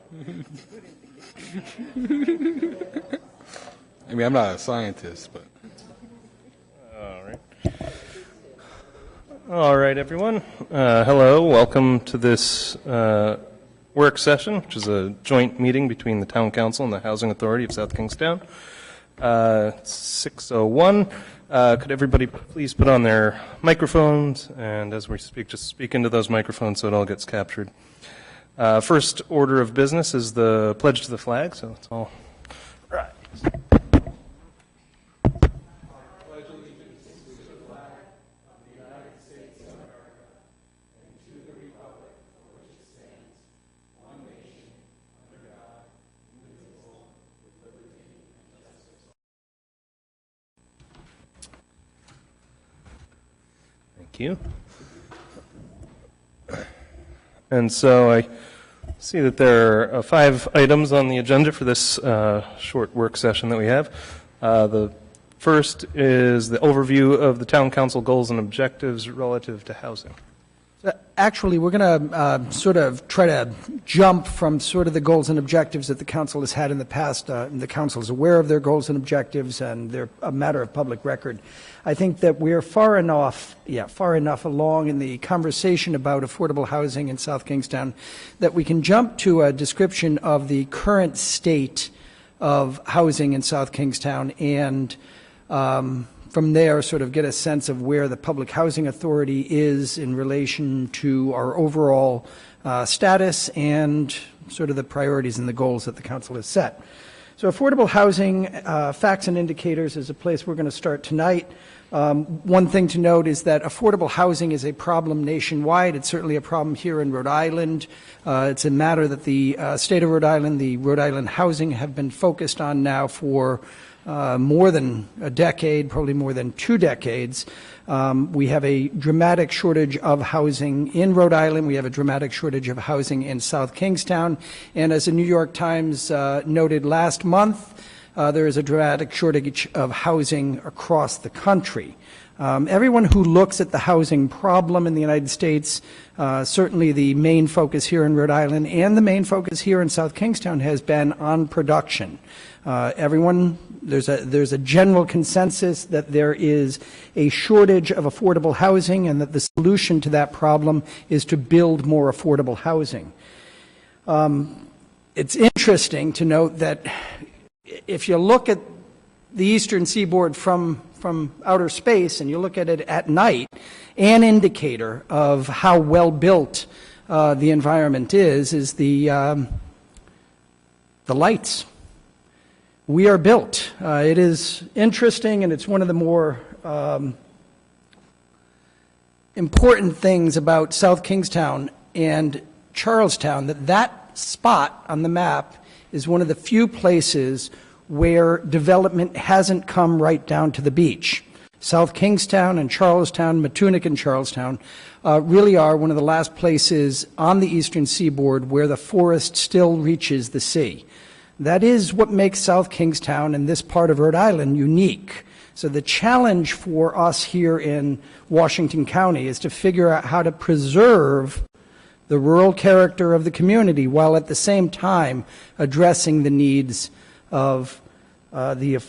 I mean, I'm not a scientist, but. All right, everyone. Hello, welcome to this work session, which is a joint meeting between the Town Council and the Housing Authority of South Kingstown. 6:01. Could everybody please put on their microphones, and as we speak, just speak into those microphones so it all gets captured. First order of business is the pledge to the flag, so it's all right. Thank you. And so I see that there are 5 items on the agenda for this short work session that we have. The first is the overview of the Town Council goals and objectives relative to housing. Actually, we're going to sort of try to jump from sort of the goals and objectives that the council has had in the past. And the council is aware of their goals and objectives, and they're a matter of public record. I think that we're far enough along in the conversation about affordable housing in South Kingstown that we can jump to a description of the current state of housing in South Kingstown, and from there sort of get a sense of where the Public Housing Authority is in relation to our overall status and sort of the priorities and the goals that the council has set. So affordable housing, facts and indicators is a place we're going to start tonight. One thing to note is that affordable housing is a problem nationwide. It's certainly a problem here in Rhode Island. It's a matter that the state of Rhode Island, the Rhode Island Housing, have been focused on now for more than a decade, probably more than 2 decades. We have a dramatic shortage of housing in Rhode Island. We have a dramatic shortage of housing in South Kingstown. And as the New York Times noted last month, there is a dramatic shortage of housing across the country. Everyone who looks at the housing problem in the United States, certainly the main focus here in Rhode Island and the main focus here in South Kingstown has been on production. There's a general consensus that there is a shortage of affordable housing and that the solution to that problem is to build more affordable housing. It's interesting to note that if you look at the Eastern Seaboard from outer space and you look at it at night, an indicator of how well built the environment is the lights. We are built. It is interesting, and it's one of the more important things about South Kingstown and Charlestown, that spot on the map is one of the few places where development hasn't come right down to the beach. South Kingstown and Charlestown, Matunic and Charlestown, really are one of the last places on the Eastern Seaboard where the forest still reaches the sea. That is what makes South Kingstown and this part of Rhode Island unique. So the challenge for us here in Washington County is to figure out how to preserve the rural character of the community while at the same time addressing the needs of the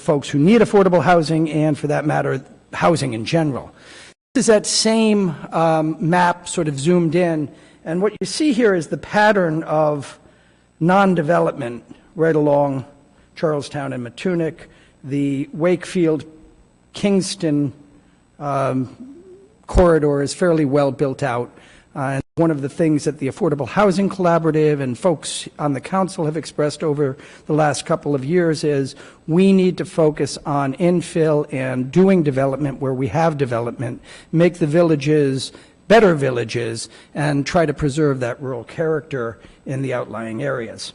folks who need affordable housing and, for that matter, housing in general. This is that same map sort of zoomed in, and what you see here is the pattern of non-development right along Charlestown and Matunic. The Wakefield-Kingston corridor is fairly well built out. And one of the things that the Affordable Housing Collaborative and folks on the council have expressed over the last couple of years is we need to focus on infill and doing development where we have development, make the villages better villages, and try to preserve that rural character in the outlying areas.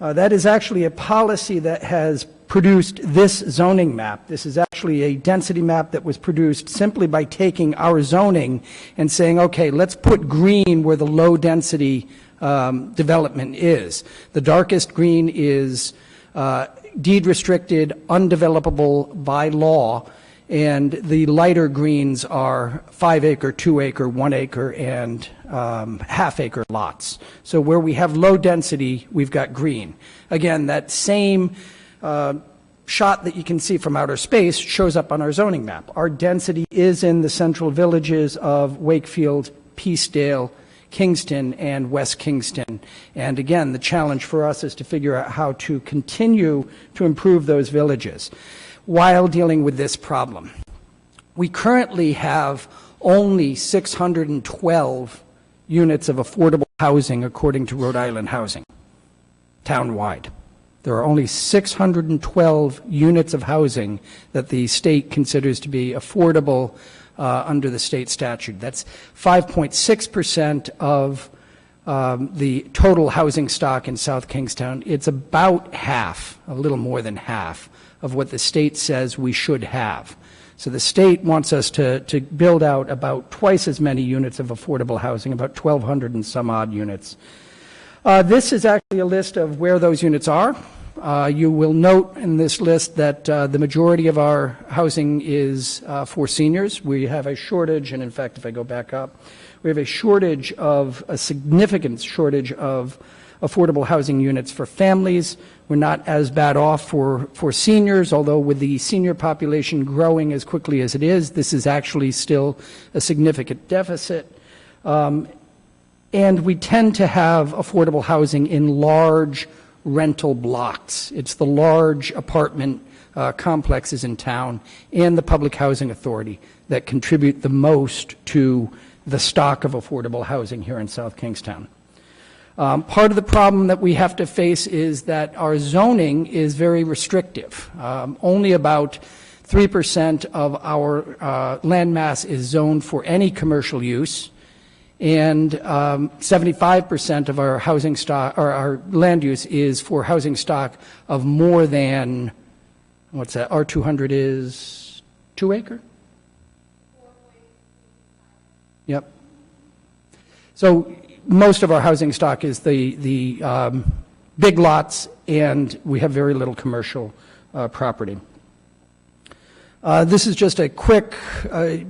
That is actually a policy that has produced this zoning map. This is actually a density map that was produced simply by taking our zoning and saying, okay, let's put green where the low density development is. The darkest green is deed restricted, undevelopable by law, and the lighter greens are 5-acre, 2-acre, 1-acre, and half-acre lots. So where we have low density, we've got green. Again, that same shot that you can see from outer space shows up on our zoning map. Our density is in the central villages of Wakefield, Peacedale, Kingston, and West Kingston. And again, the challenge for us is to figure out how to continue to improve those villages while dealing with this problem. We currently have only 612 units of affordable housing according to Rhode Island Housing, townwide. There are only 612 units of housing that the state considers to be affordable under the state statute. That's 5.6% of the total housing stock in South Kingstown. It's about half, a little more than half, of what the state says we should have. So the state wants us to build out about twice as many units of affordable housing, about 1,200 and some odd units. This is actually a list of where those units are. You will note in this list that the majority of our housing is for seniors. We have a shortage, and in fact, if I go back up, we have a significant shortage of affordable housing units for families. We're not as bad off for seniors, although with the senior population growing as quickly as it is, this is actually still a significant deficit. And we tend to have affordable housing in large rental blocks. It's the large apartment complexes in town and the Public Housing Authority that contribute the most to the stock of affordable housing here in South Kingstown. Part of the problem that we have to face is that our zoning is very restrictive. Only about 3% of our land mass is zoned for any commercial use, and 75% of our housing stock, or our land use, is for housing stock of more than, what's that, R200 is 2-acre? Yep. So most of our housing stock is the big lots, and we have very little commercial property. This is just a quick,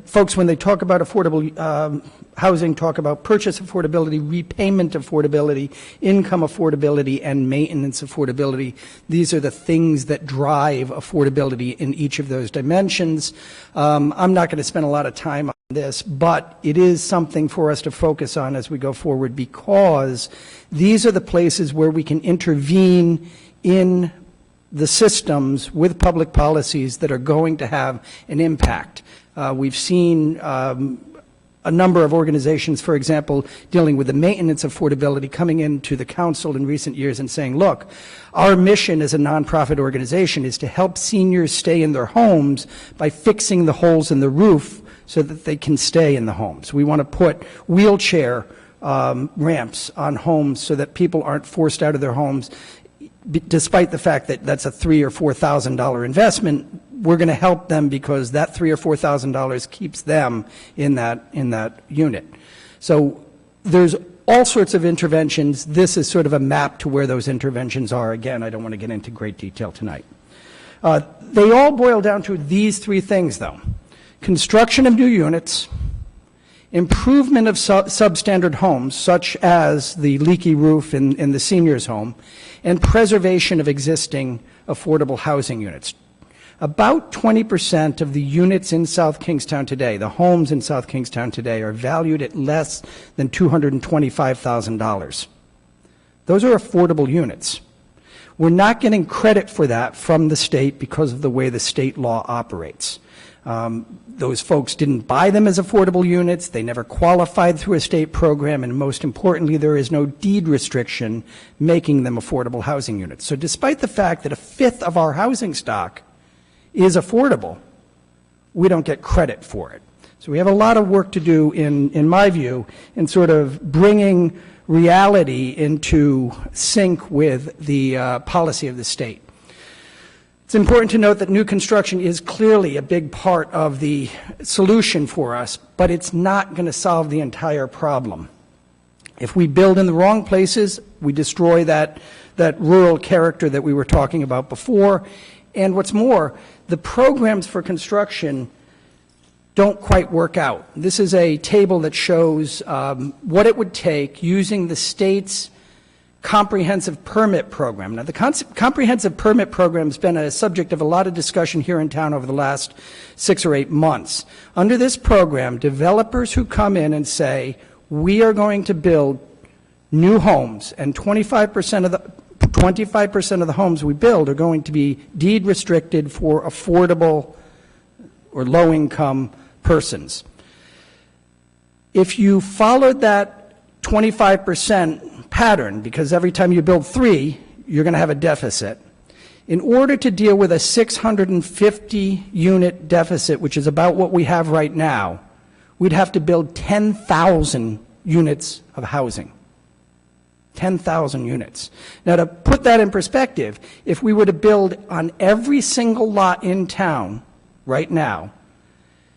folks, when they talk about affordable housing, talk about purchase affordability, repayment affordability, income affordability, and maintenance affordability. These are the things that drive affordability in each of those dimensions. I'm not going to spend a lot of time on this, but it is something for us to focus on as we go forward, because these are the places where we can intervene in the systems with public policies that are going to have an impact. We've seen a number of organizations, for example, dealing with the maintenance affordability, coming into the council in recent years and saying, look, our mission as a nonprofit organization is to help seniors stay in their homes by fixing the holes in the roof so that they can stay in the homes. We want to put wheelchair ramps on homes so that people aren't forced out of their homes. Despite the fact that that's a $3,000 or $4,000 investment, we're going to help them because that $3,000 or $4,000 keeps them in that unit. So there's all sorts of interventions. This is sort of a map to where those interventions are. Again, I don't want to get into great detail tonight. They all boil down to these three things, though: construction of new units, improvement of substandard homes, such as the leaky roof in the seniors' home, and preservation of existing affordable housing units. About 20% of the units in South Kingstown today, the homes in South Kingstown today, are valued at less than $225,000. Those are affordable units. We're not getting credit for that from the state because of the way the state law operates. Those folks didn't buy them as affordable units. They never qualified through a state program. And most importantly, there is no deed restriction making them affordable housing units. So despite the fact that a fifth of our housing stock is affordable, we don't get credit for it. So we have a lot of work to do, in my view, in sort of bringing reality into sync with the policy of the state. It's important to note that new construction is clearly a big part of the solution for us, but it's not going to solve the entire problem. If we build in the wrong places, we destroy that rural character that we were talking about before, And what's more, the programs for construction don't quite work out. This is a table that shows what it would take using the state's comprehensive permit program. Now, the comprehensive permit program has been a subject of a lot of discussion here in town over the last 6 or 8 months. Under this program, developers who come in and say, we are going to build new homes, and 25% of the homes we build are going to be deed restricted for affordable or low-income persons. If you followed that 25% pattern, because every time you build 3, you're going to have a deficit, in order to deal with a 650-unit deficit, which is about what we have right now, we'd have to build 10,000 units of housing. 10,000 units. Now, to put that in perspective, if we were to build on every single lot in town right now,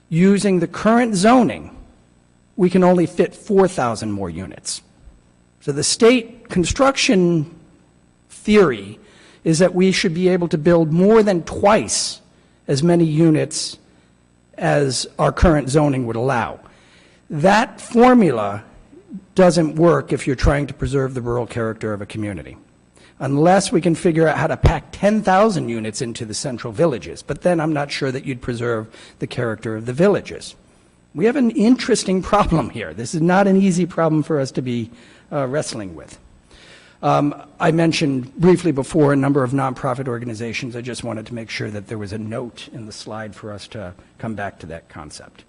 using the current zoning, we can only fit 4,000 more units. So the state construction theory is that we should be able to build more than twice as many units as our current zoning would allow. That formula doesn't work if you're trying to preserve the rural character of a community, unless we can figure out how to pack 10,000 units into the central villages. But then I'm not sure that you'd preserve the character of the villages. We have an interesting problem here. This is not an easy problem for us to be wrestling with. I mentioned briefly before a number of nonprofit organizations. I just wanted to make sure that there was a note in the slide for us to come back to that concept.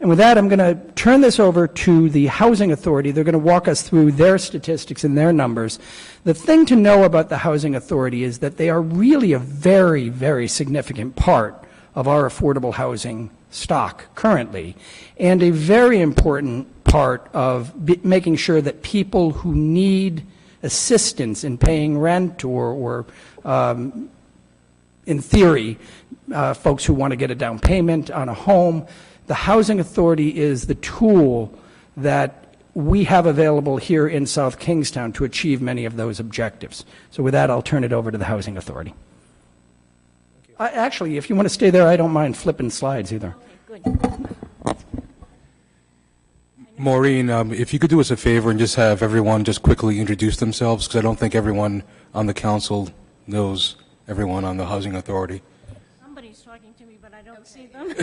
And with that, I'm going to turn this over to the Housing Authority. They're going to walk us through their statistics and their numbers. The thing to know about the Housing Authority is that they are really a very, very significant part of our affordable housing stock currently, and a very important part of making sure that people who need assistance in paying rent or in theory, folks who want to get a down payment on a home, the Housing Authority is the tool that we have available here in South Kingstown to achieve many of those objectives. So with that, I'll turn it over to the Housing Authority. Actually, if you want to stay there, I don't mind flipping slides either. Okay, good. Maureen, if you could do us a favor and just have everyone just quickly introduce themselves, because I don't think everyone on the council knows everyone on the Housing Authority. Somebody's talking to me, but I don't see them.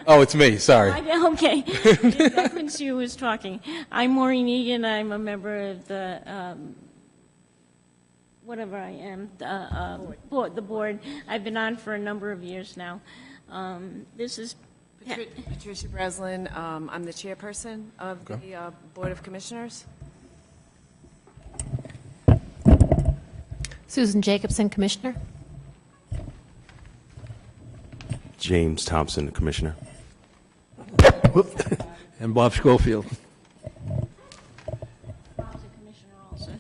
Oh, it's me. Sorry. Okay. I couldn't see who was talking. I'm Maureen Egan. I'm a member of the, whatever I am, the board. I've been on for a number of years now. This is Patricia Breslin. I'm the chairperson of the Board of Commissioners. Susan Jacobson, Commissioner. James Thompson, Commissioner. And Bob Schofield. Bob's a commissioner also.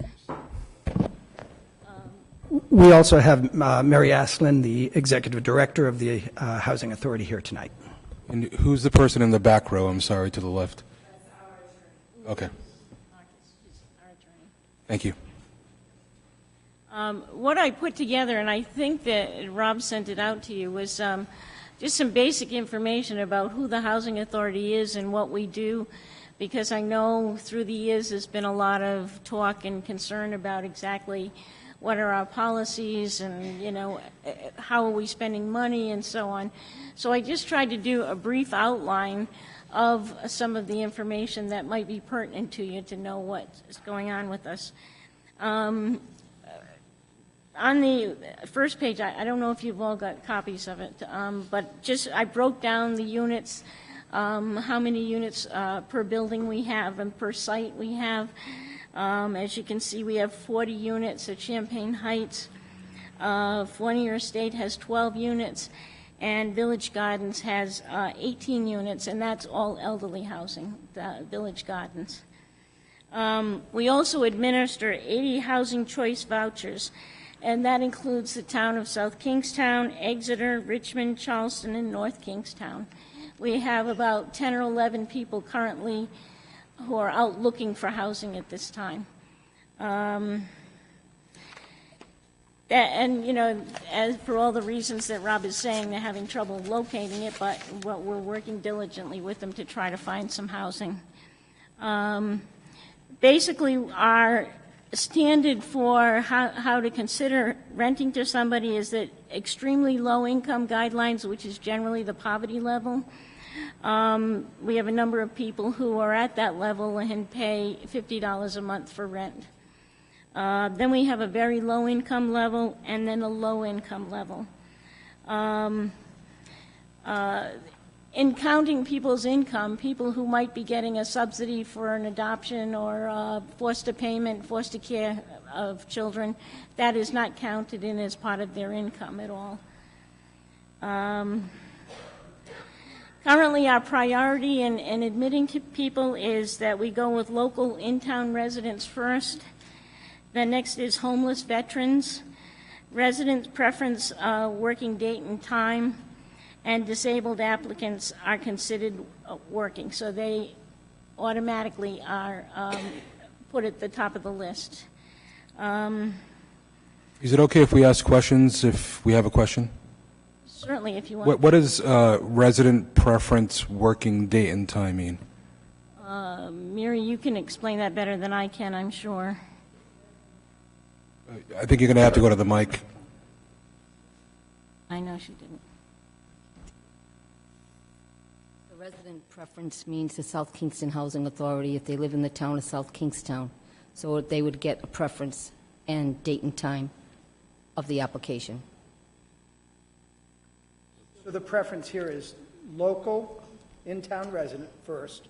We also have Mary Aslin, the Executive Director of the Housing Authority, here tonight. And who's the person in the back row? I'm sorry, to the left. Okay. Thank you. What I put together, and I think that Rob sent it out to you, was just some basic information about who the Housing Authority is and what we do, because I know through the years there's been a lot of talk and concern about exactly what are our policies and, you know, how are we spending money and so on. So I just tried to do a brief outline of some of the information that might be pertinent to you to know what's going on with us. On the first page, I don't know if you've all got copies of it, but just I broke down the units, how many units per building we have and per site we have. As you can see, we have 40 units at Champaign Heights. Fournier Estate has 12 units, and Village Gardens has 18 units, and that's all elderly housing, the Village Gardens. We also administer 80 housing choice vouchers, and that includes the town of South Kingstown, Exeter, Richmond, Charleston, and North Kingstown. We have about 10 or 11 people currently who are out looking for housing at this time. And, you know, as for all the reasons that Rob is saying, they're having trouble locating it, but we're working diligently with them to try to find some housing. Basically, our standard for how to consider renting to somebody is that extremely low-income guidelines, which is generally the poverty level. We have a number of people who are at that level and pay $50 a month for rent. Then we have a very low income level and then a low income level. In counting people's income, people who might be getting a subsidy for an adoption or foster payment, foster care of children, that is not counted in as part of their income at all. Currently, our priority in admitting to people is that we go with local in-town residents first. Then next is homeless veterans, resident preference working date and time, and disabled applicants are considered working. So they automatically are put at the top of the list. Is it okay if we ask questions if we have a question? Certainly, if you want. What does resident preference working date and time mean? Mary, you can explain that better than I can, I'm sure. I think you're going to have to go to the mic. I know she didn't. The resident preference means the South Kingston Housing Authority, if they live in the town of South Kingstown. So they would get a preference and date and time of the application. So the preference here is local, in-town resident first,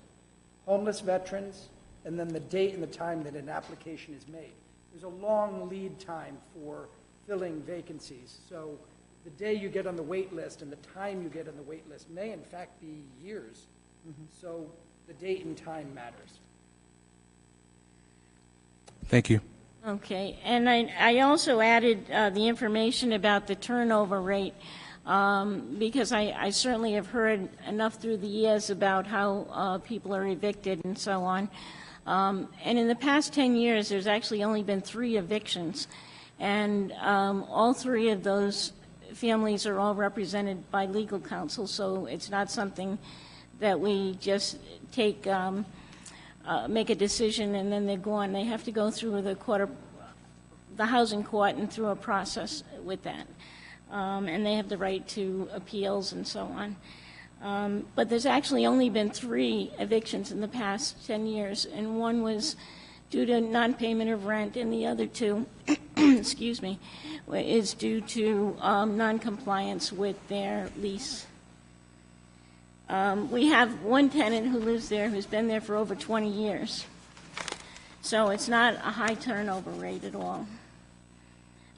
homeless veterans, and then the date and the time that an application is made. There's a long lead time for filling vacancies. So the day you get on the wait list and the time you get on the wait list may in fact be years. So the date and time matters. Thank you. Okay, and I also added the information about the turnover rate because I certainly have heard enough through the years about how people are evicted and so on. And in the past 10 years, there's actually only been 3 evictions, and all 3 of those families are all represented by legal counsel, so it's not something that we just take, make a decision and then they're gone. They have to go through the housing court and through a process with that, and they have the right to appeals and so on. But there's actually only been 3 evictions in the past 10 years, and one was due to non-payment of rent, and the other 2, excuse me, is due to non-compliance with their lease. We have one tenant who lives there who's been there for over 20 years, so it's not a high turnover rate at all.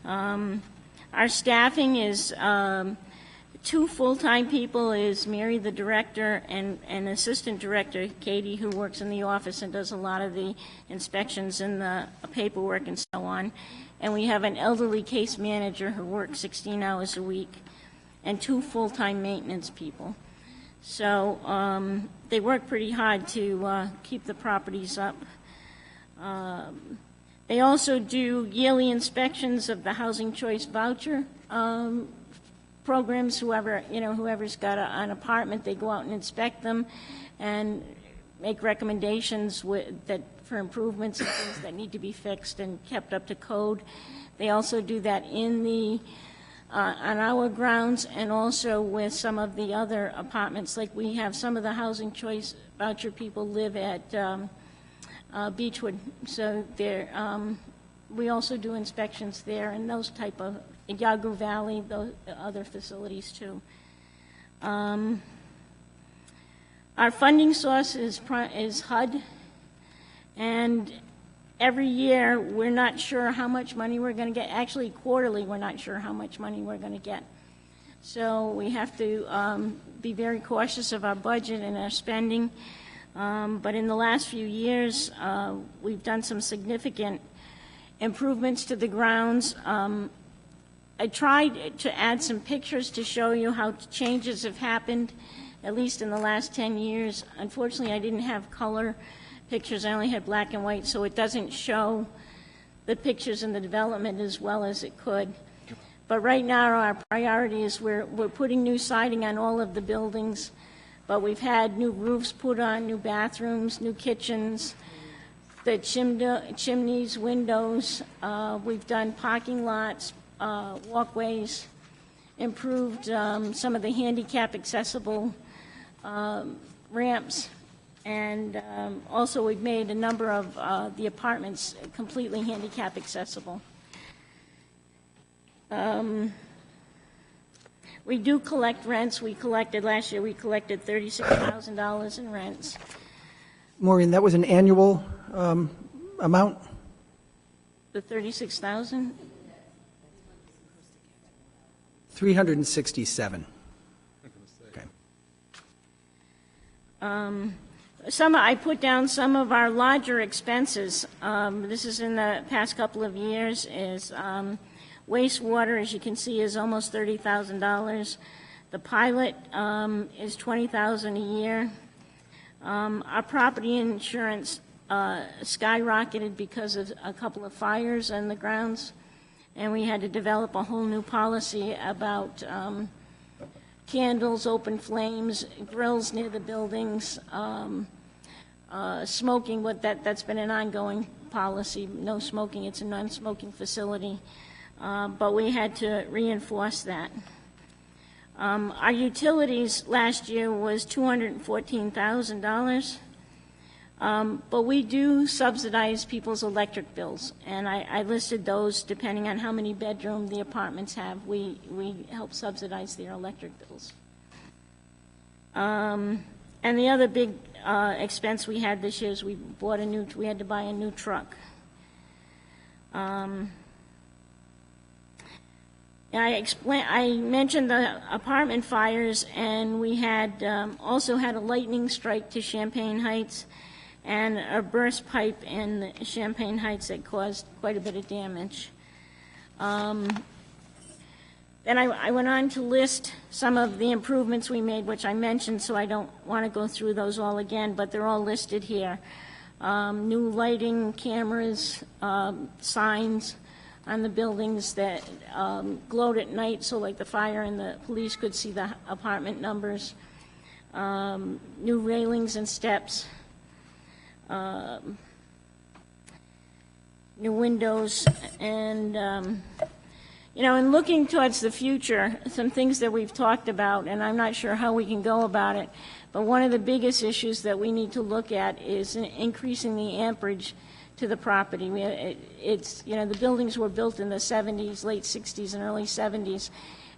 Our staffing is 2 full-time people is Mary, the director, and an assistant director, Katie, who works in the office and does a lot of the inspections and the paperwork and so on. And we have an elderly case manager who works 16 hours a week, and 2 full-time maintenance people. So they work pretty hard to keep the properties up. They also do yearly inspections of the Housing Choice Voucher programs. Whoever's got an apartment, they go out and inspect them and make recommendations for improvements and things that need to be fixed and kept up to code. They also do that on our grounds and also with some of the other apartments. Like we have some of the Housing Choice Voucher people live at Beechwood, so we also do inspections there and those type of Yagoo Valley, those other facilities too. Our funding source is HUD, and every year we're not sure how much money we're going to get. Actually, quarterly we're not sure how much money we're going to get. So we have to be very cautious of our budget and our spending. But in the last few years, we've done some significant improvements to the grounds. I tried to add some pictures to show you how changes have happened, at least in the last 10 years. Unfortunately, I didn't have color pictures. I only had black and white, so it doesn't show the pictures and the development as well as it could. But right now, our priority is we're putting new siding on all of the buildings, but we've had new roofs put on, new bathrooms, new kitchens, the chimneys, windows. We've done parking lots, walkways, improved some of the handicap accessible ramps, and also we've made a number of the apartments completely handicap accessible. We do collect rents. Last year, we collected $36,000 in rents. Maureen, that was an annual amount? The 36,000? 367. Okay. I put down some of our larger expenses. This is in the past couple of years, is wastewater, as you can see, is almost $30,000. The pilot is $20,000 a year. Our property insurance skyrocketed because of a couple of fires on the grounds, and we had to develop a whole new policy about candles, open flames, grills near the buildings, smoking. That's been an ongoing policy. No smoking. It's a non-smoking facility. But we had to reinforce that. Our utilities last year was $214,000. But we do subsidize people's electric bills, and I listed those depending on how many bedroom the apartments have. We help subsidize their electric bills. And the other big expense we had this year is we had to buy a new truck. I mentioned the apartment fires, and we had also had a lightning strike to Champaign Heights and a burst pipe in Champaign Heights that caused quite a bit of damage. Then I went on to list some of the improvements we made, which I mentioned, so I don't want to go through those all again, but they're all listed here. New lighting, cameras, signs on the buildings that glowed at night, so like the fire and the police could see the apartment numbers. New railings and steps. New windows, and in looking towards the future, some things that we've talked about, and I'm not sure how we can go about it, but one of the biggest issues that we need to look at is increasing the amperage to the property. The buildings were built in the 70s, late 60s, and early 70s,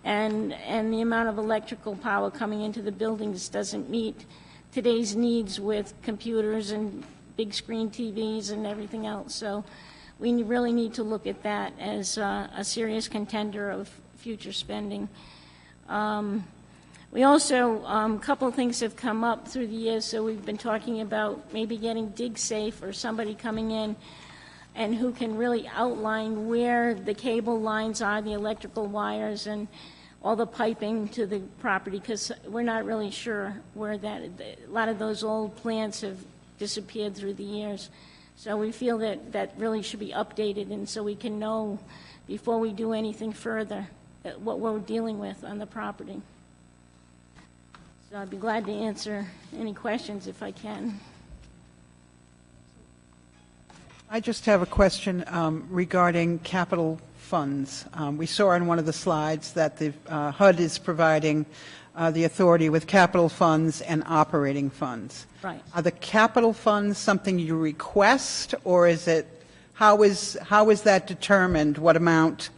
and the amount of electrical power coming into the buildings doesn't meet today's needs with computers and big screen TVs and everything else. So we really need to look at that as a serious contender of future spending. We also, a couple of things have come up through the years, so we've been talking about maybe getting DigSafe or somebody coming in and who can really outline where the cable lines are, the electrical wires, and all the piping to the property, because we're not really sure where a lot of those old plants have disappeared through the years. So we feel that really should be updated, and so we can know before we do anything further what we're dealing with on the property. So I'd be glad to answer any questions if I can. I just have a question regarding capital funds. We saw on one of the slides that the HUD is providing the authority with capital funds and operating funds. Right. Are the capital funds something you request, or is it, how is that determined, what amount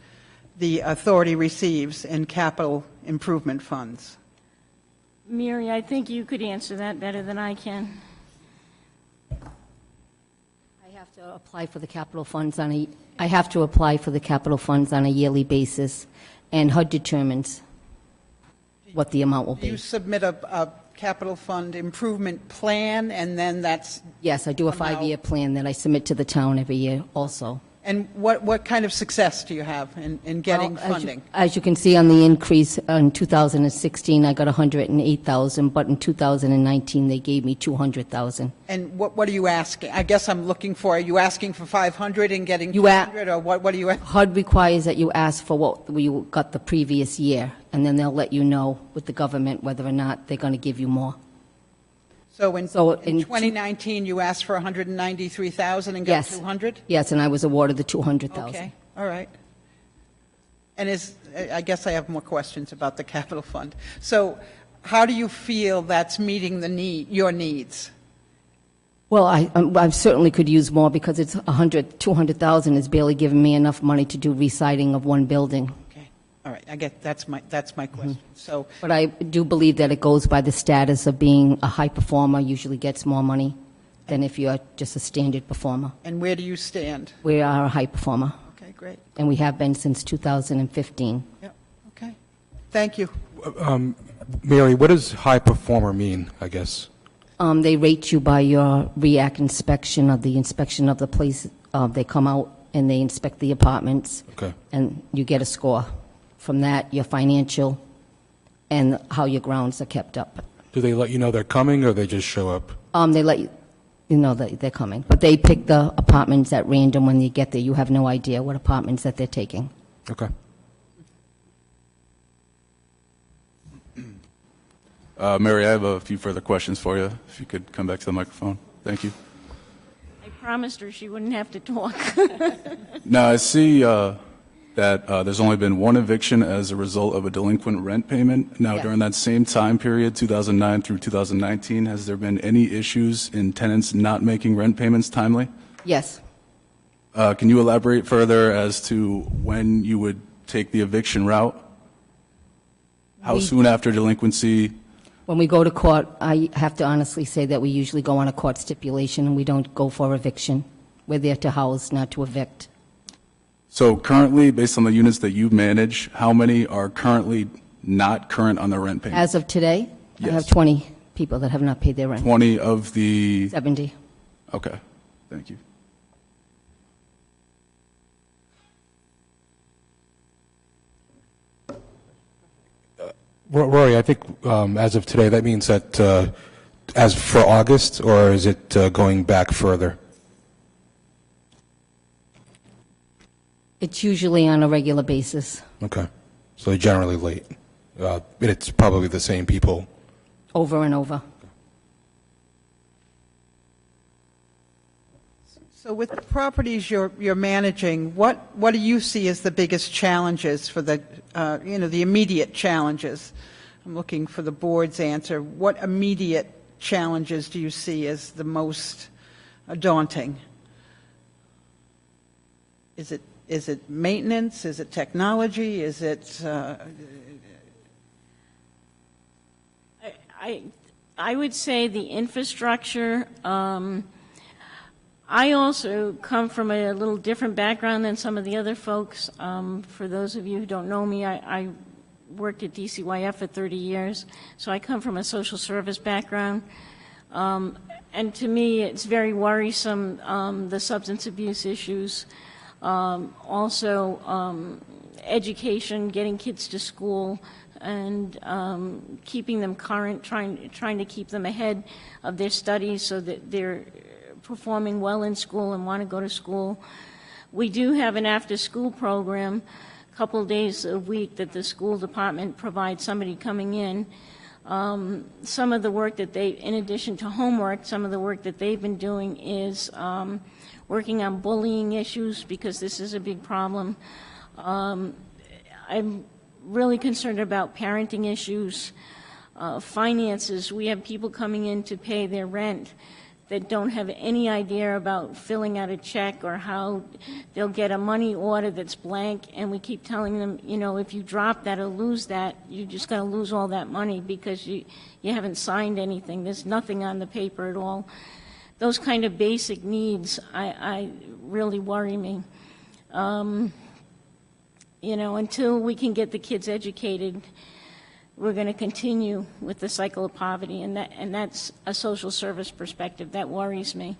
the authority receives in capital improvement funds? Mary, I think you could answer that better than I can. I have to apply for the capital funds on a yearly basis, and HUD determines what the amount will Do you be. submit a capital fund improvement plan, and then that's, Yes, I do a amount? 5-year plan that I submit to the town every year also. And what kind of success do you have in getting Well, funding? As you can see on the increase, in 2016, I got 108,000, but in 2019, they gave me 200,000. And what are you asking? I guess I'm looking for, are you asking for 500 and getting You a- 200, or what are you asking? HUD requires that you ask for what you got the previous year, and then they'll let you know with the government whether or not they're going to give you more. So in So in 2019, you asked for 193,000 and got Yes. 200? Yes, and I was awarded the 200,000. Okay, all right. And I guess I have more questions about the capital fund. So how do you feel that's meeting your needs? Well, I certainly could use more because it's 200,000 is barely giving me enough money to do re-siding of one building. Okay, all right, I get, that's my question. So, But I do believe that it goes by the status of being a high performer, usually gets more money than if you're just a standard performer. and where do you stand? We are a high performer, Okay, great. and we have been since 2015. Yep, okay. Thank you. Mary, what does high performer mean, I guess? They rate you by your REAC inspection of the place. They come out and they inspect the apartments. Okay. And you get a score. From that, your financial and how your grounds are kept up. Do they let you know they're coming, or they just show up? They let you know that they're coming. But they pick the apartments at random when you get there. You have no idea what apartments that they're taking. Okay. Mary, I have a few further questions for you. If you could come back to the microphone. Thank you. I promised her she wouldn't have to talk. Now, I see that there's only been one eviction as a result of a delinquent rent payment. Now, Yeah. during that same time period, 2009 through 2019, has there been any issues in tenants not making rent payments timely? Yes. Can you elaborate further as to when you would take the eviction route? How We- soon after delinquency? When we go to court, I have to honestly say that we usually go on a court stipulation and we don't go for eviction. We're there to house, not to evict. So currently, based on the units that you manage, how many are currently not current on their rent payment? As of today, I have Yes. 20 people that have not paid their rent. 20 of the, 70. okay, thank you. Rory, I think as of today, that means that as for August, or is it going back further? It's usually on a regular basis, Okay. So they're generally late. And it's probably the same people. over and over. So with the properties you're managing, what do you see as the biggest challenges for the, the immediate challenges? I'm looking for the board's answer. What immediate challenges do you see as the most daunting? Is it maintenance? Is it technology? Is it, I would say the infrastructure. I also come from a little different background than some of the other folks. For those of you who don't know me, I worked at DCYF for 30 years, so I come from a social service background. And to me, it's very worrisome, the substance abuse issues. Also, education, getting kids to school, and keeping them current, trying to keep them ahead of their studies so that they're performing well in school and want to go to school. We do have an after-school program, a couple of days a week that the school department provides somebody coming in. Some of the work that in addition to homework, some of the work that they've been doing is working on bullying issues, because this is a big problem. I'm really concerned about parenting issues, finances. We have people coming in to pay their rent that don't have any idea about filling out a check or how they'll get a money order that's blank, and we keep telling them, if you drop that or lose that, you're just going to lose all that money because you haven't signed anything. There's nothing on the paper at all. Those kind of basic needs, I really worry me. Until we can get the kids educated, we're going to continue with the cycle of poverty, and that's a social service perspective. That worries me.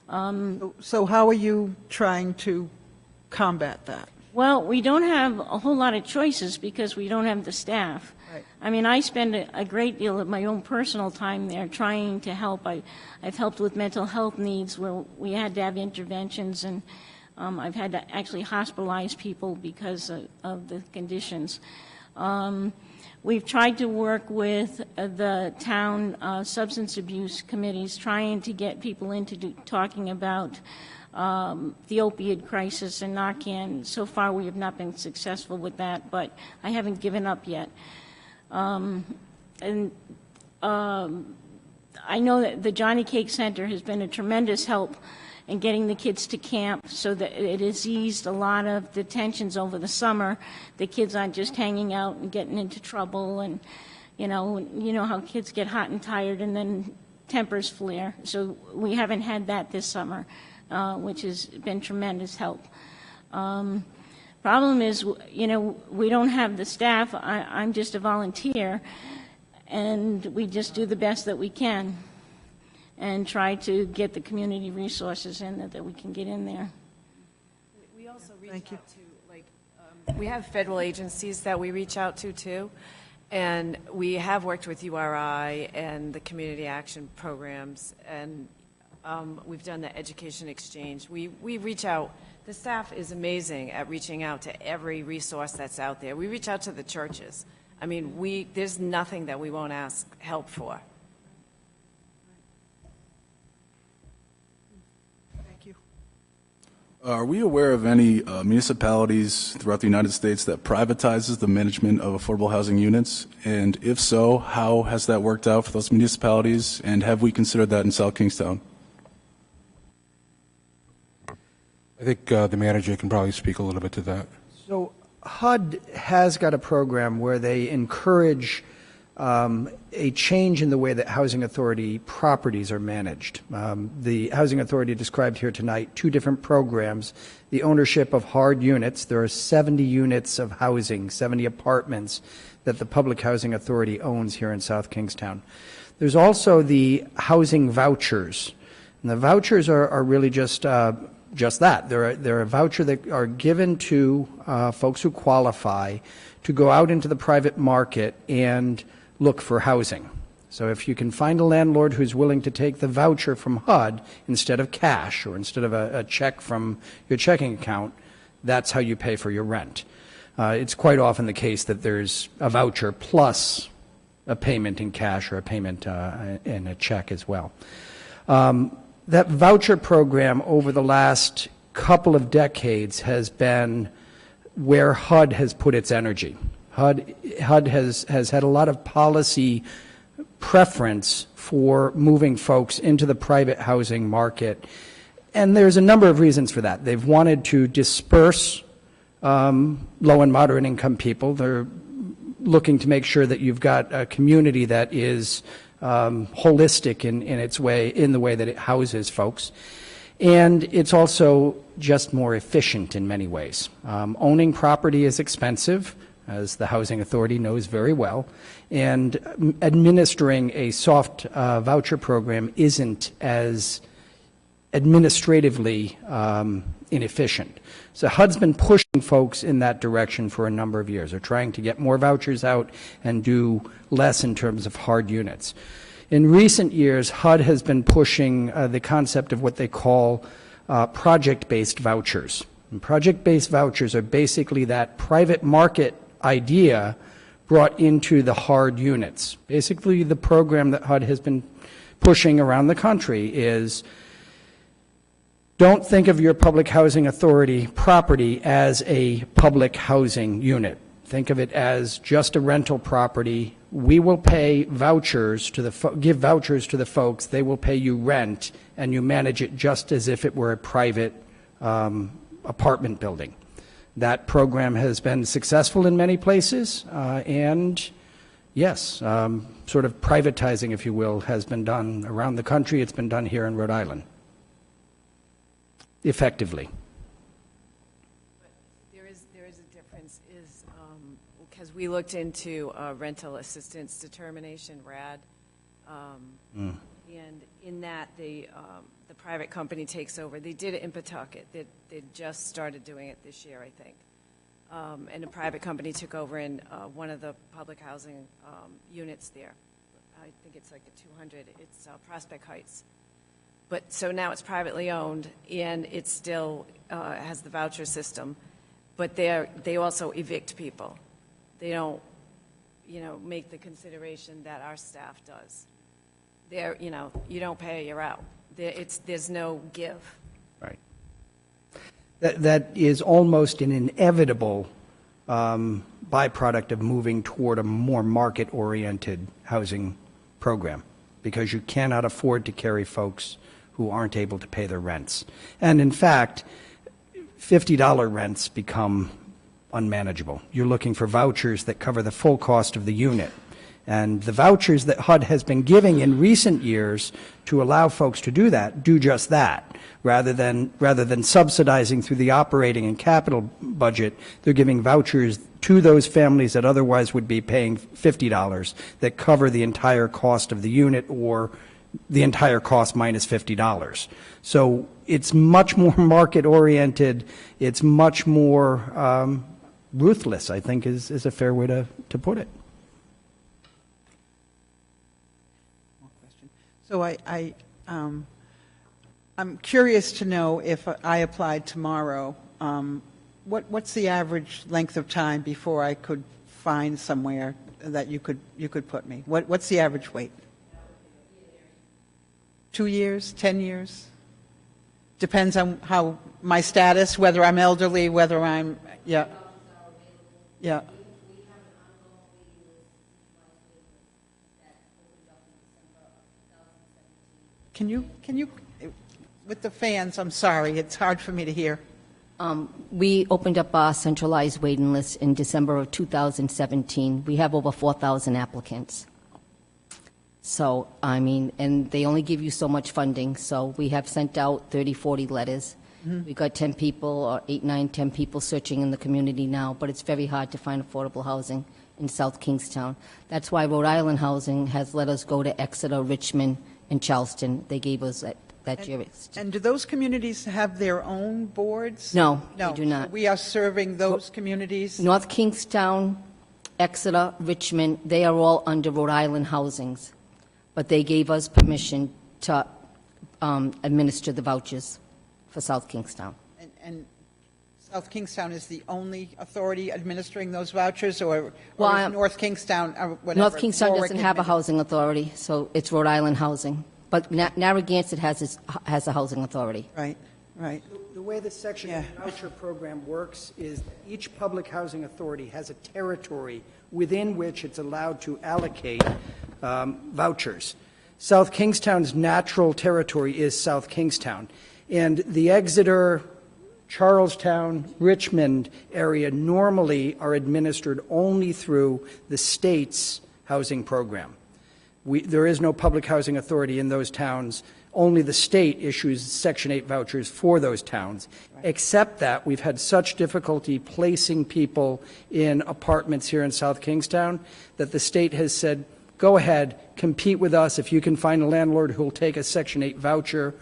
so how are you trying to combat that? Well, we don't have a whole lot of choices because we don't have the staff. Right. I mean, I spend a great deal of my own personal time there trying to help. I've helped with mental health needs where we had to have interventions, and I've had to actually hospitalize people because of the conditions. We've tried to work with the town substance abuse committees, trying to get people into talking about the opioid crisis in Narcan. So far, we have not been successful with that, but I haven't given up yet. I know that the Johnny Cake Center has been a tremendous help in getting the kids to camp, so that it has eased a lot of the tensions over the summer. The kids aren't just hanging out and getting into trouble, and you know how kids get hot and tired and then tempers flare. So we haven't had that this summer, which has been tremendous help. Problem is, we don't have the staff. I'm just a volunteer, and we just do the best that we can and try to get the community resources in that we can get in there. We also reach out to, we have federal agencies that we reach out to, too. And we have worked with URI and the community action programs, and we've done the education exchange. We reach out. The staff is amazing at reaching out to every resource that's out there. We reach out to the churches. I mean, there's nothing that we won't ask help for. Thank you. Are we aware of any municipalities throughout the United States that privatizes the management of affordable housing units? And if so, how has that worked out for those municipalities? And have we considered that in South Kingstown? I think the manager can probably speak a little bit to that. So HUD has got a program where they encourage a change in the way that housing authority properties are managed. The housing authority described here tonight, 2 different programs. The ownership of hard units. There are 70 units of housing, 70 apartments that the Public Housing Authority owns here in South Kingstown. There's also the housing vouchers. And the vouchers are really just that. They're a voucher that are given to folks who qualify to go out into the private market and look for housing. So if you can find a landlord who's willing to take the voucher from HUD instead of cash or instead of a check from your checking account, that's how you pay for your rent. It's quite often the case that there's a voucher plus a payment in cash or a payment in a check as well. That voucher program over the last couple of decades has been where HUD has put its energy. HUD has had a lot of policy preference for moving folks into the private housing market, and there's a number of reasons for that. They've wanted to disperse low and moderate income people. They're looking to make sure that you've got a community that is holistic in the way that it houses folks. And it's also just more efficient in many ways. Owning property is expensive, as the Housing Authority knows very well, and administering a soft voucher program isn't as administratively inefficient. So HUD's been pushing folks in that direction for a number of years. They're trying to get more vouchers out and do less in terms of hard units. In recent years, HUD has been pushing the concept of what they call project-based vouchers. And project-based vouchers are basically that private market idea brought into the hard units. Basically, the program that HUD has been pushing around the country is don't think of your public housing authority property as a public housing unit. Think of it as just a rental property. We will pay vouchers to give vouchers to the folks. They will pay you rent, and you manage it just as if it were a private apartment building. That program has been successful in many places, and yes, sort of privatizing, if you will, has been done around the country. It's been done here in Rhode Island, effectively. There is a difference, because we looked into rental assistance determination, RAD, and in that the the private company takes over. They did it in Pawtucket. They just started doing it this year, I think. And a private company took over in one of the public housing units there. I think it's like a 200, it's Prospect Heights. But, so now it's privately owned, and it still has the voucher system, but they also evict people. They don't, make the consideration that our staff does. You don't pay, you're out. There's no give. Right. That is almost an inevitable byproduct of moving toward a more market-oriented housing program, because you cannot afford to carry folks who aren't able to pay their rents. And in fact, $50 rents become unmanageable. You're looking for vouchers that cover the full cost of the unit. And the vouchers that HUD has been giving in recent years to allow folks to do that, do just that. Rather than subsidizing through the operating and capital budget, they're giving vouchers to those families that otherwise would be paying $50 that cover the entire cost of the unit, or the entire cost minus $50. So it's much more market-oriented. It's much more ruthless, I think, is a fair way to put it. So I'm curious to know, if I applied tomorrow, what's the average length of time before I could find somewhere that you could put me? What's the average wait? 2 years, 10 years? Depends on how my status, whether I'm elderly, whether I'm, yeah. Yeah. Can you, with the fans, I'm sorry, it's hard for me to hear. We opened up our centralized waiting list in December of 2017. We have over 4,000 applicants. So, and they only give you so much funding, so we have sent out 30, 40 letters. We've got 10 people, or 8, 9, 10 people searching in the community now, but it's very hard to find affordable housing in South Kingstown. That's why Rhode Island Housing has let us go to Exeter, Richmond, and Charleston. They gave us that year. And do those communities have their own boards? No, they do not. So we are serving those communities? North Kingstown, Exeter, Richmond, they are all under Rhode Island Housings, but they gave us permission to administer the vouchers for South Kingstown. And South Kingstown is the only authority administering those vouchers, or is North Kingstown, or whatever? North Kingstown Warwick doesn't have a housing authority, so it's Rhode Island Housing. But Narragansett has a housing authority. Right, right. The way the Section 8 voucher program works is that each public housing authority has a territory within which it's allowed to allocate vouchers. South Kingstown's natural territory is South Kingstown, and the Exeter, Charlestown, Richmond area normally are administered only through the state's housing program. There is no public housing authority in those towns. Only the state issues Section 8 vouchers for those towns, except that we've had such difficulty placing people in apartments here in South Kingstown that the state has said, go ahead, compete with us. If you can find a landlord who will take a Section 8 voucher,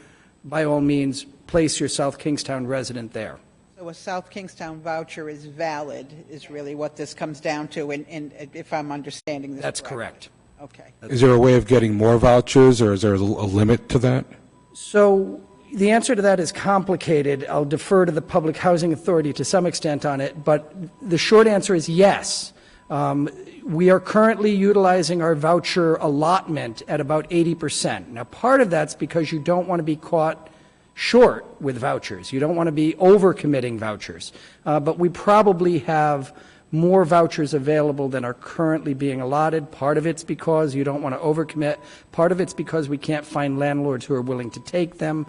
by all means, place your South Kingstown resident there. So a South Kingstown voucher is valid, is really what this comes down to, and if I'm understanding this That's correctly. correct. Okay. Is there a way of getting more vouchers, or is there a limit to that? So the answer to that is complicated. I'll defer to the Public Housing Authority to some extent on it, but the short answer is yes. We are currently utilizing our voucher allotment at about 80%. Now, part of that's because you don't want to be caught short with vouchers. You don't want to be overcommitting vouchers. But we probably have more vouchers available than are currently being allotted. Part of it's because you don't want to overcommit. Part of it's because we can't find landlords who are willing to take them.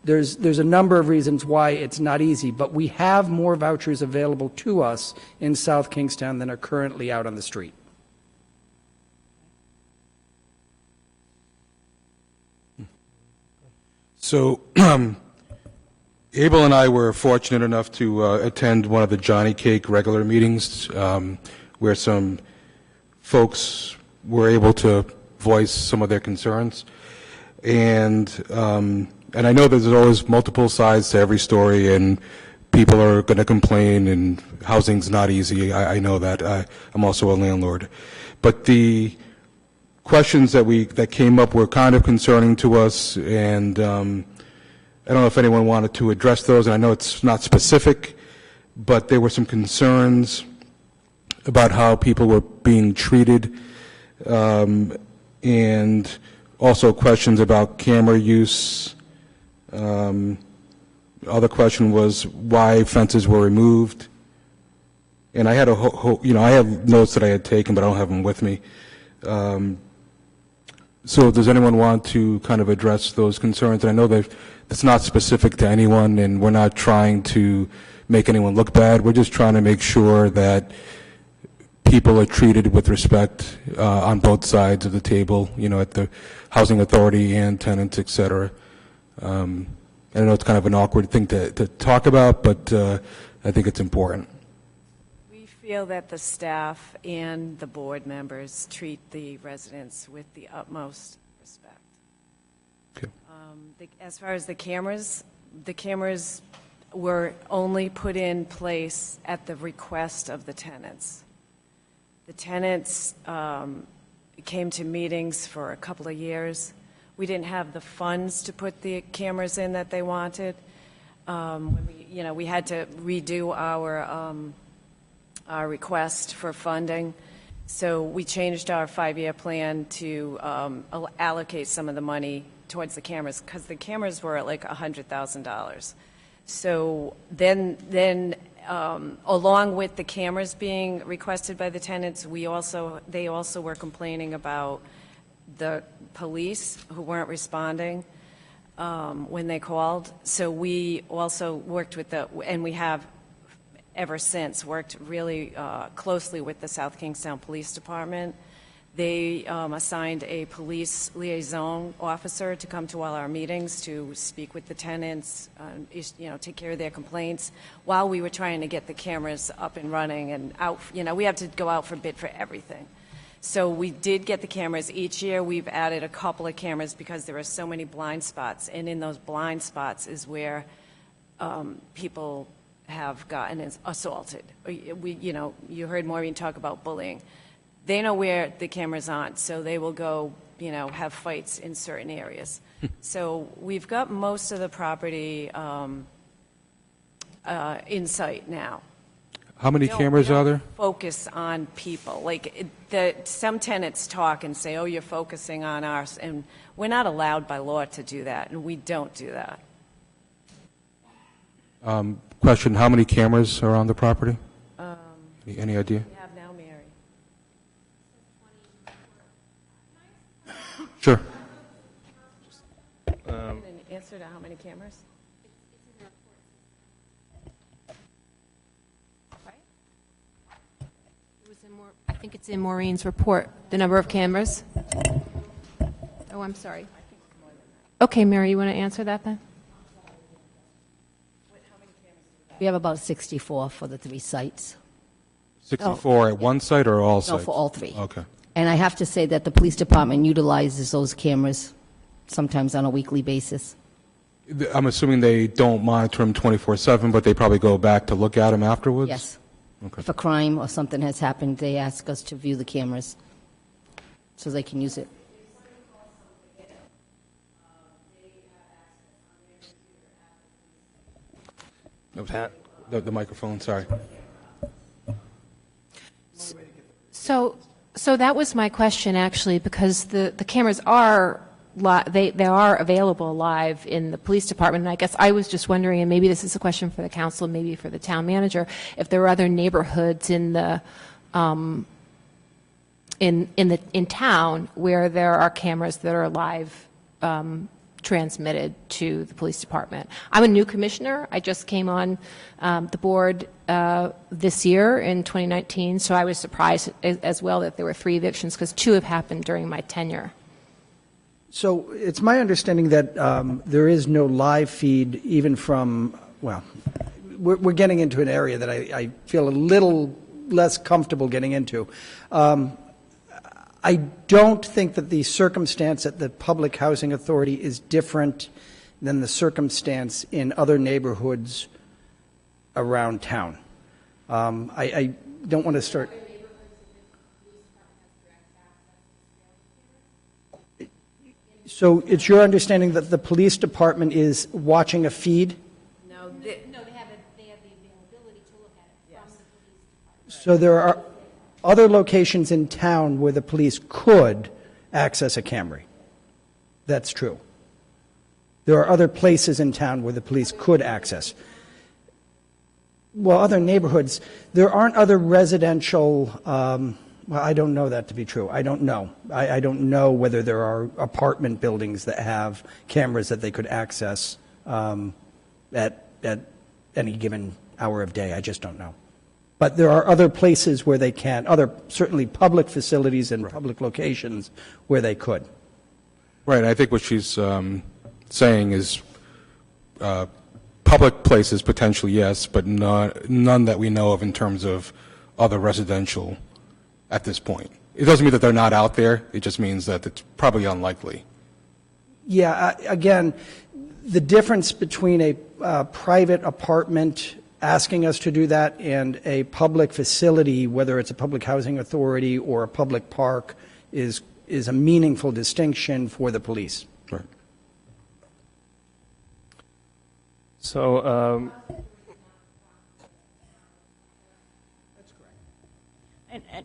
There's a number of reasons why it's not easy, but we have more vouchers available to us in South Kingstown than are currently out on the street. So, Abel and I were fortunate enough to attend one of the Johnny Cake regular meetings, where some folks were able to voice some of their concerns. And and I know there's always multiple sides to every story, and people are going to complain, and housing's not easy. I know that. I'm also a landlord. But the questions that came up were kind of concerning to us, and I don't know if anyone wanted to address those, and I know it's not specific, but there were some concerns about how people were being treated, and also questions about camera use. Other question was why fences were removed. And I had I have notes that I had taken, but I don't have them with me. So does anyone want to kind of address those concerns? And I know that it's not specific to anyone, and we're not trying to make anyone look bad. We're just trying to make sure that people are treated with respect on both sides of the table, at the housing authority and tenants, et cetera. I know it's kind of an awkward thing to talk about, but I think it's important. We feel that the staff and the board members treat the residents with the utmost respect. Okay. As far as the cameras were only put in place at the request of the tenants. The tenants came to meetings for a couple of years. We didn't have the funds to put the cameras in that they wanted. We had to redo our request for funding. So we changed our 5-year plan to allocate some of the money towards the cameras, because the cameras were at like $100,000. So then along with the cameras being requested by the tenants, they also were complaining about the police who weren't responding when they called. So we also worked with and we have ever since worked really closely with the South Kingstown Police Department. They assigned a police liaison officer to come to all our meetings to speak with the tenants, take care of their complaints, while we were trying to get the cameras up and running and out. We have to go out for bid for everything. So we did get the cameras. Each year we've added a couple of cameras because there are so many blind spots, and in those blind spots is where people have gotten assaulted. You heard Maureen talk about bullying. They know where the cameras aren't, so they will go, have fights in certain areas. So we've got most of the property in sight now. How many cameras are there? Focus on people. Some tenants talk and say, oh, you're focusing on us, and we're not allowed by law to do that, and we don't do that. Question, how many cameras are on the property? Any idea? We have now, Mary. Sure. An answer to how many cameras? I think it's in Maureen's report, the number of cameras. Oh, I'm sorry. Okay, Mary, you want to answer that then? We have about 64 for the 3 sites. 64 at one site or all No, sites? for all 3. Okay. And I have to say that the police department utilizes those cameras sometimes on a weekly basis. I'm assuming they don't monitor them 24/7, but they probably go back to look at them afterwards? Yes. Okay. If a crime or something has happened, they ask us to view the cameras so they can use it. The microphone, sorry. So that was my question, actually, because the cameras are they are available live in the police department. And I guess I was just wondering, and maybe this is a question for the council, maybe for the town manager, if there are other neighborhoods in the in town where there are cameras that are live transmitted to the police department. I'm a new commissioner. I just came on the board this year in 2019, so I was surprised as well that there were 3 evictions, because 2 have happened during my tenure. So it's my understanding that there is no live feed even from, well, we're getting into an area that I feel a little less comfortable getting into. I don't think that the circumstance at the Public Housing Authority is different than the circumstance in other neighborhoods around town. I don't want to start. So it's your understanding that the police department is watching a feed? No, they have the availability to look at it from the police department. So there are other locations in town where the police could access a Camry. That's true. There are other places in town where the police could access. Well, other neighborhoods, there aren't other residential, well, I don't know that to be true. I don't know. I don't know whether there are apartment buildings that have cameras that they could access at any given hour of day. I just don't know. But there are other places where they can, other certainly public facilities and public locations where they could. Right, I think what she's saying is public places potentially, yes, but none that we know of in terms of other residential at this point. It doesn't mean that they're not out there, it just means that it's probably unlikely. Yeah, again, the difference between a private apartment asking us to do that and a public facility, whether it's a public housing authority or a public park, is a meaningful distinction for the police. Right. So,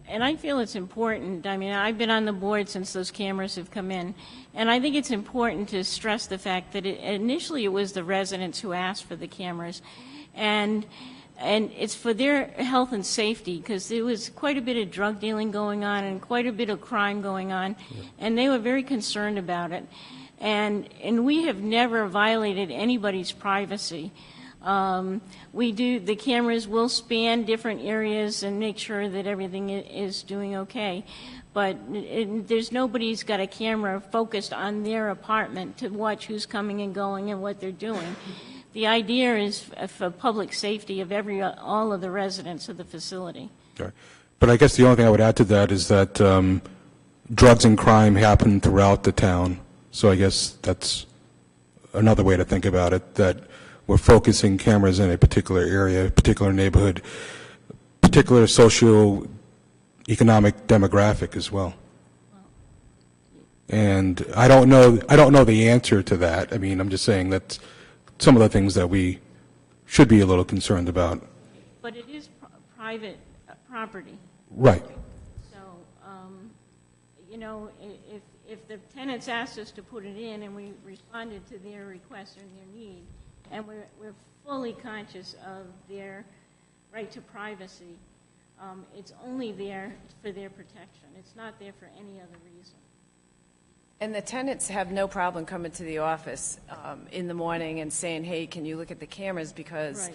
And I feel it's important. I mean, I've been on the board since those cameras have come in, and I think it's important to stress the fact that initially it was the residents who asked for the cameras, and it's for their health and safety, because there was quite a bit of drug dealing going on and quite a bit of crime going on, and they were very concerned about it. And we have never violated anybody's privacy. The cameras will span different areas and make sure that everything is doing okay. But there's nobody's got a camera focused on their apartment to watch who's coming and going and what they're doing. The idea is for public safety of all of the residents of the facility. Okay. But I guess the only thing I would add to that is that drugs and crime happen throughout the town. So I guess that's another way to think about it, that we're focusing cameras in a particular area, a particular neighborhood, particular socio-economic demographic as well. And I don't know the answer to that. I mean, I'm just saying that some of the things that we should be a little concerned about. But it is private property. Right. So, if the tenants asked us to put it in and we responded to their request and their need, and we're fully conscious of their right to privacy, it's only there for their protection. It's not there for any other reason. And the tenants have no problem coming to the office in the morning and saying, hey, can you look at the cameras because,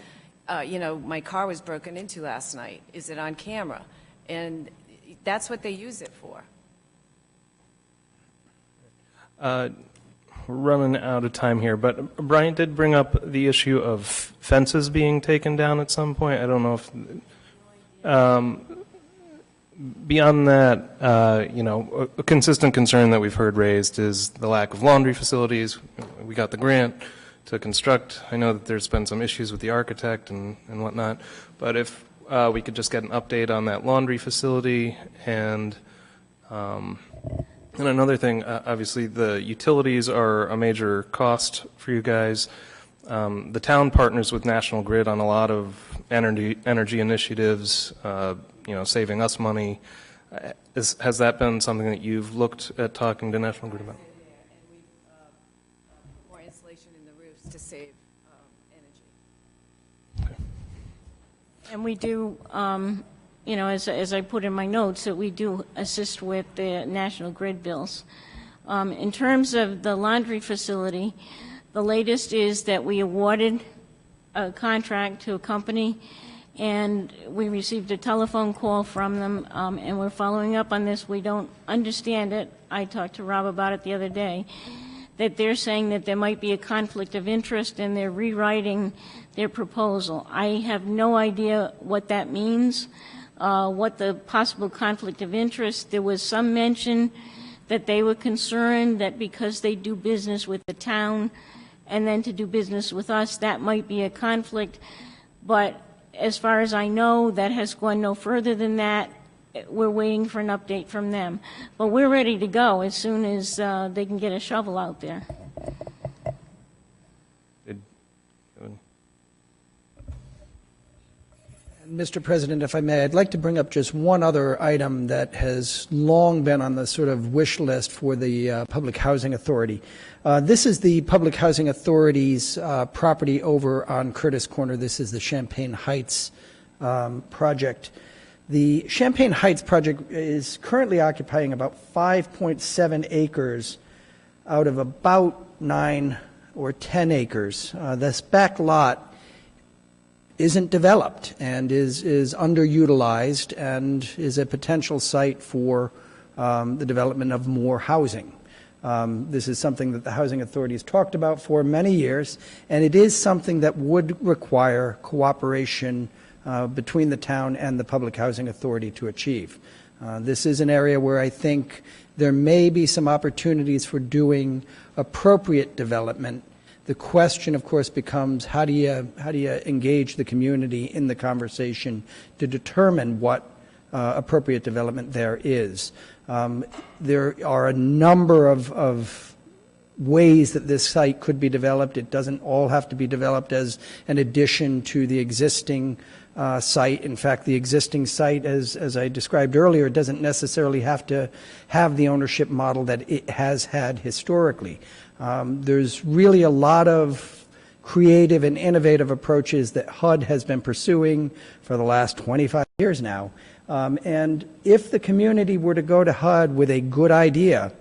my car was broken into last night. Is it on camera? And that's what they use it for. we're running out of time here, but Brian did bring up the issue of fences being taken down at some point. I don't know if, beyond that, a consistent concern that we've heard raised is the lack of laundry facilities. We got the grant to construct. I know that there's been some issues with the architect and whatnot, but if we could just get an update on that laundry facility. And another thing, obviously the utilities are a major cost for you guys. The town partners with National Grid on a lot of energy initiatives, saving us money. Has that been something that you've looked at talking to National Grid about? And we've put more insulation in the roofs to save energy. And we do, as I put in my notes, that we do assist with the National Grid bills. In terms of the laundry facility, the latest is that we awarded a contract to a company, and we received a telephone call from them, and we're following up on this. We don't understand it. I talked to Rob about it the other day, that they're saying that there might be a conflict of interest and they're rewriting their proposal. I have no idea what that means, what the possible conflict of interest. There was some mention that they were concerned that because they do business with the town, and then to do business with us, that might be a conflict. But as far as I know, that has gone no further than that. We're waiting for an update from them. But we're ready to go as soon as they can get a shovel out there. Mr. President, if I may, I'd like to bring up just one other item that has long been on the sort of wish list for the Public Housing Authority. This is the Public Housing Authority's property over on Curtis Corner. This is the Champagne Heights project. The Champagne Heights project is currently occupying about 5.7 acres out of about 9 or 10 acres. This back lot isn't developed and is underutilized and is a potential site for the development of more housing. This is something that the Housing Authority has talked about for many years, and it is something that would require cooperation between the town and the Public Housing Authority to achieve. This is an area where I think there may be some opportunities for doing appropriate development. The question, of course, becomes how do you engage the community in the conversation to determine what appropriate development there is. There are a number of ways that this site could be developed. It doesn't all have to be developed as an addition to the existing site. In fact, the existing site, as I described earlier, doesn't necessarily have to have the ownership model that it has had historically. There's really a lot of creative and innovative approaches that HUD has been pursuing for the last 25 years now. And if the community were to go to HUD with a good idea,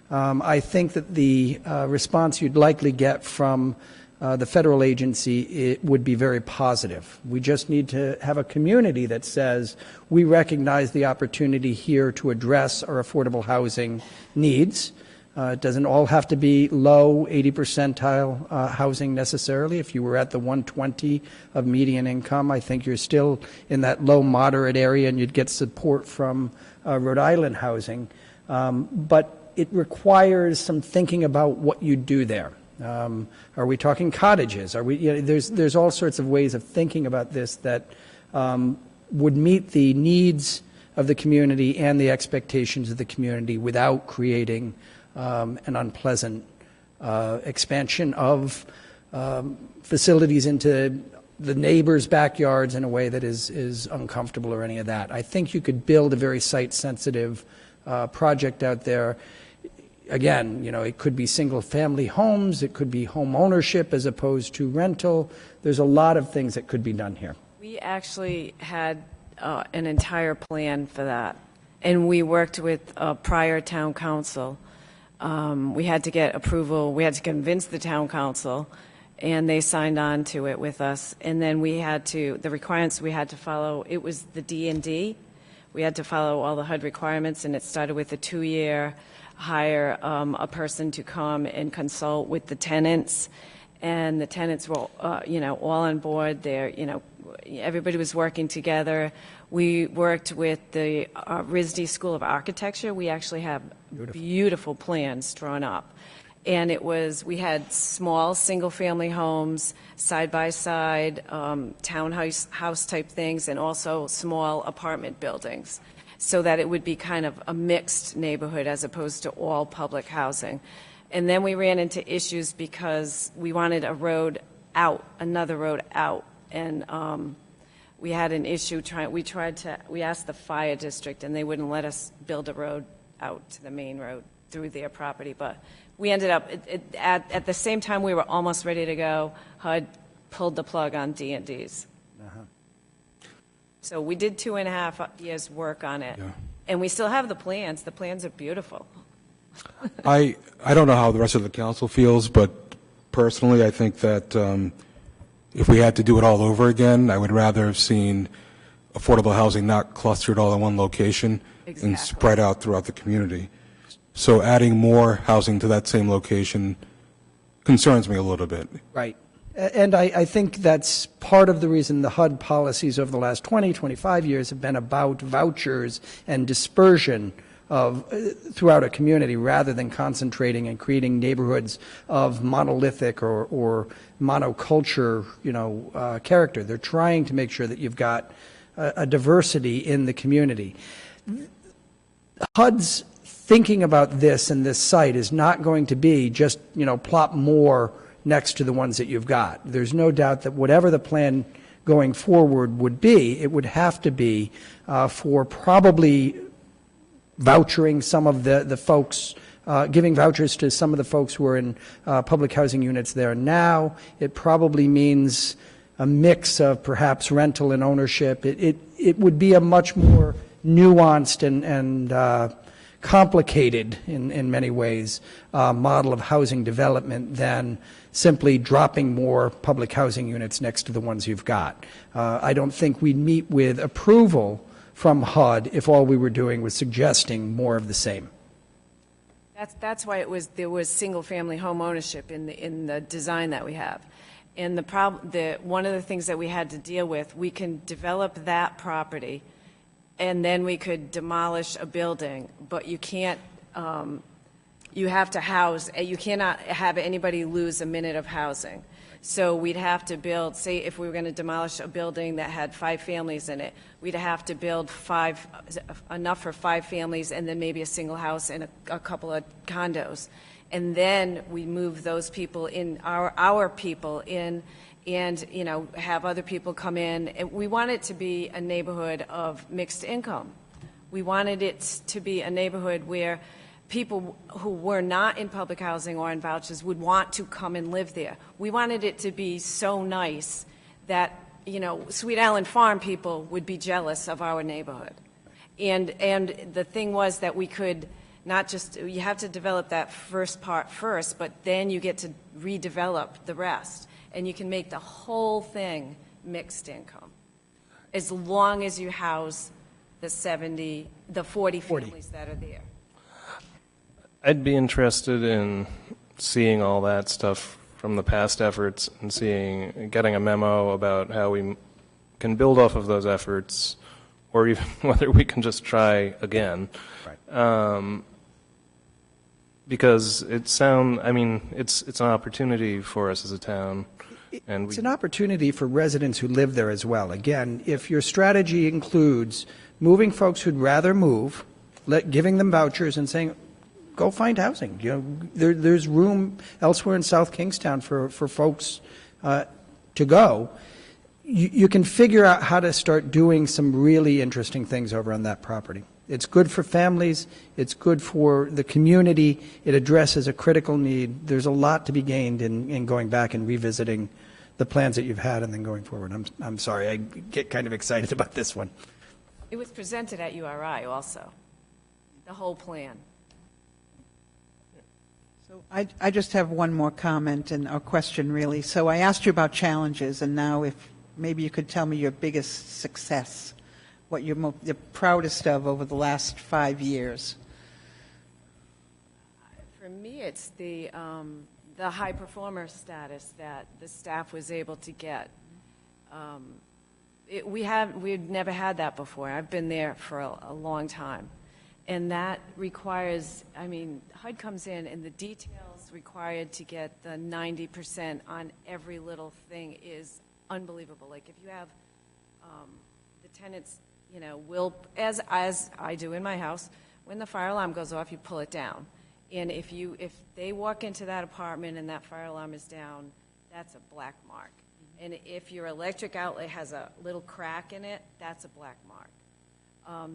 I think that the response you'd likely get from the federal agency, it would be very positive. We just need to have a community that says we recognize the opportunity here to address our affordable housing needs. It doesn't all have to be low 80 percentile housing necessarily. If you were at the 120 of median income, I think you're still in that low moderate area and you'd get support from Rhode Island housing. But it requires some thinking about what you do there. Are we talking cottages? Are we? There's all sorts of ways of thinking about this that would meet the needs of the community and the expectations of the community without creating an unpleasant expansion of facilities into the neighbors' backyards in a way that is uncomfortable or any of that. I think you could build a very site-sensitive project out there. Again, it could be single-family homes, it could be home ownership as opposed to rental. There's a lot of things that could be done here. We actually had an entire plan for that, and we worked with prior town council. We had to get approval, we had to convince the town council, and they signed on to it with us. And then the requirements we had to follow, it was the D&D. We had to follow all the HUD requirements, and it started with a 2-year hire a person to come and consult with the tenants, and the tenants were, all on board. Everybody was working together. We worked with the RISD School of Architecture. We actually have beautiful plans drawn up, and we had small single-family homes, side-by-side, townhouse type things, and also small apartment buildings, so that it would be kind of a mixed neighborhood as opposed to all public housing. And then we ran into issues because we wanted another road out, and we had an issue we asked the fire district, and they wouldn't let us build a road out to the main road through their property. But we ended up, at the same time we were almost ready to go, HUD pulled the plug on D&Ds. So we did 2.5 years' work on it. Yeah. And we still have the plans. The plans are beautiful. I don't know how the rest of the council feels, but personally, I think that if we had to do it all over again, I would rather have seen affordable housing not clustered all in one location and spread out throughout the community. So adding more housing to that same location concerns me a little bit. Right. And I think that's part of the reason the HUD policies over the last 20, 25 years have been about vouchers and dispersion throughout a community, rather than concentrating and creating neighborhoods of monolithic or monoculture, character. They're trying to make sure that you've got a diversity in the community. HUD's thinking about this and this site is not going to be just, plop more next to the ones that you've got. There's no doubt that whatever the plan going forward would be, it would have to be for probably vouchering some of the folks, giving vouchers to some of the folks who are in public housing units there now. It probably means a mix of perhaps rental and ownership. It would be a much more nuanced and complicated in many ways model of housing development than simply dropping more public housing units next to the ones you've got. I don't think we'd meet with approval from HUD if all we were doing was suggesting more of the same. That's why there was single-family home ownership in the design that we have. And one of the things that we had to deal with, we can develop that property, and then we could demolish a building, but you can't, you have to house, you cannot have anybody lose a minute of housing. So we'd have to build, say if we were going to demolish a building that had 5 families in it, we'd have to build enough for 5 families and then maybe a single house and a couple of condos. And then we move those people in, our people in, and, have other people come in. And we want it to be a neighborhood of mixed income. We wanted it to be a neighborhood where people who were not in public housing or in vouchers would want to come and live there. We wanted it to be so nice that, Sweet Island Farm people would be jealous of our neighborhood. And the thing was that we could not just, you have to develop that first part first, but then you get to redevelop the rest. And you can make the whole thing mixed income, as long as you house the 40 families that are there. I'd be interested in seeing all that stuff from the past efforts and getting a memo about how we can build off of those efforts, or even whether we can just try again. Right. Because it's an opportunity for us as a town. And it's an opportunity for residents who live there as well. Again, if your strategy includes moving folks who'd rather move, giving them vouchers and saying, go find housing. There's room elsewhere in South Kingstown for folks to go. You can figure out how to start doing some really interesting things over on that property. It's good for families. It's good for the community. It addresses a critical need. There's a lot to be gained in going back and revisiting the plans that you've had and then going forward. I'm sorry, I get kind of excited about this one. It was presented at URI also, the whole plan. So I just have one more comment and a question, really. So I asked you about challenges, and now if maybe you could tell me your biggest success, what you're the proudest of over the last 5 years. For me, it's the high performer status that the staff was able to get. We'd never had that before. I've been there for a long time. And that requires, HUD comes in and the details required to get the 90% on every little thing is unbelievable. Like if you have the tenants, will, as I do in my house, when the fire alarm goes off, you pull it down. And if they walk into that apartment and that fire alarm is down, that's a black mark. And if your electric outlet has a little crack in it, that's a black mark.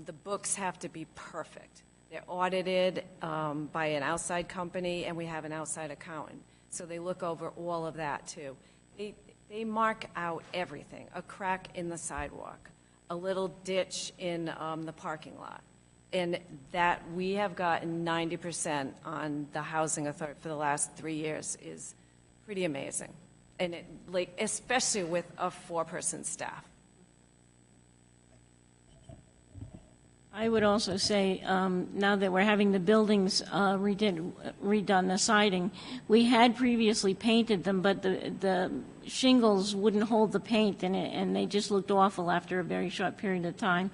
The books have to be perfect. They're audited by an outside company, and we have an outside accountant. So they look over all of that, too. They mark out everything, a crack in the sidewalk, a little ditch in the parking lot. And that we have gotten 90% on the housing authority for the last 3 years is pretty amazing. And especially with a 4-person staff. I would also say, now that we're having the buildings redone, the siding, we had previously painted them, but the shingles wouldn't hold the paint, and they just looked awful after a very short period of time.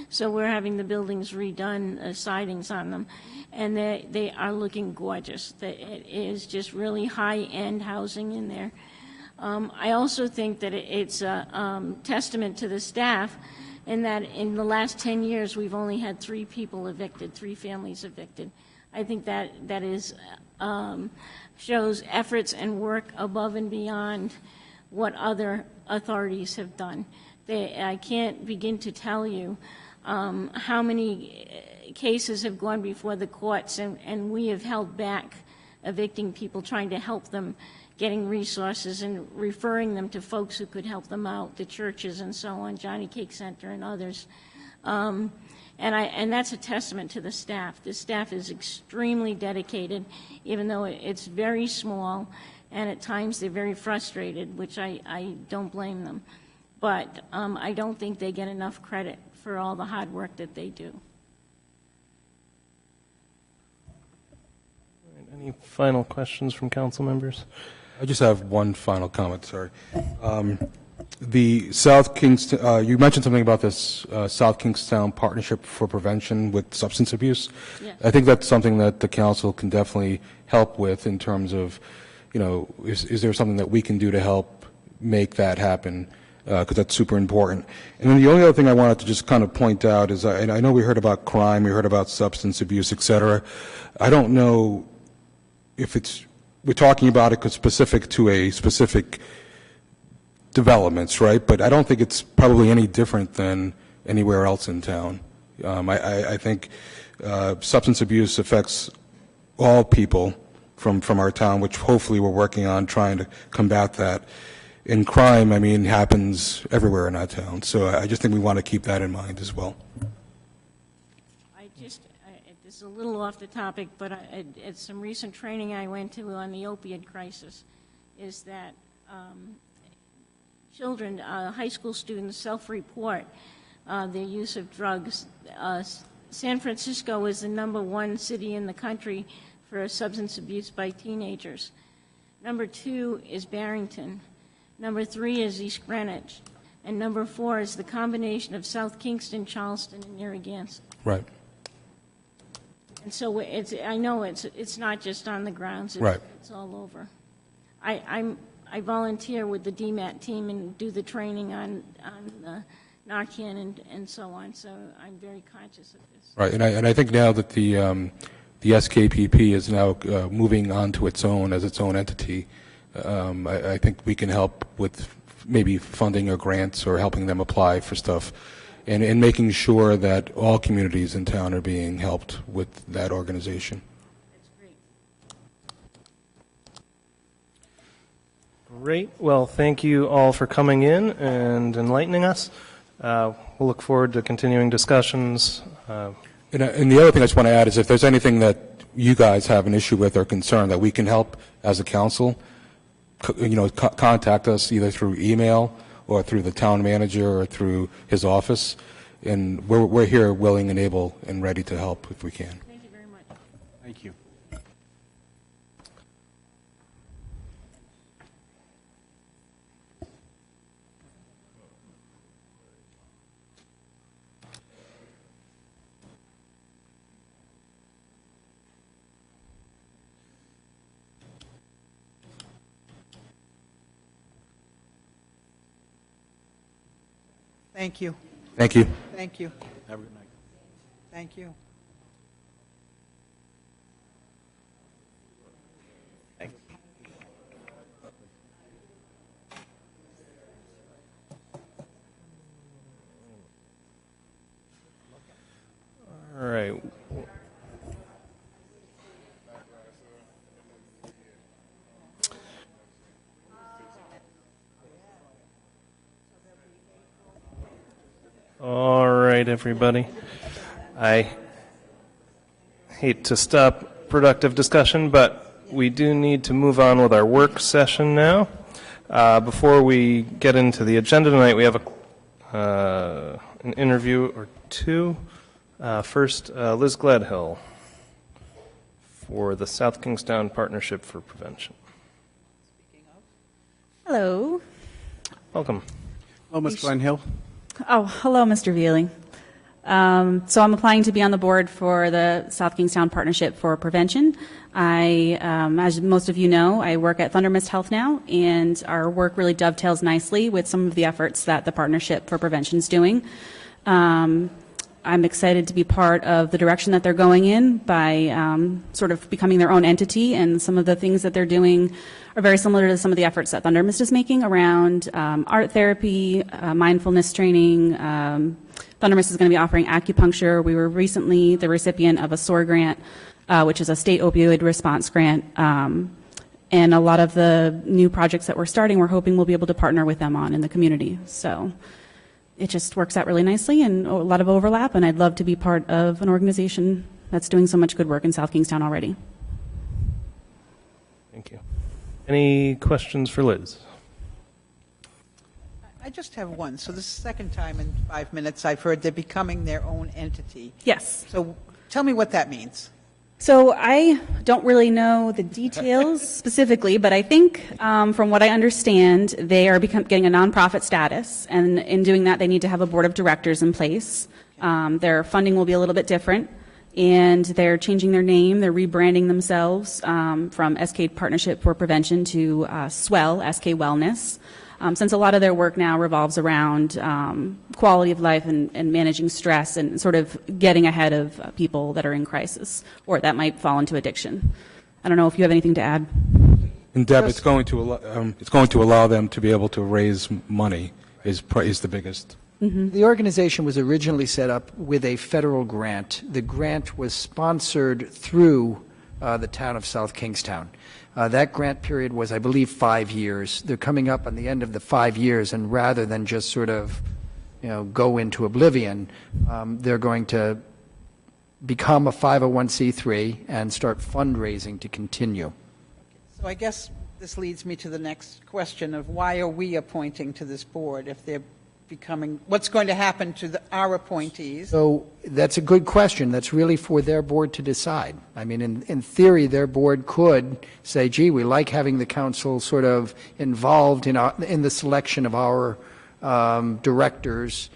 So we're having the buildings redone, sidings on them, and they are looking gorgeous. It is just really high-end housing in there. I also think that it's a testament to the staff in that in the last 10 years, we've only had 3 people evicted, 3 families evicted. I think that is shows efforts and work above and beyond what other authorities have done. I can't begin to tell you how many cases have gone before the courts, and we have held back evicting people, trying to help them, getting resources and referring them to folks who could help them out, the churches and so on, Johnny Cake Center and others. And that's a testament to the staff. The staff is extremely dedicated, even though it's very small, and at times they're very frustrated, which I don't blame them. But I don't think they get enough credit for all the hard work that they do. Any final questions from council members? I just have one final comment, sorry. The South Kingston, you mentioned something about this South Kingstown Partnership for Prevention with Substance Abuse. Yes. I think that's something that the council can definitely help with in terms of, is there something that we can do to help make that happen? Because that's super important. And then the only other thing I wanted to just kind of point out is, and I know we heard about crime, we heard about substance abuse, et cetera. I don't know if we're talking about it specific to a specific developments, right? But I don't think it's probably any different than anywhere else in town. I think substance abuse affects all people from our town, which hopefully we're working on trying to combat that. And crime, happens everywhere in our town. So I just think we want to keep that in mind as well. It's a little off the topic, but it's some recent training I went to on the opioid crisis, is that children, high school students, self-report their use of drugs. San Francisco is the #1 city in the country for substance abuse by teenagers. #2 is Barrington. #3 is East Greenwich. And #4 is the combination of South Kingston, Charleston, and Narragansett. Right. And so I know it's not just on the grounds. Right. It's all over. I volunteer with the DMAT team and do the training on Narcan and so on. So I'm very conscious of this. Right, and I think now that the SKPP is now moving on to its own as its own entity, I think we can help with maybe funding or grants or helping them apply for stuff, and making sure that all communities in town are being helped with that organization. That's great. Great. Well, thank you all for coming in and enlightening us. We'll look forward to continuing discussions. And the other thing I just want to add is if there's anything that you guys have an issue with or concern that we can help as a council, contact us either through email or through the town manager or through his office, and we're here willing and able and ready to help if we can. Thank you very much. Thank you. Thank you. Thank you. Thank you. Have a good night. Thank you. All right. All right, everybody. I hate to stop productive discussion, but we do need to move on with our work session now. Before we get into the agenda tonight, we have an interview or two. First, Liz Gladhill for the South Kingstown Partnership for Prevention. Hello. Welcome. Hello, Ms. Glenhill. Oh, hello, Mr. Vealing. So I'm applying to be on the board for the South Kingstown Partnership for Prevention. As most of you know, I work at Thundermist Health now, and our work really dovetails nicely with some of the efforts that the Partnership for Prevention is doing. I'm excited to be part of the direction that they're going in by sort of becoming their own entity, and some of the things that they're doing are very similar to some of the efforts that Thundermist is making around art therapy, mindfulness training. Thundermist is going to be offering acupuncture. We were recently the recipient of a SOAR grant, which is a state opioid response grant. And a lot of the new projects that we're starting, we're hoping we'll be able to partner with them on in the community. So it just works out really nicely and a lot of overlap, and I'd love to be part of an organization that's doing so much good work in South Kingstown already. Thank you. Any questions for Liz? I just have one. So this is the second time in 5 minutes I've heard they're becoming their own entity. Yes. So tell me what that means. So I don't really know the details specifically, but I think from what I understand, they are getting a nonprofit status, and in doing that, they need to have a board of directors in place. Their funding will be a little bit different, and they're changing their name. They're rebranding themselves from SK Partnership for Prevention to SWELL, SK Wellness. Since a lot of their work now revolves around quality of life and managing stress and sort of getting ahead of people that are in crisis or that might fall into addiction. I don't know if you have anything to add. And Deb, it's going to allow them to be able to raise money is the biggest. The organization was originally set up with a federal grant. The grant was sponsored through the town of South Kingstown. That grant period was, I believe, 5 years. They're coming up on the end of the 5 years, and rather than just sort of, go into oblivion, they're going to become a 501c3 and start fundraising to continue. So I guess this leads me to the next question of why are we appointing to this board if they're becoming, what's going to happen to our appointees? So that's a good question. That's really for their board to decide. I mean, in theory, their board could say, gee, we like having the council sort of involved in the selection of our directors.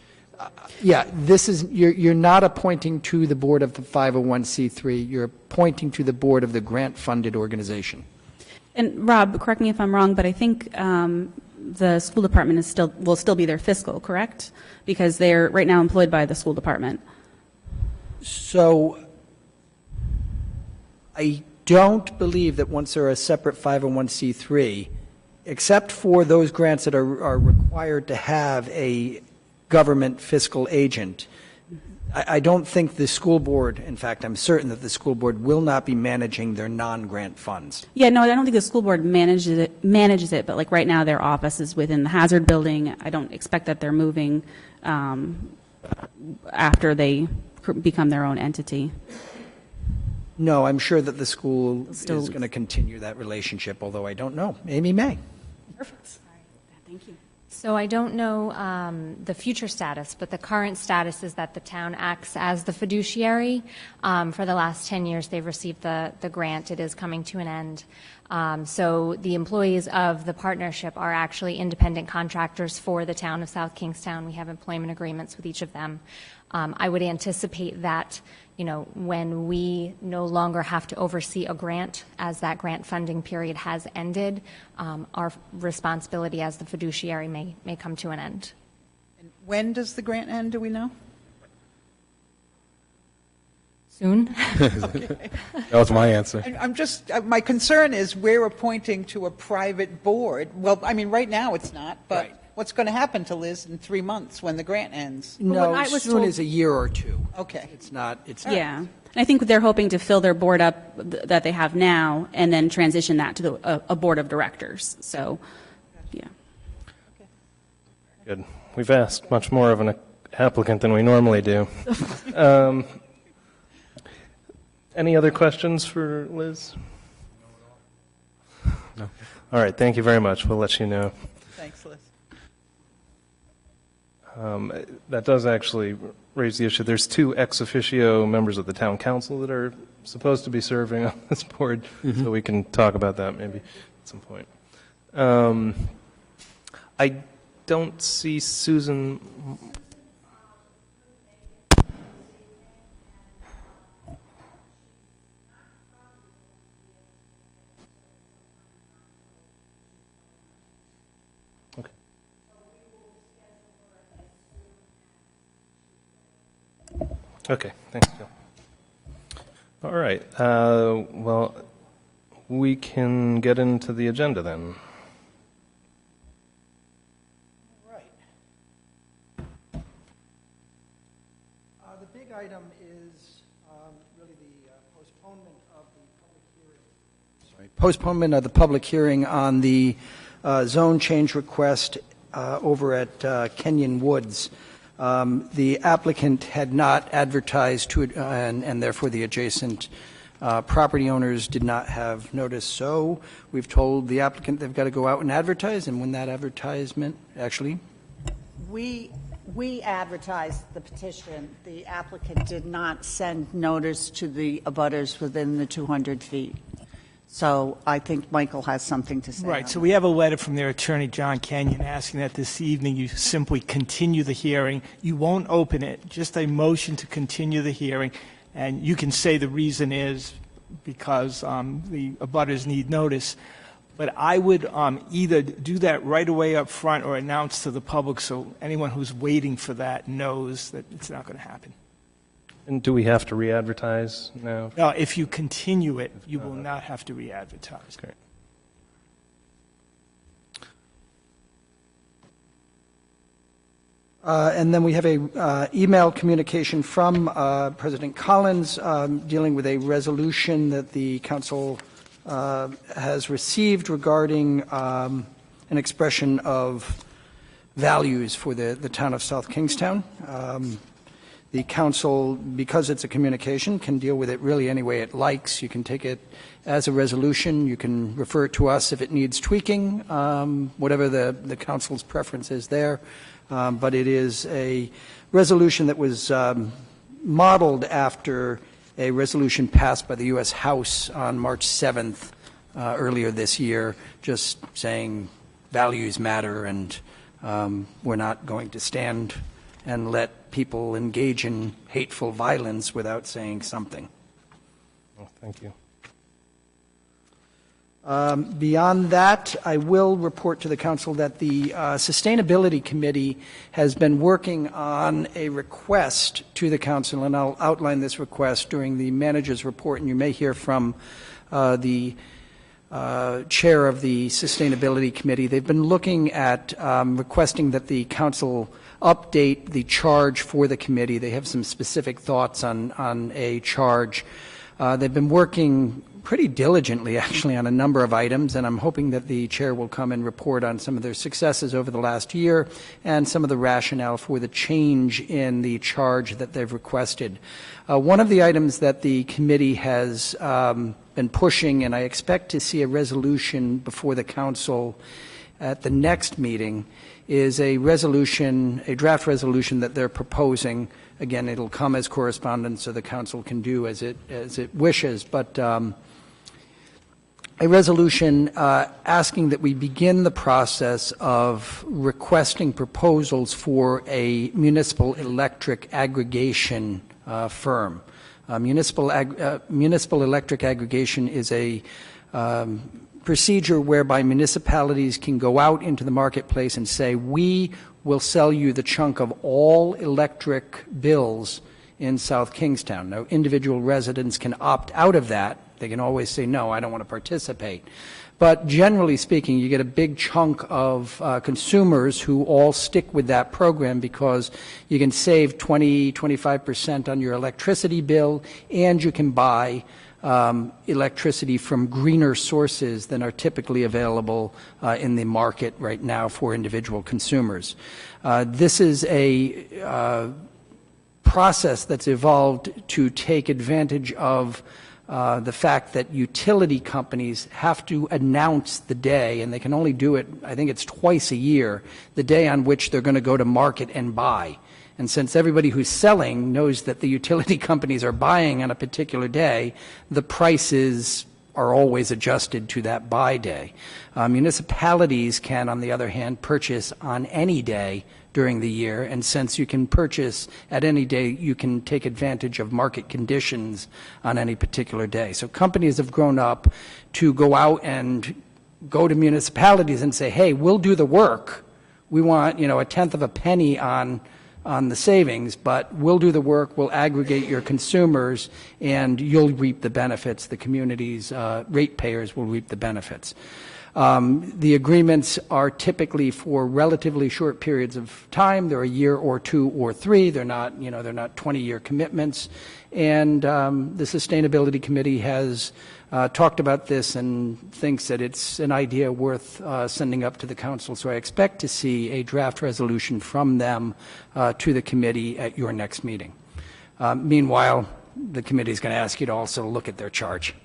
You're not appointing to the board of the 501c3. You're appointing to the board of the grant-funded organization. And Rob, correct me if I'm wrong, but I think the school department will still be their fiscal, correct? Because they're right now employed by the school department. So I don't believe that once they're a separate 501c3, except for those grants that are required to have a government fiscal agent, I don't think the school board, in fact, I'm certain that the school board will not be managing their non-grant funds. Yeah, no, I don't think the school board manages it, but like right now their office is within the Hazard Building. I don't expect that they're moving after they become their own entity. No, I'm sure that the school is going to continue that relationship, although I don't know. Amy may. Perfect. Thank you. So I don't know the future status, but the current status is that the town acts as the fiduciary. For the last 10 years, they've received the grant. It is coming to an end. So the employees of the partnership are actually independent contractors for the town of South Kingstown. We have employment agreements with each of them. I would anticipate that, when we no longer have to oversee a grant, as that grant funding period has ended, our responsibility as the fiduciary may come to an end. And when does the grant end, do we know? Soon. That was my answer. I'm just, my concern is we're appointing to a private board. Well, I mean, right now it's not, but Right. what's going to happen to Liz in 3 months when the grant ends? No, I as was soon told- as a year or two. Okay. It's not. Yeah. And I think they're hoping to fill their board up that they have now and then transition that to a board of directors. So, yeah. Good. We've asked much more of an applicant than we normally do. Any other questions for Liz? No. All right, thank you very much. We'll let you know. Thanks, Liz. That does actually raise the issue. There's 2 ex officio members of the town council that are supposed to be serving on this board, so we can talk about that maybe at some point. I don't see Susan. Okay, thanks, Bill. All right, well, we can get into the agenda then. The big item is really the postponement of the public hearing. Postponement of the public hearing on the zone change request over at Kenyon Woods. The applicant had not advertised to it, and therefore the adjacent property owners did not have notice. So we've told the applicant they've got to go out and advertise, and when that advertisement, actually, We advertised the petition. The applicant did not send notice to the abutters within the 200 feet. So I think Michael has something to say. Right, on so that. we have a letter from their attorney, John Kenyon, asking that this evening you simply continue the hearing. You won't open it, just a motion to continue the hearing, and you can say the reason is because the abutters need notice. But I would either do that right away up front or announce to the public so anyone who's waiting for that knows that it's not going to happen. And do we have to re-advertise now? No, if you continue it, you will not have to re-advertise. Great. And then we have a email communication from President Collins dealing with a resolution that the council has received regarding an expression of values for the town of South Kingstown. The council, because it's a communication, can deal with it really any way it likes. You can take it as a resolution. You can refer it to us if it needs tweaking, whatever the council's preference is there. But it is a resolution that was modeled after a resolution passed by the U.S. House on March 7th earlier this year, just saying values matter and we're not going to stand and let people engage in hateful violence without saying something. Well, thank you. Beyond that, I will report to the council that the Sustainability Committee has been working on a request to the council, and I'll outline this request during the manager's report, and you may hear from the chair of the Sustainability Committee. They've been looking at requesting that the council update the charge for the committee. They have some specific thoughts on a charge. They've been working pretty diligently, actually, on a number of items, and I'm hoping that the chair will come and report on some of their successes over the last year and some of the rationale for the change in the charge that they've requested. One of the items that the committee has been pushing, and I expect to see a resolution before the council at the next meeting, is a resolution, a draft resolution that they're proposing. Again, it'll come as correspondence, so the council can do as it wishes, but a resolution asking that we begin the process of requesting proposals for a municipal electric aggregation firm. Municipal electric aggregation is a procedure whereby municipalities can go out into the marketplace and say, we will sell you the chunk of all electric bills in South Kingstown. Now, individual residents can opt out of that. They can always say, no, I don't want to participate. But generally speaking, you get a big chunk of consumers who all stick with that program because you can save 20-25% on your electricity bill, and you can buy electricity from greener sources than are typically available in the market right now for individual consumers. This is a process that's evolved to take advantage of the fact that utility companies have to announce the day, and they can only do it, I think it's twice a year, the day on which they're going to go to market and buy. And since everybody who's selling knows that the utility companies are buying on a particular day, the prices are always adjusted to that buy day. Municipalities can, on the other hand, purchase on any day during the year, and since you can purchase at any day, you can take advantage of market conditions on any particular day. So companies have grown up to go out and go to municipalities and say, hey, we'll do the work. We want, a tenth of a penny on on the savings, but we'll do the work, we'll aggregate your consumers, and you'll reap the benefits. The community's ratepayers will reap the benefits. The agreements are typically for relatively short periods of time. They're a year or 2 or 3. They're not, they're not 20-year commitments. And the Sustainability Committee has talked about this and thinks that it's an idea worth sending up to the council. So I expect to see a draft resolution from them to the committee at your next meeting. Meanwhile, the committee is going to ask you to also look at their charge.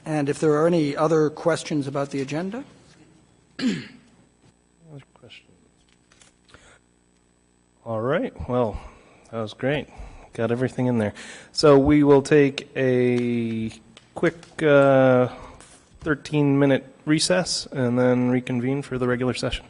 And if there are any other questions about the agenda? Other question? All right, well, that was great. Got everything in there. So we will take a quick 13-minute recess and then reconvene for the regular session.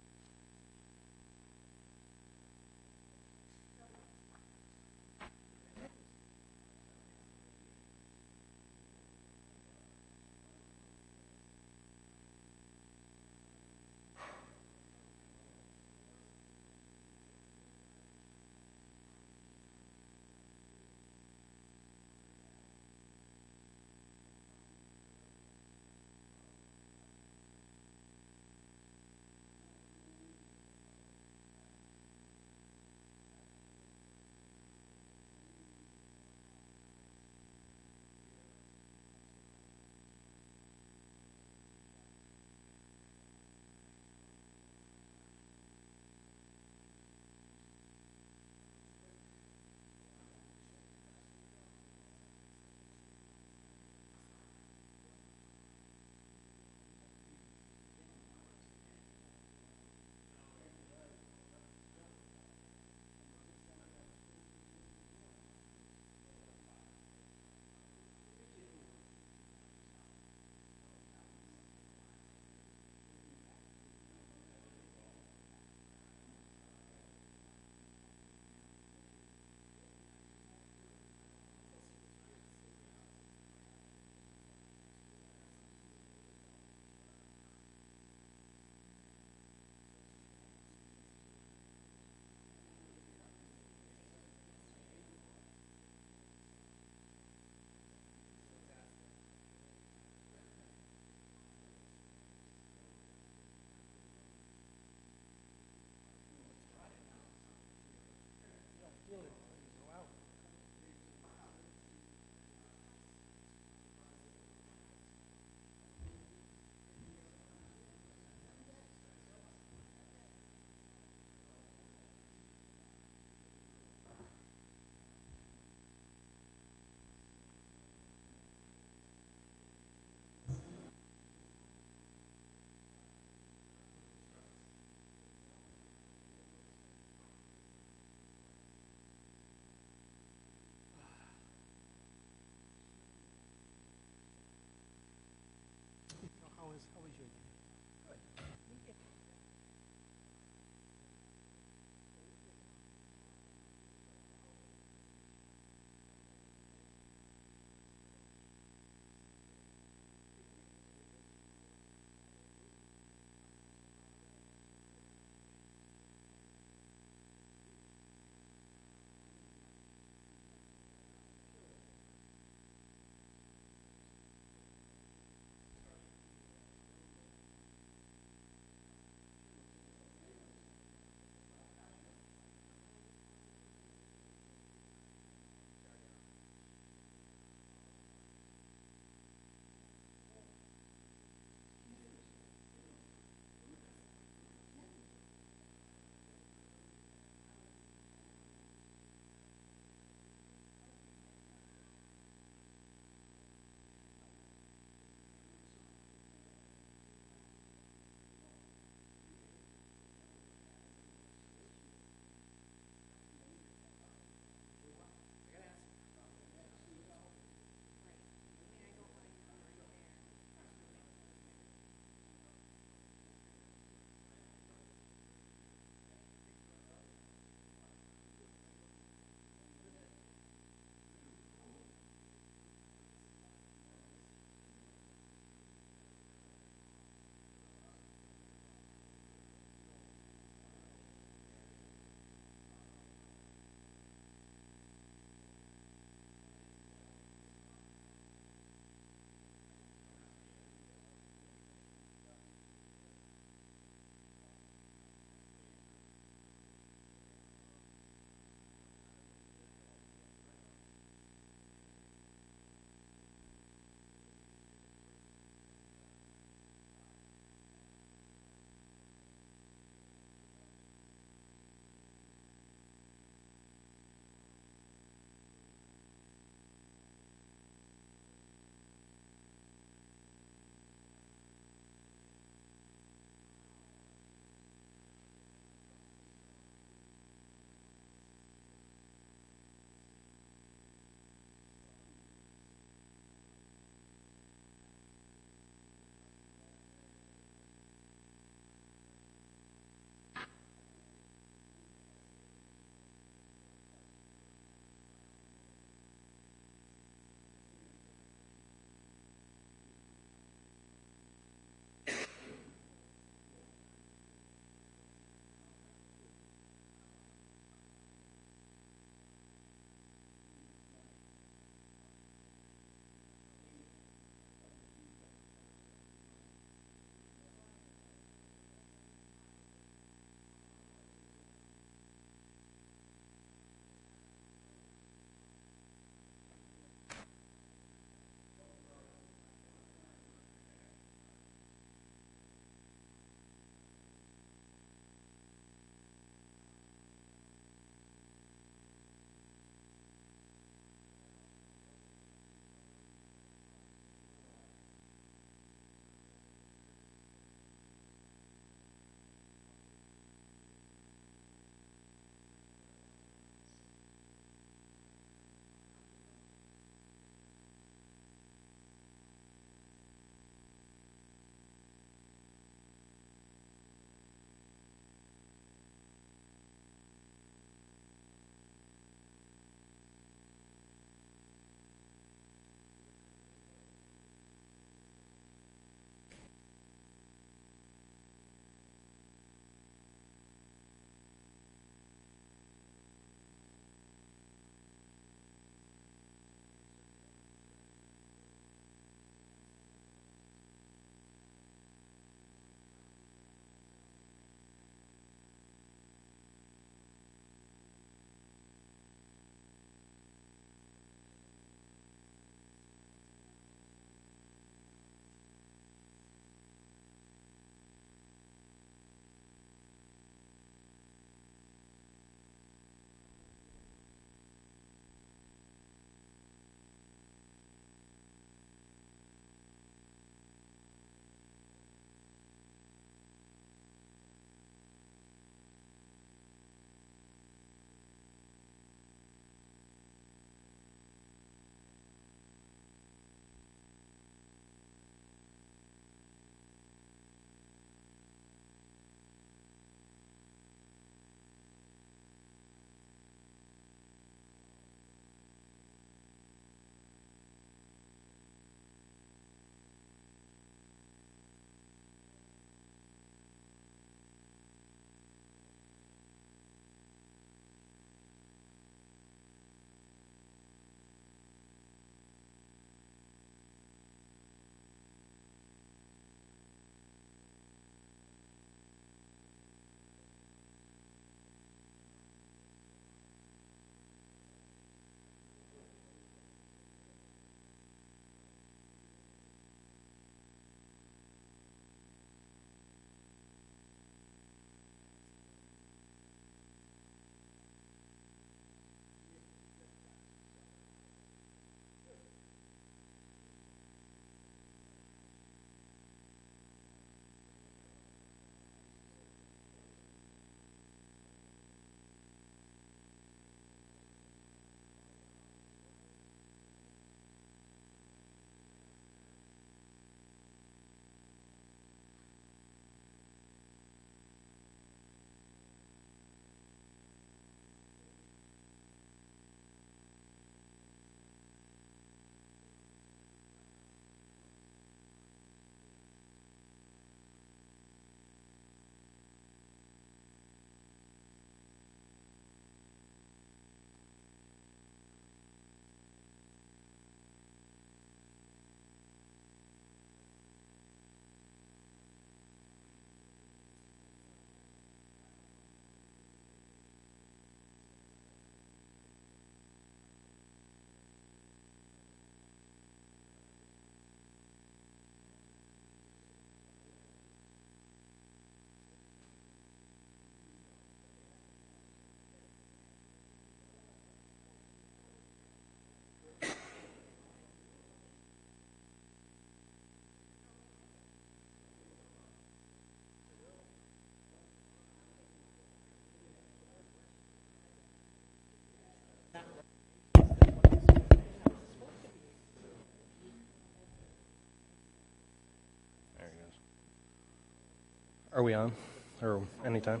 Are we on? Or anytime?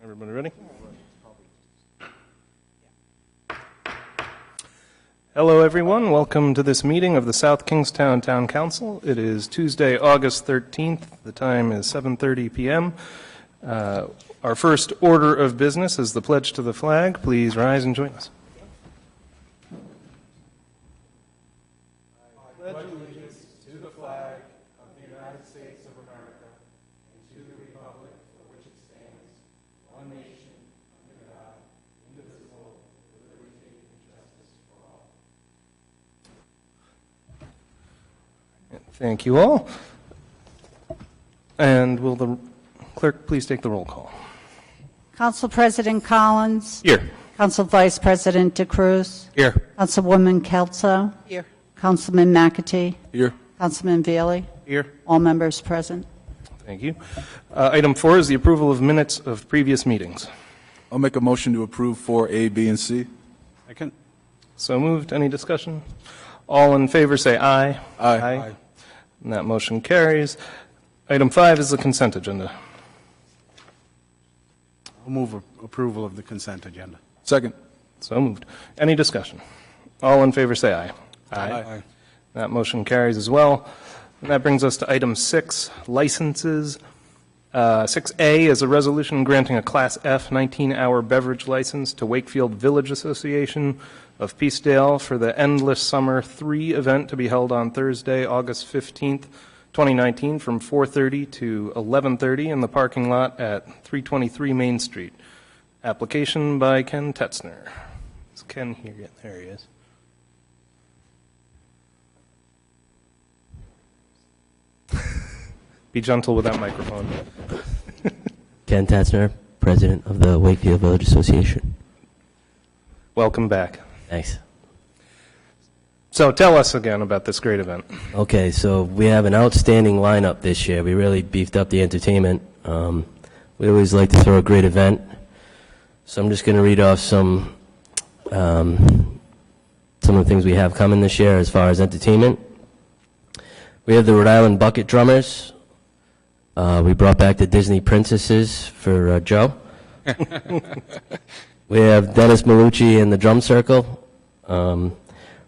Everybody ready? Hello, everyone. Welcome to this meeting of the South Kingstown Town Council. It is Tuesday, August 13th. The time is 7:30 p.m. Our first order of business is the pledge to the flag. Please rise and join us. I pledge allegiance to the flag of the United States of America and to the republic for which it stands, one nation, under God, indivisible, with liberty and justice for all. Thank you all. And will the clerk please take the roll call? Council President Collins. Here. Council Vice President DeCruz. Here. Councilwoman Kelso. Here. Councilman McAtee. Here. Councilman Veely. Here. All members present. Thank you. Item 4 is the approval of minutes of previous meetings. I'll make a motion to approve 4A, B, and C. Second. So moved. Any discussion? All in favor say aye. Aye. And that motion carries. Item 5 is the consent agenda. I'll move approval of the consent agenda. Second. So moved. Any discussion? All in favor say aye. Aye. That motion carries as well. And that brings us to item 6, licenses. 6A is a resolution granting a Class F 19-hour beverage license to Wakefield Village Association of Peacedale for the Endless Summer 3 event to be held on Thursday, August 15th, 2019, from 4:30 to 11:30 in the parking lot at 323 Main Street. Application by Ken Tetzner. Is Ken here yet? There he is. Be gentle with that microphone. Ken Tetzner, President of the Wakefield Village Association. Welcome back. Thanks. So tell us again about this great event. Okay, so we have an outstanding lineup this year. We really beefed up the entertainment. We always like to throw a great event. So I'm just going to read off some of the things we have coming this year as far as entertainment. We have the Rhode Island Bucket Drummers. We brought back the Disney Princesses for Joe. We have Dennis Malucci and the Drum Circle.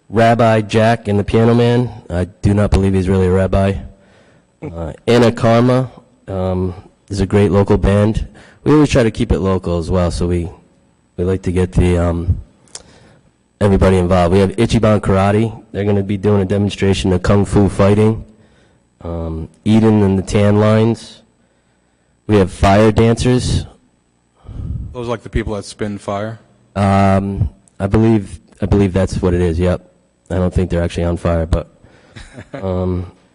Rabbi Jack and the Piano Man. I do not believe he's really a rabbi. Anna Karma is a great local band. We always try to keep it local as well, so we like to get the everybody involved. We have Ichiban Karate. They're going to be doing a demonstration of Kung Fu fighting. Eden and the Tan Lines. We have Fire Dancers. Those are like the people that spin fire? I believe that's what it is, yep. I don't think they're actually on fire, but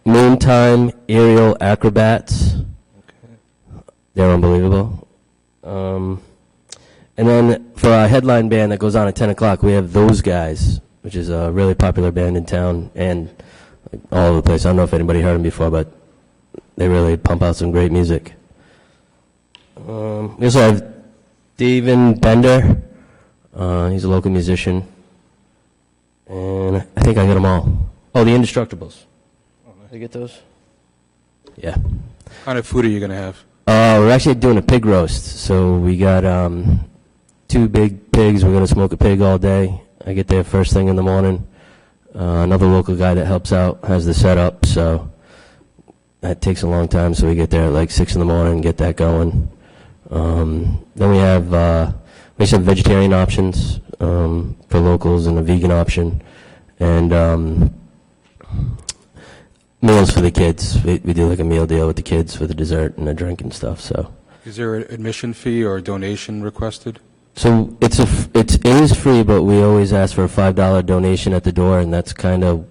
Noontime Aerial Acrobats. They're unbelievable. And then for our headline band that goes on at 10 o'clock, we have Those Guys, which is a really popular band in town and all over the place. I don't know if anybody heard them before, but they really pump out some great music. We also have David Bender. He's a local musician. And I think I got them all. Oh, the Indestructibles. Did I get those? Yeah. What kind of food are you going to have? We're actually doing a pig roast. So we got 2 big pigs. We're going to smoke a pig all day. I get there first thing in the morning. Another local guy that helps out has the setup. So that takes a long time. So we get there at like 6 in the morning and get that going. Then we have some vegetarian options for locals and a vegan option, and meals for the kids. We do like a meal deal with the kids for the dessert and a drink and stuff. So, Is there an admission fee or a donation requested? so it is free, but we always ask for a $5 donation at the door, and that's kind of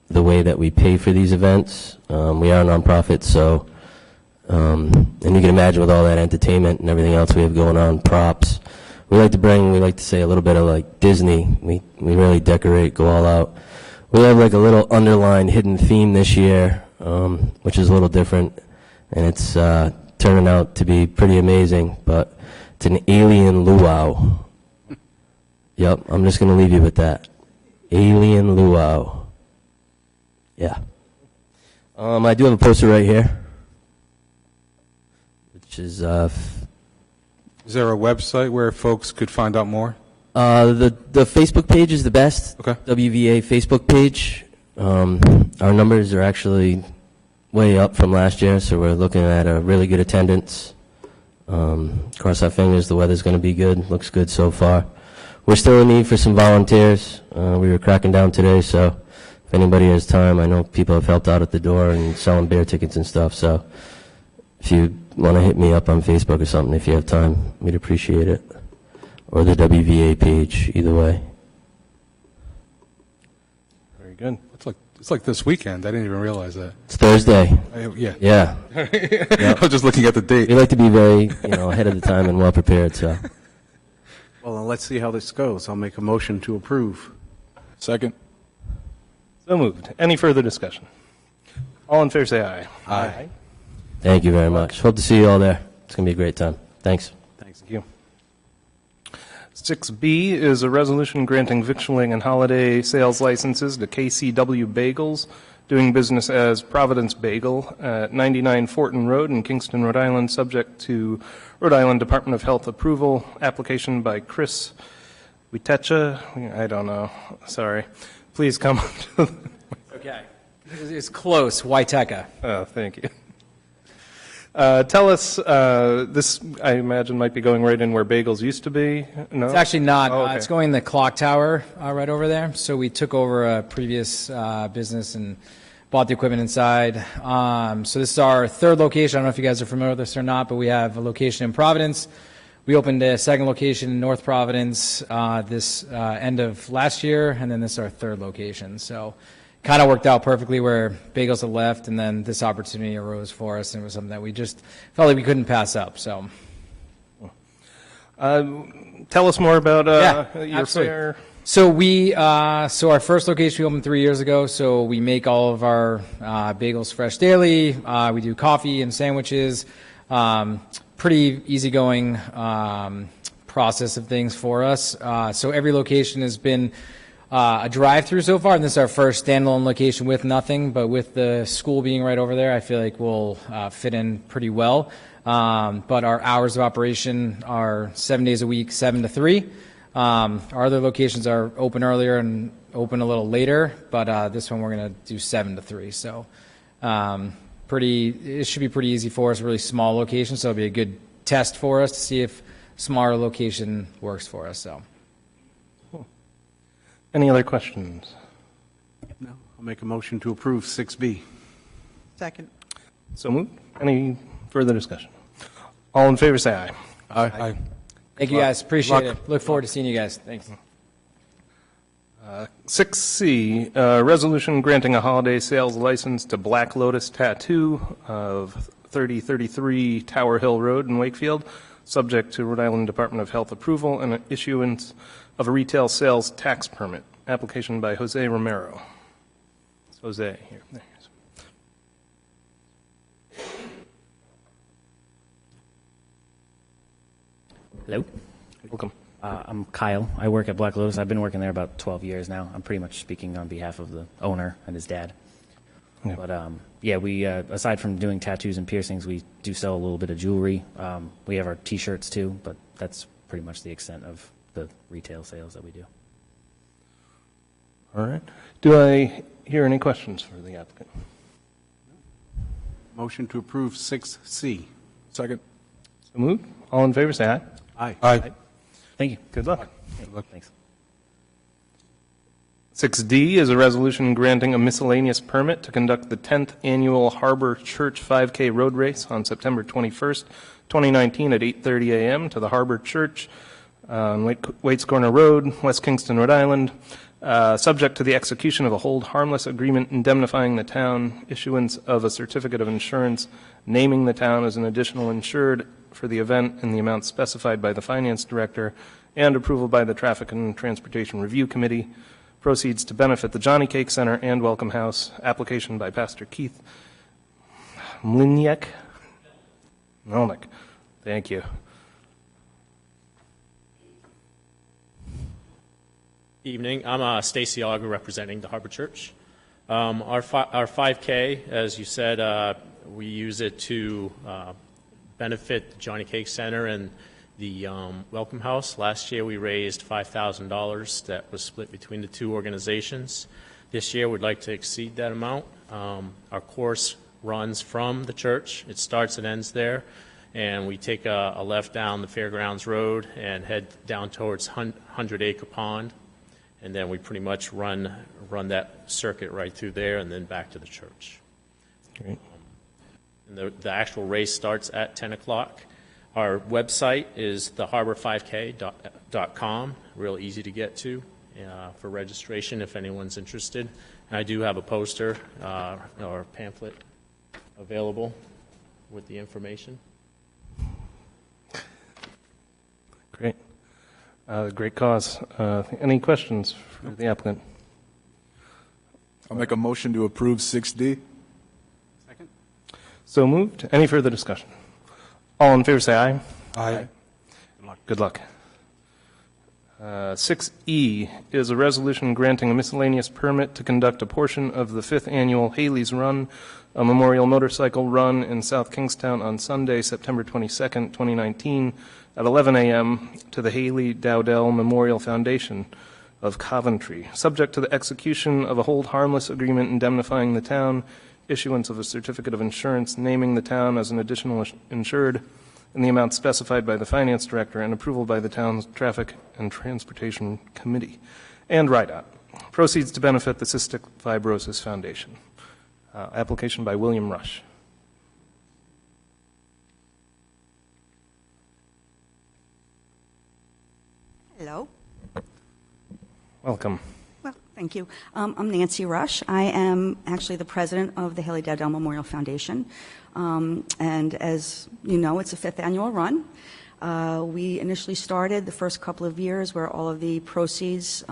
the way that we pay for these events. We are a nonprofit, so and you can imagine with all that entertainment and everything else we have going on, props. We like to say a little bit of like Disney. We really decorate, go all out. We have like a little underlined hidden theme this year, which is a little different, and it's turning out to be pretty amazing, but it's an alien luau. Yep, I'm just going to leave you with that. Alien Luau. Yeah. I do have a poster right here, which is Is there a website where folks could find out more? the Facebook page is the best. Okay. WVA Facebook page. Our numbers are actually way up from last year, so we're looking at a really good attendance. Cross our fingers, the weather's going to be good. Looks good so far. We're still in need for some volunteers. We were cracking down today, so if anybody has time, I know people have helped out at the door and selling beer tickets and stuff, so if you want to hit me up on Facebook or something, if you have time, we'd appreciate it. Or the WVA page, either way. Very good. It's like this weekend. I didn't even realize that. It's Thursday. Yeah. Yeah. I was just looking at the date. We like to be very, ahead of the time and well prepared, so. Well, then let's see how this goes. I'll make a motion to approve. Second. So moved. Any further discussion? All in favor, say aye. Aye. Thank you very much. Hope to see you all there. It's going to be a great time. Thanks. Thank you. 6B is a resolution granting victualling and holiday sales licenses to KCW Bagels, doing business as Providence Bagel at 99 Fortin Road in Kingston, Rhode Island, subject to Rhode Island Department of Health approval. Application by Chris Witecha. I don't know. Sorry. Please come up to the... Okay. It's close. Waiteka. Oh, thank you. Tell us, this, I imagine, might be going right in where Bagels used to be? No? It's actually not. Oh, okay. It's going in the clock tower right over there. So we took over a previous business and bought the equipment inside. So this is our third location. I don't know if you guys are familiar with this or not, but we have a location in Providence. We opened a second location in North Providence this end of last year, and then this is our third location. So kind of worked out perfectly where Bagels had left, and then this opportunity arose for us, and it was something that we just felt like we couldn't pass up. So, tell us more about your absolutely. fair. So so our first location we opened 3 years ago. So we make all of our bagels fresh daily. We do coffee and sandwiches. Pretty easygoing process of things for us. So every location has been a drive-through so far, and this is our first standalone location with nothing, but with the school being right over there, I feel like we'll fit in pretty well. But our hours of operation are 7 days a week, 7 to 3. Our other locations are open earlier and open a little later, but this one we're going to do 7 to 3. So it should be pretty easy for us, a really small location, so it'll be a good test for us to see if smaller location works for us. So. Any other questions? No. I'll make a motion to approve 6B. Second. So moved. Any further discussion? All in favor, say aye. Aye. Thank you, guys. Appreciate it. Look forward to seeing you guys. Thanks. 6C, resolution granting a holiday sales license to Black Lotus Tattoo of 3033 Tower Hill Road in Wakefield, subject to Rhode Island Department of Health approval and issuance of a retail sales tax permit. Application by Jose Romero. It's Jose here. There he is. Hello. Welcome. I'm Kyle. I work at Black Lotus. I've been working there about 12 years now. I'm pretty much speaking on behalf of the owner and his dad. Yeah. But we aside from doing tattoos and piercings, we do sell a little bit of jewelry. We have our T-shirts too, but that's pretty much the extent of the retail sales that we do. All right. Do I hear any questions for the applicant? Motion to approve 6C. Second. So moved. All in favor, say aye. Aye. Aye. Thank you. Good luck. Thanks. 6D is a resolution granting a miscellaneous permit to conduct the 10th annual Harbor Church 5K road race on September 21st, 2019 at 8:30 a.m. to the Harbor Church on Waits Corner Road, West Kingston, Rhode Island, subject to the execution of a hold harmless agreement indemnifying the town, issuance of a certificate of insurance, naming the town as an additional insured for the event in the amount specified by the finance director, and approval by the Traffic and Transportation Review Committee. Proceeds to benefit the Johnny Cake Center and Welcome House. Application by Pastor Keith Mliniak. Thank you. Evening. I'm Stacy Auger representing the Harbor Church. Our 5K, as you said, we use it to benefit the Johnny Cake Center and the Welcome House. Last year we raised $5,000 that was split between the two organizations. This year we'd like to exceed that amount. Our course runs from the church. It starts and ends there. And we take a left down the Fairgrounds Road and head down towards 100 Acre Pond. And then we pretty much run that circuit right through there and then back to the church. Great. And the actual race starts at 10 o'clock. Our website is theharbor5k.com, real easy to get to for registration if anyone's interested. And I do have a poster or pamphlet available with the information. Great. Great cause. Any questions for the applicant? I'll make a motion to approve 6D. So moved. Any further discussion? All in favor say aye. Aye. Good luck. 6E is a resolution granting a miscellaneous permit to conduct a portion of the 5th annual Haley's Run, a memorial motorcycle run in South Kingstown on Sunday, September 22nd, 2019, at 11 a.m. to the Haley Dowdell Memorial Foundation of Coventry, subject to the execution of a hold harmless agreement indemnifying the town, issuance of a certificate of insurance naming the town as an additional insured in the amount specified by the finance director, and approval by the town's Traffic and Transportation Committee, and RIDOT. Proceeds to benefit the Cystic Fibrosis Foundation. Application by William Rush. Hello. Welcome. Well, thank you. I'm Nancy Rush. I am actually the president of the Haley Dowdell Memorial Foundation. And as you know, it's a 5th annual run. We initially started the first couple of years where all of the proceeds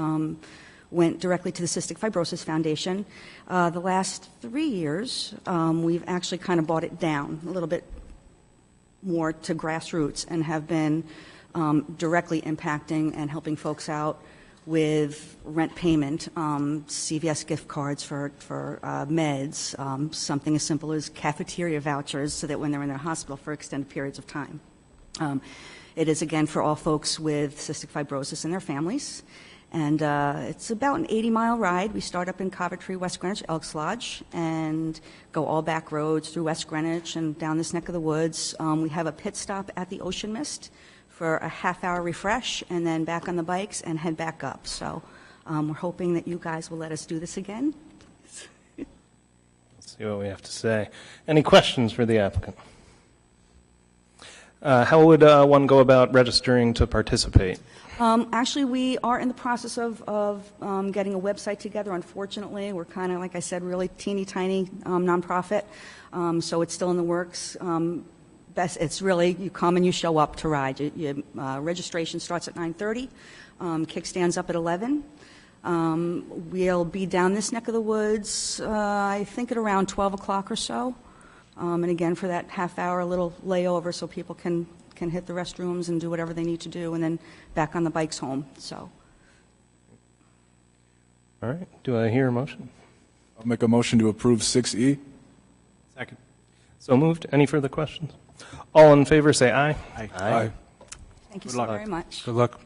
went directly to the Cystic Fibrosis Foundation. The last 3 years, we've actually kind of brought it down a little bit more to grassroots and have been directly impacting and helping folks out with rent payment, CVS gift cards for meds, something as simple as cafeteria vouchers so that when they're in their hospital for extended periods of time. It is, again, for all folks with cystic fibrosis and their families. And it's about an 80-mile ride. We start up in Coventry, West Greenwich, Elks Lodge, and go all back roads through West Greenwich and down this neck of the woods. We have a pit stop at the Ocean Mist for a half-hour refresh, and then back on the bikes and head back up. So we're hoping that you guys will let us do this again. Let's see what we have to say. Any questions for the applicant? How would one go about registering to participate? Actually, we are in the process of getting a website together. Unfortunately, we're kind of, like I said, really teeny tiny nonprofit, so it's still in the works. It's really, you come and you show up to ride. Registration starts at 9:30, kickstands up at 11. We'll be down this neck of the woods, I think at around 12 o'clock or so. And again, for that half hour, a little layover so people can hit the restrooms and do whatever they need to do, and then back on the bikes home. So, all right. Do I hear a motion? I'll make a motion to approve 6E. Second. So moved. Any further questions? All in favor say aye. Aye. Aye. thank you so very much. Good luck.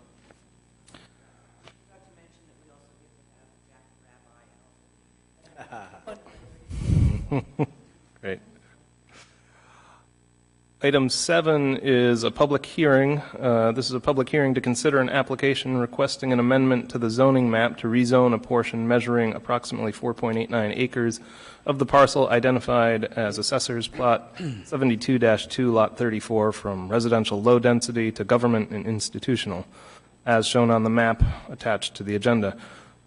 Great. Item 7 is a public hearing. This is a public hearing to consider an application requesting an amendment to the zoning map to rezone a portion measuring approximately 4.89 acres of the parcel identified as Assessor's Plot 72-2, Lot 34, from residential low density to government and institutional, as shown on the map attached to the agenda.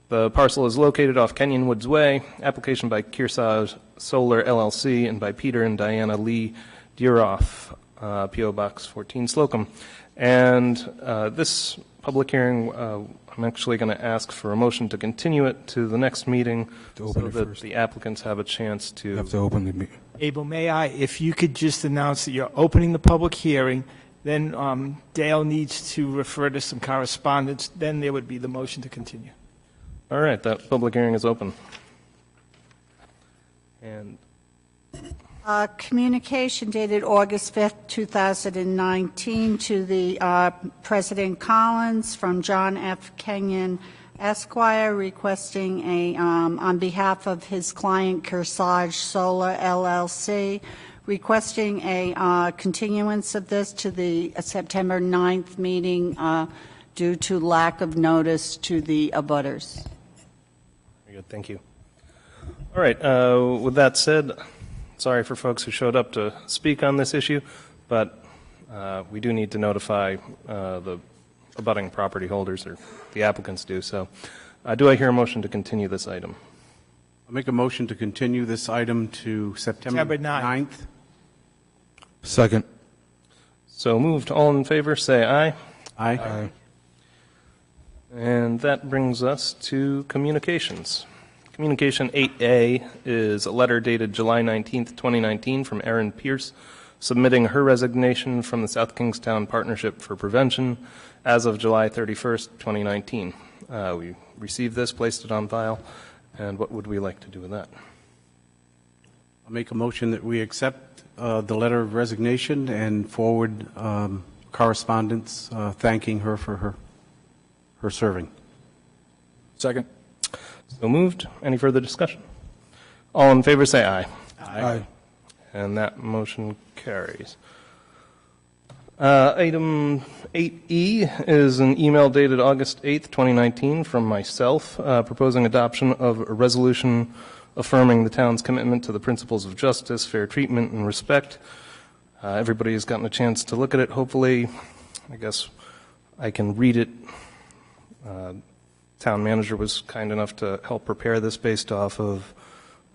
The parcel is located off Kenyon Woods Way, application by Kearsarge Solar LLC and by Peter and Diana Lee Duroff, P.O. Box 14, Slocum. And this public hearing, I'm actually going to ask for a motion to continue it to the next meeting so that the applicants have a chance to... You have to open the meeting. Abel, may I, if you could just announce that you're opening the public hearing, then Dale needs to refer to some correspondence, then there would be the motion to continue. All right, that public hearing is open. And Communication dated August 5th, 2019, to the President Collins from John F. Kenyon Esquire, requesting on behalf of his client Kearsarge Solar LLC, requesting a continuance of this to the September 9th meeting due to lack of notice to the abutters. very good, thank you. All right, with that said, sorry for folks who showed up to speak on this issue, but we do need to notify the abutting property holders, or the applicants do. So do I hear a motion to continue this item? I'll make a motion to continue this item to September 9th. Second. So moved. All in favor, say aye. Aye. And that brings us to communications. Communication 8A is a letter dated July 19th, 2019 from Erin Pierce, submitting her resignation from the South Kingstown Partnership for Prevention as of July 31st, 2019. We received this, placed it on file, and what would we like to do with that? I'll make a motion that we accept the letter of resignation and forward correspondence thanking her for her serving. Second. So moved. Any further discussion? All in favor say aye. Aye. And that motion carries. Item 8E is an email dated August 8th, 2019 from myself proposing adoption of a resolution affirming the town's commitment to the principles of justice, fair treatment, and respect. Everybody has gotten a chance to look at it, hopefully. I guess I can read it. Town manager was kind enough to help prepare this based off of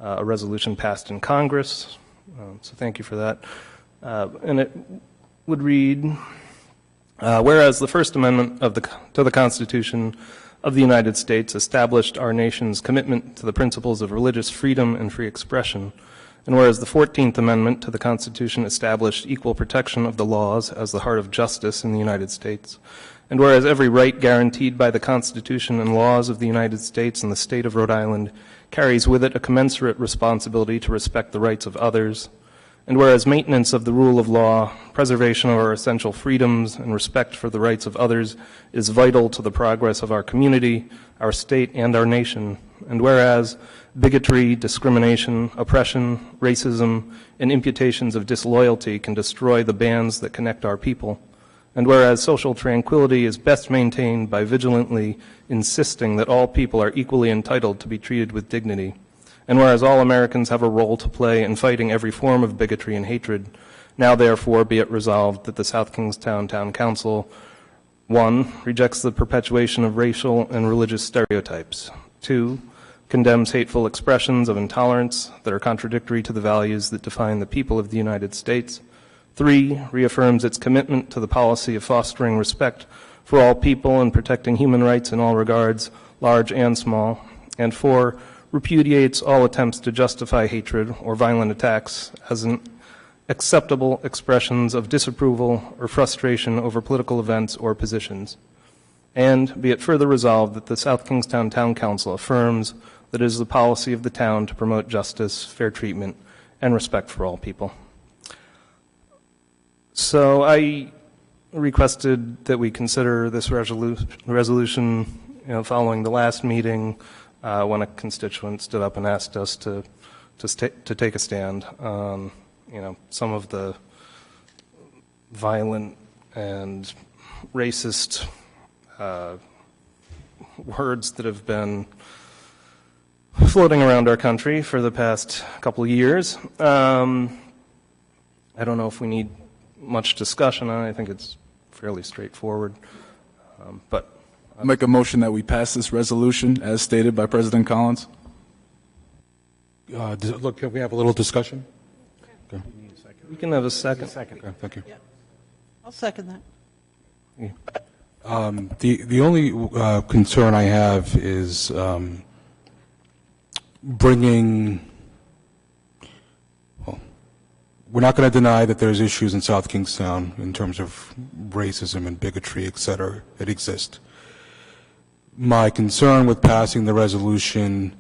a resolution passed in Congress. So thank you for that. And it would read, whereas the First Amendment to the Constitution of the United States established our nation's commitment to the principles of religious freedom and free expression, and whereas the 14th Amendment to the Constitution established equal protection of the laws as the heart of justice in the United States, and whereas every right guaranteed by the Constitution and laws of the United States and the state of Rhode Island carries with it a commensurate responsibility to respect the rights of others, and whereas maintenance of the rule of law, preservation of our essential freedoms, and respect for the rights of others is vital to the progress of our community, our state, and our nation, and whereas bigotry, discrimination, oppression, racism, and imputations of disloyalty can destroy the bands that connect our people, and whereas social tranquility is best maintained by vigilantly insisting that all people are equally entitled to be treated with dignity, and whereas all Americans have a role to play in fighting every form of bigotry and hatred, now therefore be it resolved that the South Kingstown Town Council, 1, rejects the perpetuation of racial and religious stereotypes, 2, condemns hateful expressions of intolerance that are contradictory to the values that define the people of the United States, 3, reaffirms its commitment to the policy of fostering respect for all people and protecting human rights in all regards, large and small, and 4, repudiates all attempts to justify hatred or violent attacks as acceptable expressions of disapproval or frustration over political events or positions. And be it further resolved that the South Kingstown Town Council affirms that it is the policy of the town to promote justice, fair treatment, and respect for all people. So I requested that we consider this resolution following the last meeting when a constituent stood up and asked us to take a stand on some of the violent and racist words that have been floating around our country for the past couple of years. I don't know if we need much discussion on it. I think it's fairly straightforward. But I'll make a motion that we pass this resolution as stated by President Collins. Look, can we have a little discussion? Okay. we can have a second. Okay, thank you. I'll second that. The only concern I have is bringing. Well, we're not going to deny that there's issues in South Kingstown in terms of racism and bigotry, et cetera, that exist. my concern with passing the resolution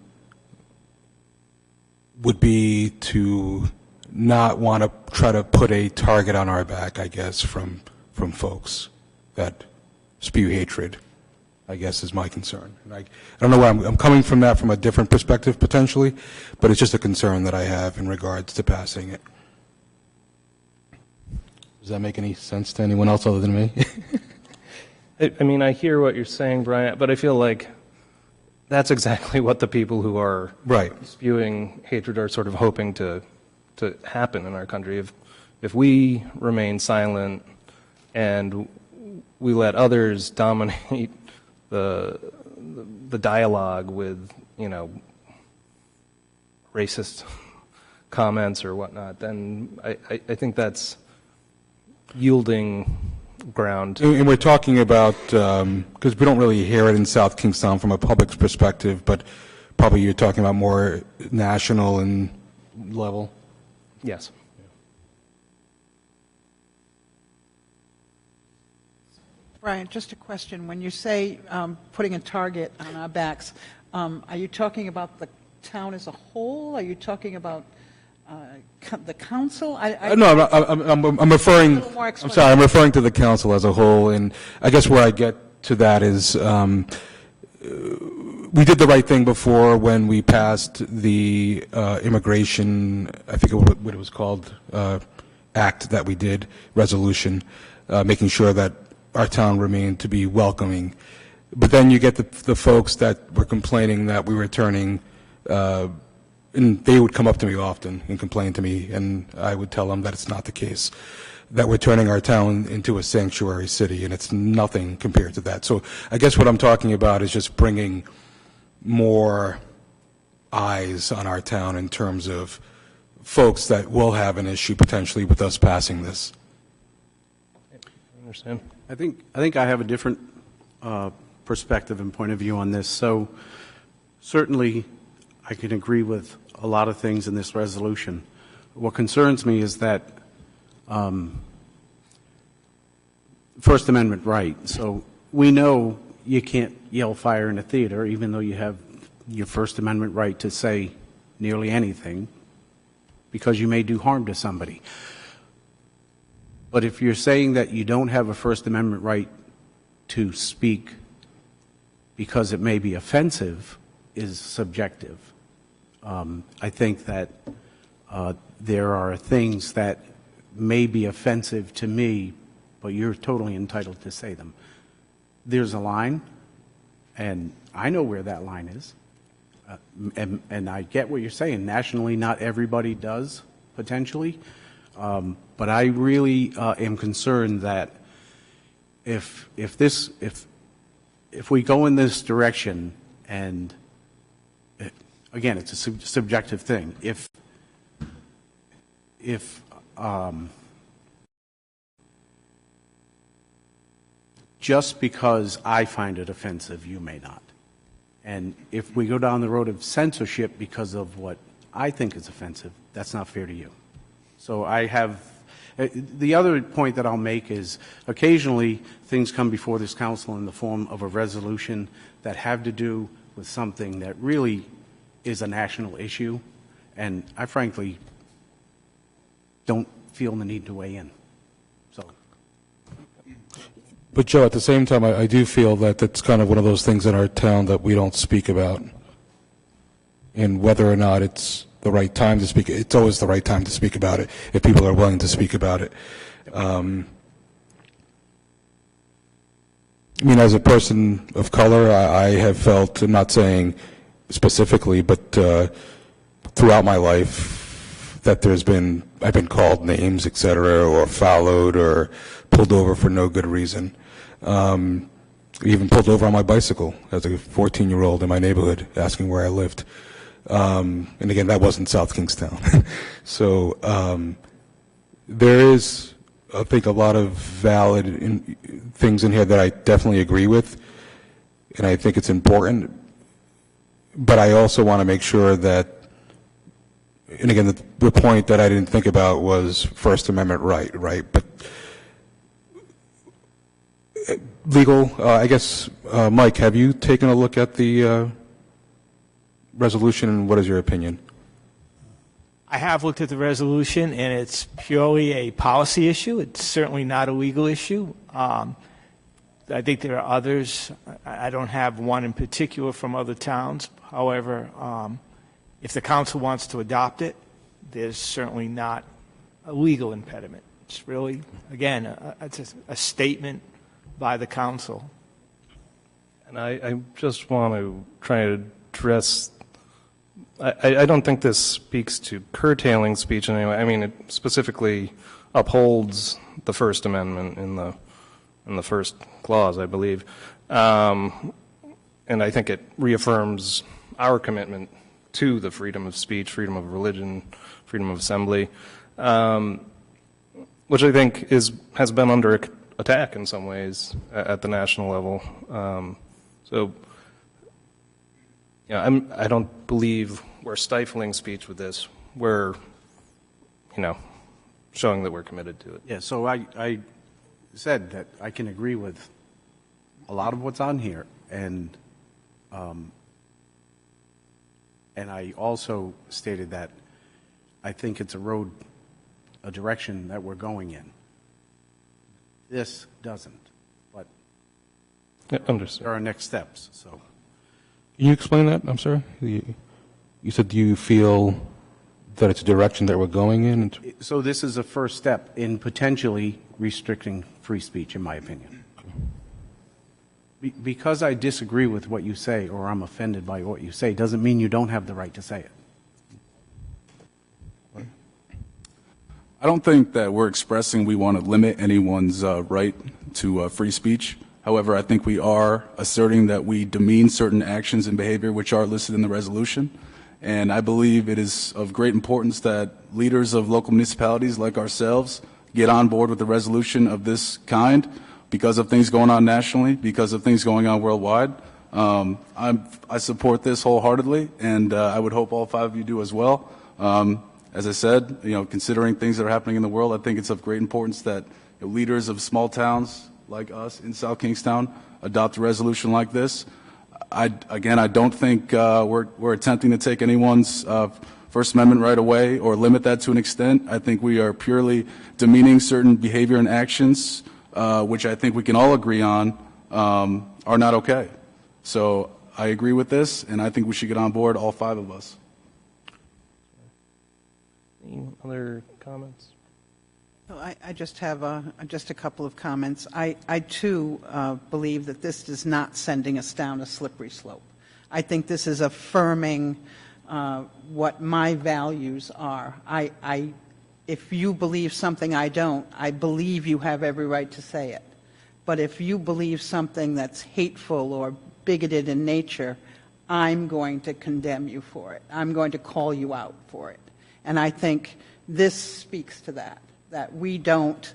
would be to not want to try to put a target on our back, I guess, from folks that spew hatred, I guess, is my concern. And I don't know where I'm coming from that from a different perspective, potentially, but it's just a concern that I have in regards to passing it. Does that make any sense to anyone else other than me? I mean, I hear what you're saying, Brian, but I feel like that's exactly what the people who are spewing hatred are sort of hoping to happen in our country. If we remain silent and we let others dominate the dialogue with, you know, racist comments or whatnot, then I think that's yielding ground. And we're talking about, because we don't really hear it in South Kingstown from a public perspective, but probably you're talking about more national and level. Yes. Brian, just a question. When you say putting a target on our backs, are you talking about the town as a whole? Are you talking about the council? No, I'm referring. I'm sorry. I'm referring to the council as a whole, and I guess where I get to that is we did the right thing before when we passed the immigration. I think what it was called act that we did, resolution, making sure that our town remained to be welcoming. But then you get the folks that were complaining that we were turning. And they would come up to me often and complain to me, and I would tell them that it's not the case, that we're turning our town into a sanctuary city, and it's nothing compared to that. So I guess what I'm talking about is just bringing more eyes on our town in terms of folks that will have an issue potentially with us passing this. I understand. I think I have a different perspective and point of view on this. So certainly I can agree with a lot of things in this resolution. What concerns me is that First Amendment right. So we know you can't yell fire in a theater, even though you have your First Amendment right to say nearly anything, because you may do harm to somebody. But if you're saying that you don't have a First Amendment right to speak because it may be offensive, is subjective. I think that there are things that may be offensive to me, but you're totally entitled to say them. There's a line, and I know where that line is, and I get what you're saying. Nationally, not everybody does, potentially, but I really am concerned that if we go in this direction, and again, it's a subjective thing. If just because I find it offensive, you may not. And if we go down the road of censorship because of what I think is offensive, that's not fair to you. So I have, the other point that I'll make is occasionally things come before this council in the form of a resolution that have to do with something that really is a national issue, and I frankly don't feel the need to weigh in. So. But Joe, at the same time, I do feel that that's kind of one of those things in our town that we don't speak about. And whether or not it's the right time to speak, it's always the right time to speak about it, if people are willing to speak about it. I mean, as a person of color, I have felt, I'm not saying specifically, but throughout my life, that I've been called names, et cetera, or followed or pulled over for no good reason. Even pulled over on my bicycle as a 14-year-old in my neighborhood, asking where I lived. And again, that wasn't South Kingstown. So there is, I think, a lot of valid things in here that I definitely agree with, and I think it's important. But I also want to make sure that, and again, the point that I didn't think about was First Amendment right? But Legal, I guess, Mike, have you taken a look at the resolution, and what is your opinion? I have looked at the resolution, and it's purely a policy issue. It's certainly not a legal issue. I think there are others. I don't have one in particular from other towns. However, if the council wants to adopt it, there's certainly not a legal impediment. It's really, again, it's a statement by the council. And I just want to try to address, I don't think this speaks to curtailing speech in any way. I mean, it specifically upholds the First Amendment in the first clause, I believe. And I think it reaffirms our commitment to the freedom of speech, freedom of religion, freedom of assembly, which I think has been under attack in some ways at the national level. So, I don't believe we're stifling speech with this. We're, showing that we're committed to it. Yeah, so I said that I can agree with a lot of what's on here, and I also stated that I think it's a direction that we're going in. This doesn't, but understood. There are next steps. So, Can you explain that? I'm sorry. You said, do you feel that it's a direction that we're going in? so this is a first step in potentially restricting free speech, in my opinion. Because I disagree with what you say, or I'm offended by what you say, doesn't mean you don't have the right to say it. I don't think that we're expressing we want to limit anyone's right to free speech. However, I think we are asserting that we demean certain actions and behavior which are listed in the resolution. And I believe it is of great importance that leaders of local municipalities like ourselves get on board with a resolution of this kind because of things going on nationally, because of things going on worldwide. I support this wholeheartedly, and I would hope all 5 of you do as well. As I said, considering things that are happening in the world, I think it's of great importance that leaders of small towns like us in South Kingstown adopt a resolution like this. I don't think we're attempting to take anyone's First Amendment right away or limit that to an extent. I think we are purely demeaning certain behavior and actions, which I think we can all agree on are not okay. So I agree with this, and I think we should get on board, all 5 of us. Any other comments? I just have just a couple of comments. I too believe that this is not sending us down a slippery slope. I think this is affirming what my values are. If you believe something I don't, I believe you have every right to say it. But if you believe something that's hateful or bigoted in nature, I'm going to condemn you for it. I'm going to call you out for it. And I think this speaks to that we don't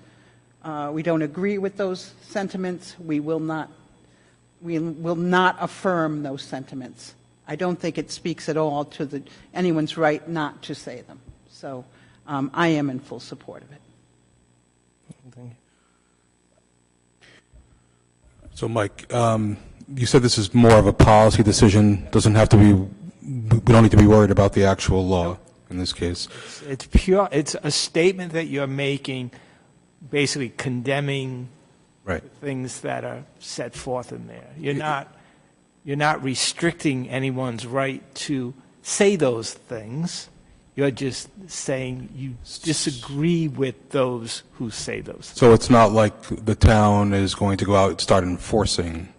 agree with those sentiments. We will not affirm those sentiments. I don't think it speaks at all to anyone's right not to say them. So I am in full support of it. Thank you. So, Mike, you said this is more of a policy decision. Doesn't have to be. We don't need to be worried about the actual law in this case. It's pure. It's a statement that you're making, basically condemning things that are set forth in there. You're not restricting anyone's right to say those things. You're just saying you disagree with those who say those things. So it's not like the town is going to go out and start enforcing.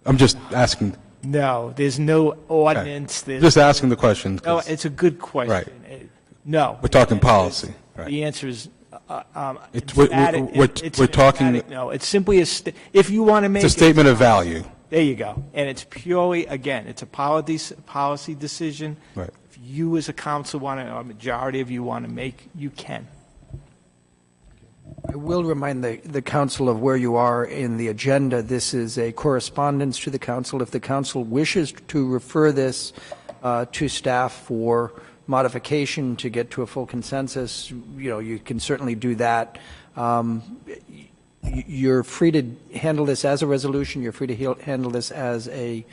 I'm just asking. No, there's no ordinance. Okay. Just asking the question. No, it's a good question. Right. No. We're talking policy. Right. The answer is we're talking. No, it's simply if you want to make it's a statement of value. There you go. And it's purely, again, it's a policy decision. Right. If you as a council want to, or a majority of you want to make, you can. I will remind the council of where you are in the agenda. This is a correspondence to the council. If the council wishes to refer this to staff for modification to get to a full consensus, you can certainly do that. You're free to handle this as a resolution, you're free to handle this as a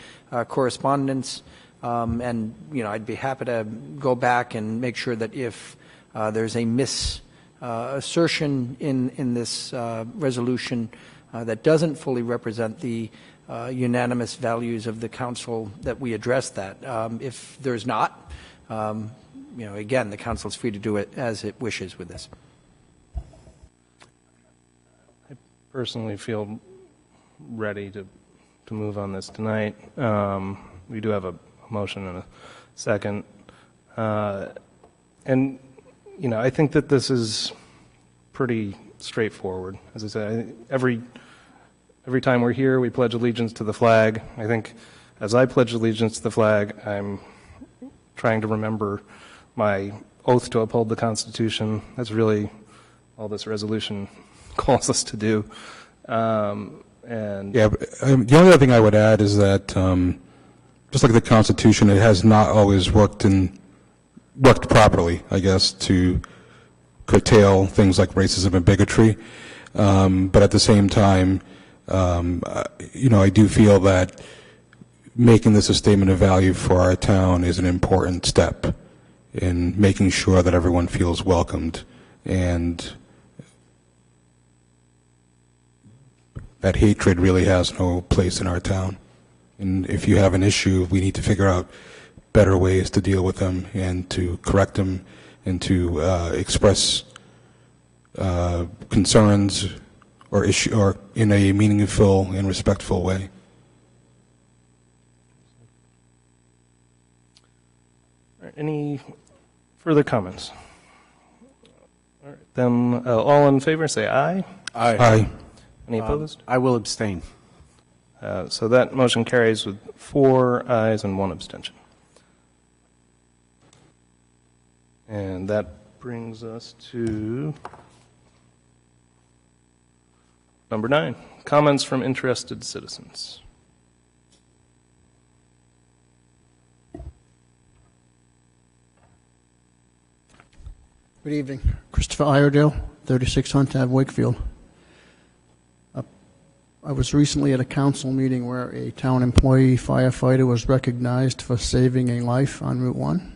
correspondence, and, I'd be happy to go back and make sure that if there's a assertion in this resolution that doesn't fully represent the unanimous values of the council, that we address that. If there's not, again, the council's free to do it as it wishes with this. Personally feel ready to move on this tonight. We do have a motion and a second. And, I think that this is pretty straightforward. As I said, every time we're here, we pledge allegiance to the flag. I think as I pledge allegiance to the flag, I'm trying to remember my oath to uphold the Constitution. That's really all this resolution calls us to do. The only other thing I would add is that, just like the Constitution, it has not always worked properly, I guess, to curtail things like racism and bigotry. But at the same time, I do feel that making this a statement of value for our town is an important step in making sure that everyone feels welcomed and that hatred really has no place in our town. And if you have an issue, we need to figure out better ways to deal with them and to correct them and to express concerns or in a meaningful and respectful way. All right, any further comments? All right, then all in favor say aye. Aye. Aye. Any opposed? I will abstain. So that motion carries with 4 ayes and 1 abstention. And that brings us to number 9, comments from interested citizens. Good evening. Christopher Iredale, 36 Hunt Ave, Wakefield. I was recently at a council meeting where a town employee firefighter was recognized for saving a life on Route 1.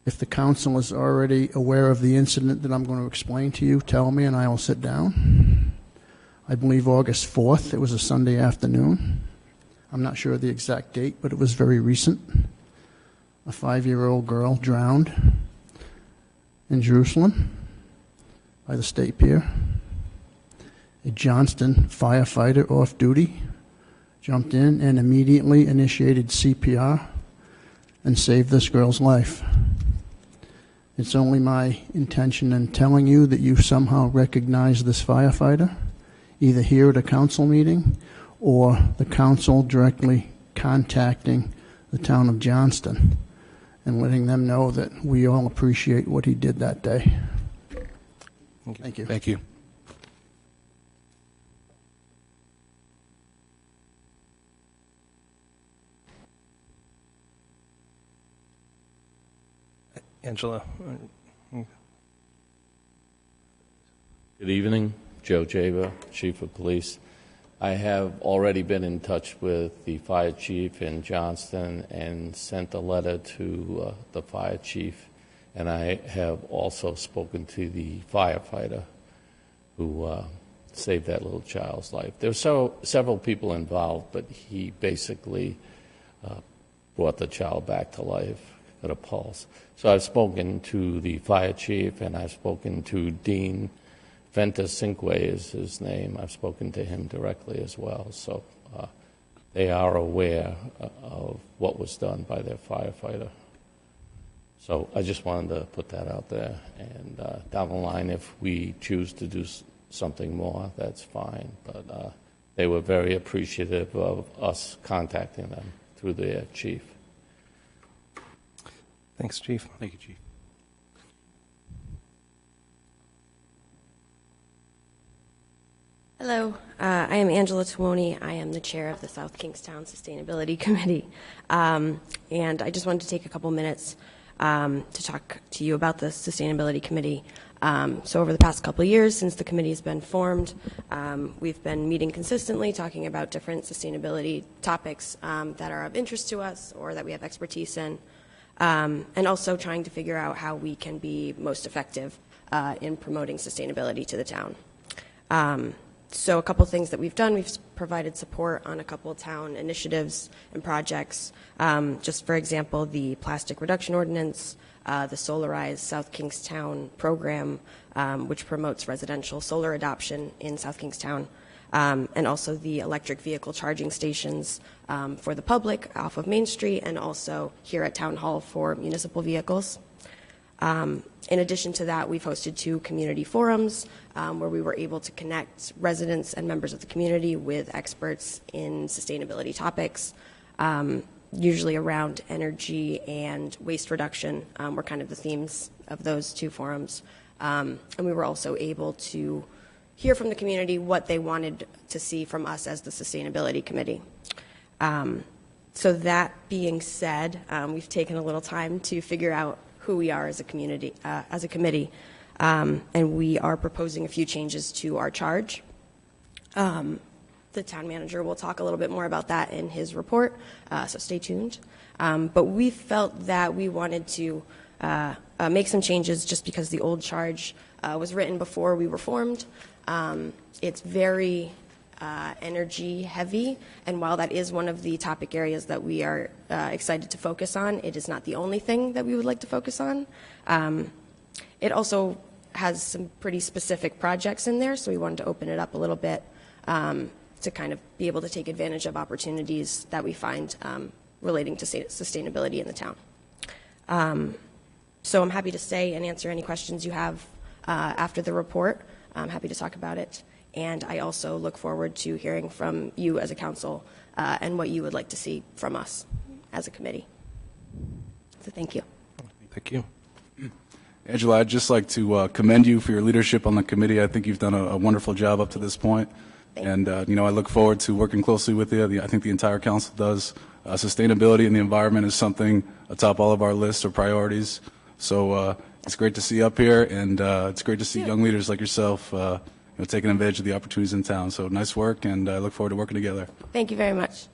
If the council is already aware of the incident that I'm going to explain to you, tell me and I will sit down. I believe August 4th, it was a Sunday afternoon. I'm not sure of the exact date, but it was very recent. A 5-year-old girl drowned in Jerusalem by the State Pier. A Johnston firefighter off duty jumped in and immediately initiated CPR and saved this girl's life. It's only my intention in telling you that you somehow recognize this firefighter, either here at a council meeting or the council directly contacting the town of Johnston and letting them know that we all appreciate what he did that day. Thank you. Thank you. Angela. Good evening, Joe Jaba, Chief of Police. I have already been in touch with the fire chief in Johnston and sent a letter to the fire chief, and I have also spoken to the firefighter who saved that little child's life. There were several people involved, but he basically brought the child back to life, got a pulse. So I've spoken to the fire chief, and I've spoken to Dean Ventacinque is his name. I've spoken to him directly as well. So they are aware of what was done by their firefighter. So I just wanted to put that out there. And down the line, if we choose to do something more, that's fine. But they were very appreciative of us contacting them through their chief. Thanks, Chief. Thank you, Chief. Hello, I am Angela Tuoni. I am the chair of the South Kingstown Sustainability Committee. And I just wanted to take a couple minutes to talk to you about the Sustainability Committee. So over the past couple of years, since the committee's been formed, we've been meeting consistently, talking about different sustainability topics that are of interest to us or that we have expertise in, and also trying to figure out how we can be most effective in promoting sustainability to the town. So a couple things that we've done, we've provided support on a couple of town initiatives and projects. Just for example, the plastic reduction ordinance, the Solarize South Kingstown program, which promotes residential solar adoption in South Kingstown, and also the electric vehicle charging stations for the public off of Main Street and also here at Town Hall for municipal vehicles. In addition to that, we've hosted 2 community forums where we were able to connect residents and members of the community with experts in sustainability topics, usually around energy and waste reduction were kind of the themes of those 2 forums. And we were also able to hear from the community what they wanted to see from us as the Sustainability Committee. So that being said, we've taken a little time to figure out who we are as a community, as a committee, and we are proposing a few changes to our charge. The town manager will talk a little bit more about that in his report, so stay tuned. But we felt that we wanted to make some changes just because the old charge was written before we were formed. It's very energy heavy, and while that is one of the topic areas that we are excited to focus on, it is not the only thing that we would like to focus on. It also has some pretty specific projects in there, so we wanted to open it up a little bit to kind of be able to take advantage of opportunities that we find relating to sustainability in the town. So I'm happy to stay and answer any questions you have after the report. I'm happy to talk about it. And I also look forward to hearing from you as a council and what you would like to see from us as a committee. So thank you. Thank you. Angela, I'd just like to commend you for your leadership on the committee. I think you've done a wonderful job up to this point. And, you know, I look forward to working closely with you. I think the entire council does. Sustainability and the environment is something atop all of our lists of priorities. So it's great to see you up here, and it's great to see young leaders like yourself taking advantage of the opportunities in town. So nice work, and I look forward to working together. Thank you very much.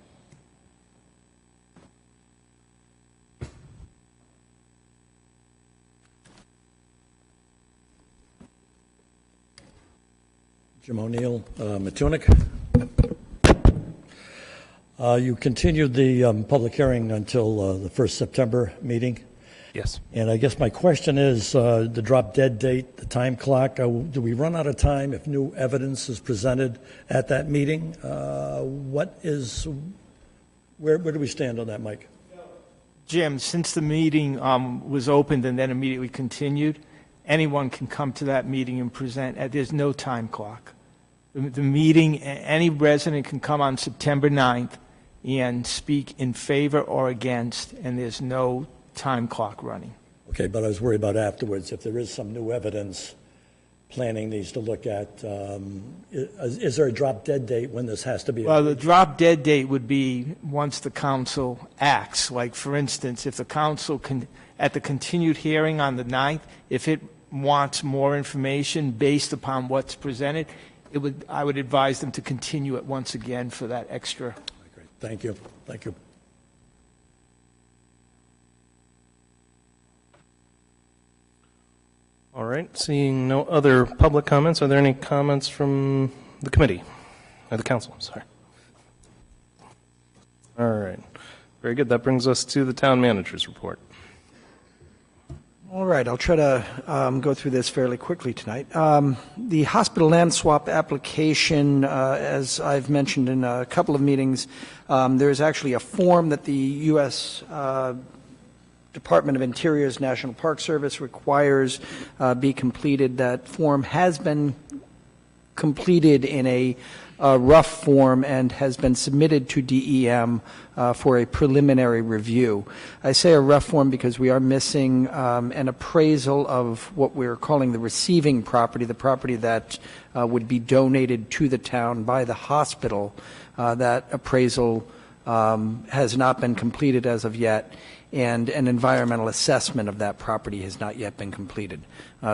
Jim O'Neill, Matunic. You continued the public hearing until the first September meeting. Yes. And I guess my question is the drop dead date, the time clock. Do we run out of time if new evidence is presented at that meeting? Where do we stand on that, Mike? Jim, since the meeting was opened and then immediately continued, anyone can come to that meeting and present. There's no time clock. The meeting, any resident can come on September 9th and speak in favor or against, and there's no time clock running. Okay, but I was worried about afterwards. If there is some new evidence planning needs to look at, is there a drop dead date when this has to be? Well, the drop dead date would be once the council acts. Like, for instance, if the council can, at the continued hearing on the 9th, if it wants more information based upon what's presented, I would advise them to continue it once again for that extra. Great. Thank you. Thank you. All right, seeing no other public comments, are there any comments from the committee, or the council, sorry? All right, very good. That brings us to the town manager's report. All right, I'll try to go through this fairly quickly tonight. The hospital land swap application, as I've mentioned in a couple of meetings, there is actually a form that the U.S. Department of Interior's National Park Service requires be completed. That form has been completed in a rough form and has been submitted to DEM for a preliminary review. I say a rough form because we are missing an appraisal of what we're calling the receiving property, the property that would be donated to the town by the hospital. That appraisal has not been completed as of yet, and an environmental assessment of that property has not yet been completed.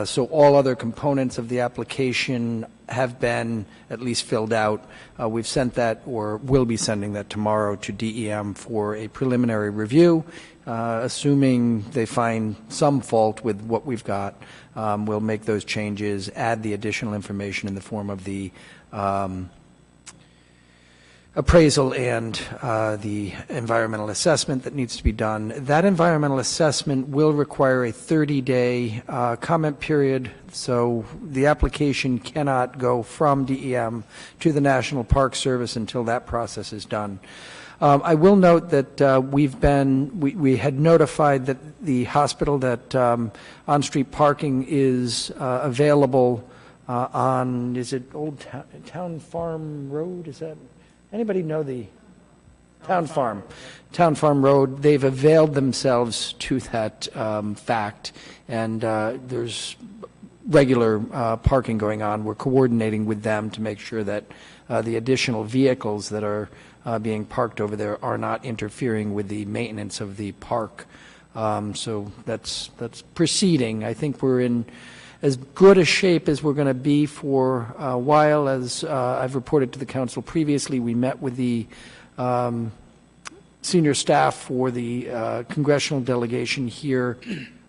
So all other components of the application have been at least filled out. We've sent that, or will be sending that tomorrow to DEM for a preliminary review. Assuming they find some fault with what we've got, we'll make those changes, add the additional information in the form of the appraisal and the environmental assessment that needs to be done. That environmental assessment will require a 30-day comment period, so the application cannot go from DEM to the National Park Service until that process is done. I will note that we had notified that the hospital that on-street parking is available on, is it Old Town Farm Road? Is that? Anybody know the Town Farm Road? They've availed themselves to that fact, and there's regular parking going on. We're coordinating with them to make sure that the additional vehicles that are being parked over there are not interfering with the maintenance of the park. So that's proceeding. I think we're in as good a shape as we're going to be for a while. As I've reported to the council previously, we met with the senior staff for the congressional delegation here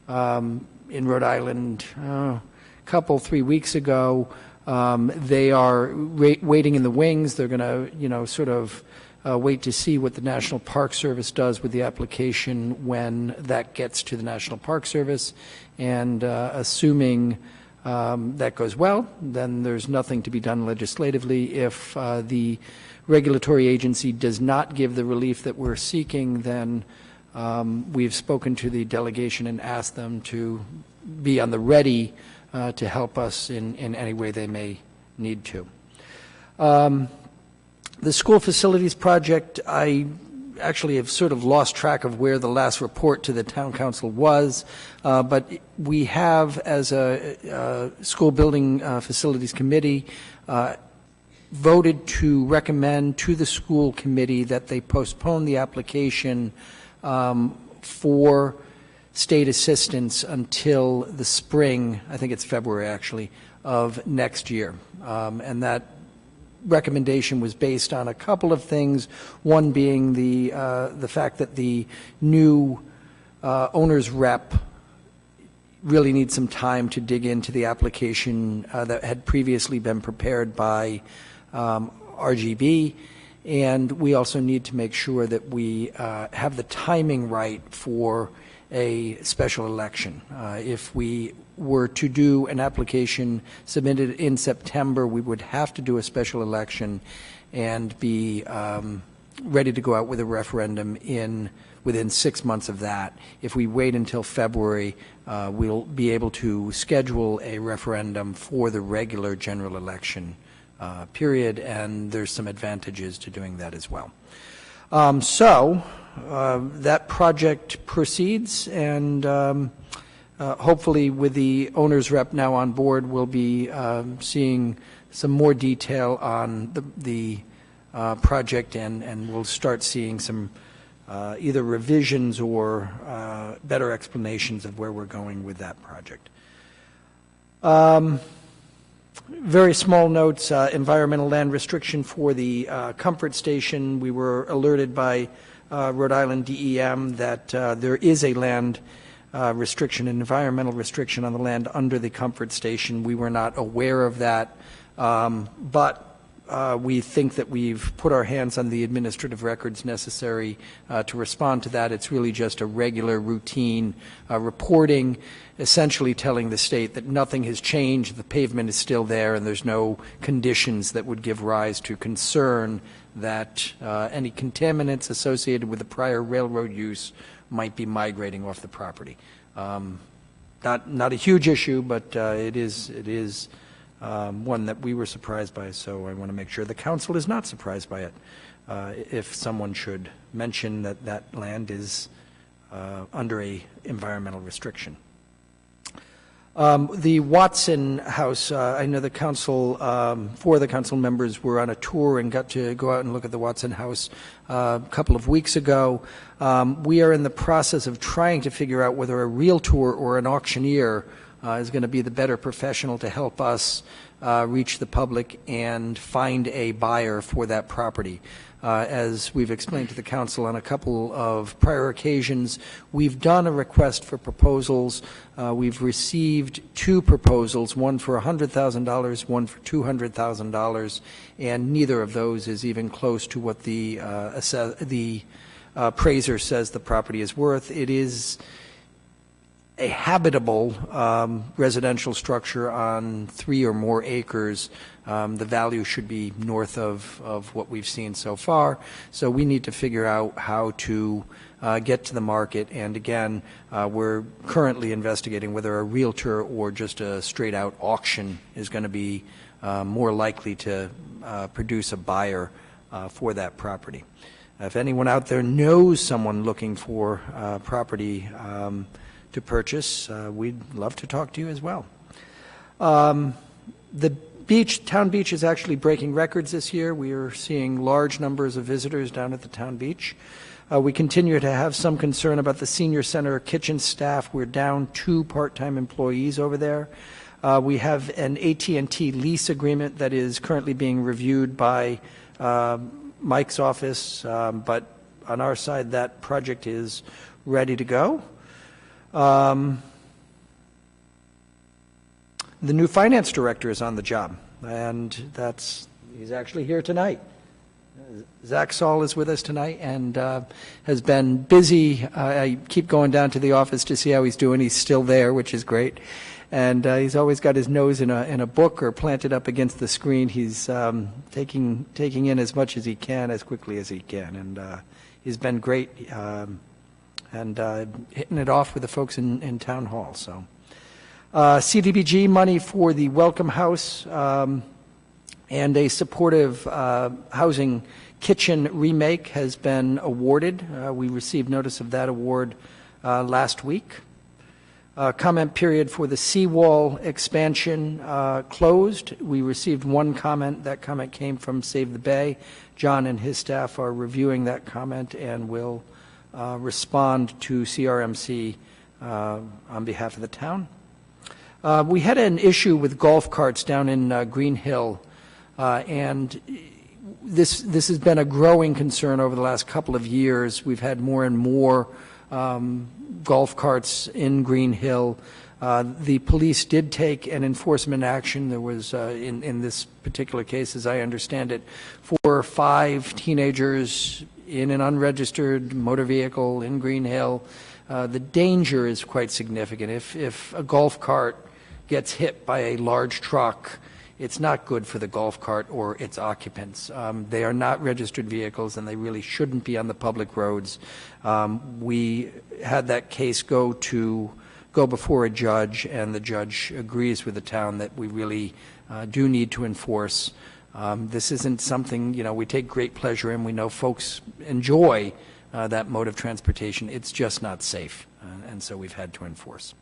in Rhode Island a couple, 3 weeks ago. They are waiting in the wings. They're going to, sort of wait to see what the National Park Service does with the application when that gets to the National Park Service. And assuming that goes well, then there's nothing to be done legislatively. If the regulatory agency does not give the relief that we're seeking, then we've spoken to the delegation and asked them to be on the ready to help us in any way they may need to. The school facilities project, I actually have sort of lost track of where the last report to the town council was, but we have, as a school building facilities committee, voted to recommend to the school committee that they postpone the application for state assistance until the spring, I think it's February actually, of next year. And that recommendation was based on a couple of things, one being the fact that the new owner's rep really needs some time to dig into the application that had previously been prepared by RGB, and we also need to make sure that we have the timing right for a special election. If we were to do an application submitted in September, we would have to do a special election and be ready to go out with a referendum within 6 months of that. If we wait until February, we'll be able to schedule a referendum for the regular general election period, and there's some advantages to doing that as well. That project proceeds, and hopefully with the owner's rep now on board, we'll be seeing some more detail on the project, and we'll start seeing some either revisions or better explanations of where we're going with that project. Very small notes, environmental land restriction for the Comfort Station. We were alerted by Rhode Island DEM that there is a land restriction, an environmental restriction on the land under the Comfort Station. We were not aware of that, but we think that we've put our hands on the administrative records necessary to respond to that. It's really just a regular routine reporting, essentially telling the state that nothing has changed, the pavement is still there, and there's no conditions that would give rise to concern that any contaminants associated with the prior railroad use might be migrating off the property. Not a huge issue, but it is one that we were surprised by, so I want to make sure the council is not surprised by it if someone should mention that that land is under a environmental restriction. The Watson House, I know the council, 4 of the council members were on a tour and got to go out and look at the Watson House a couple of weeks ago. We are in the process of trying to figure out whether a realtor or an auctioneer is going to be the better professional to help us reach the public and find a buyer for that property. As we've explained to the council on a couple of prior occasions, we've done a request for proposals. We've received 2 proposals, one for $100,000, one for $200,000, and neither of those is even close to what the appraiser says the property is worth. It is a habitable residential structure on 3 or more acres. The value should be north of what we've seen so far. So we need to figure out how to get to the market. And again, we're currently investigating whether a realtor or just a straight-out auction is going to be more likely to produce a buyer for that property. If anyone out there knows someone looking for property to purchase, we'd love to talk to you as well. The town beach is actually breaking records this year. We are seeing large numbers of visitors down at the town beach. We continue to have some concern about the senior center kitchen staff. We're down 2 part-time employees over there. We have an AT&T lease agreement that is currently being reviewed by Mike's office, but on our side, that project is ready to go. The new finance director is on the job, and he's actually here tonight. Zach Saul is with us tonight and has been busy. I keep going down to the office to see how he's doing. He's still there, which is great. And he's always got his nose in a book or planted up against the screen. He's taking in as much as he can, as quickly as he can. And he's been great and hitting it off with the folks in Town Hall. So CDBG money for the Welcome House and a supportive housing kitchen remake has been awarded. We received notice of that award last week. Comment period for the seawall expansion closed. We received 1 comment. That comment came from Save the Bay. John and his staff are reviewing that comment and will respond to CRMC on behalf of the town. We had an issue with golf carts down in Green Hill, and this has been a growing concern over the last couple of years. We've had more and more golf carts in Green Hill. The police did take an enforcement action. There was, in this particular case, as I understand it, 4 or 5 teenagers in an unregistered motor vehicle in Green Hill. The danger is quite significant. If a golf cart gets hit by a large truck, it's not good for the golf cart or its occupants. They are not registered vehicles, and they really shouldn't be on the public roads. We had that case go before a judge, and the judge agrees with the town that we really do need to enforce. This isn't something, we take great pleasure in. We know folks enjoy that mode of transportation. It's just not safe, and so we've had to enforce.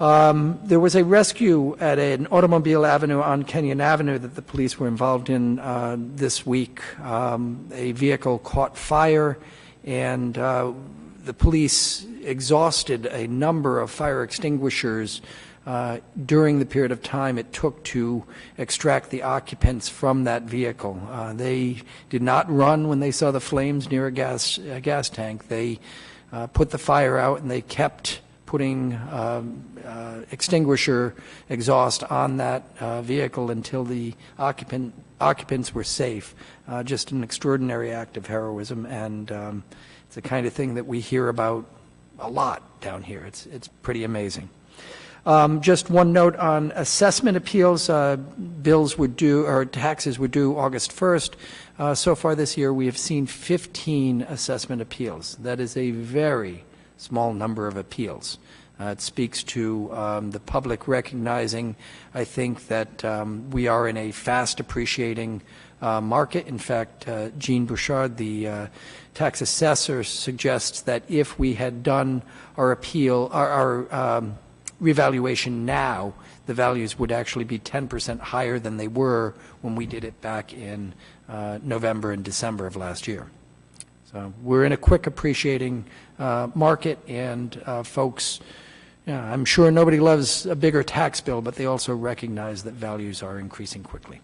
There was a rescue at an Automobile Avenue on Kenyon Avenue that the police were involved in this week. A vehicle caught fire, and the police exhausted a number of fire extinguishers during the period of time it took to extract the occupants from that vehicle. They did not run when they saw the flames near a gas tank. They put the fire out, and they kept putting extinguisher exhaust on that vehicle until the occupants were safe. Just an extraordinary act of heroism, and it's the kind of thing that we hear about a lot down here. It's pretty amazing. Just one note on assessment appeals. Bills were due, or taxes were due August 1st. So far this year, we have seen 15 assessment appeals. That is a very small number of appeals. It speaks to the public recognizing, I think, that we are in a fast appreciating market. In fact, Jean Bouchard, the tax assessor, suggests that if we had done our revaluation now, the values would actually be 10% higher than they were when we did it back in November and December of last year. So we're in a quick appreciating market, and folks, I'm sure nobody loves a bigger tax bill, but they also recognize that values are increasing quickly.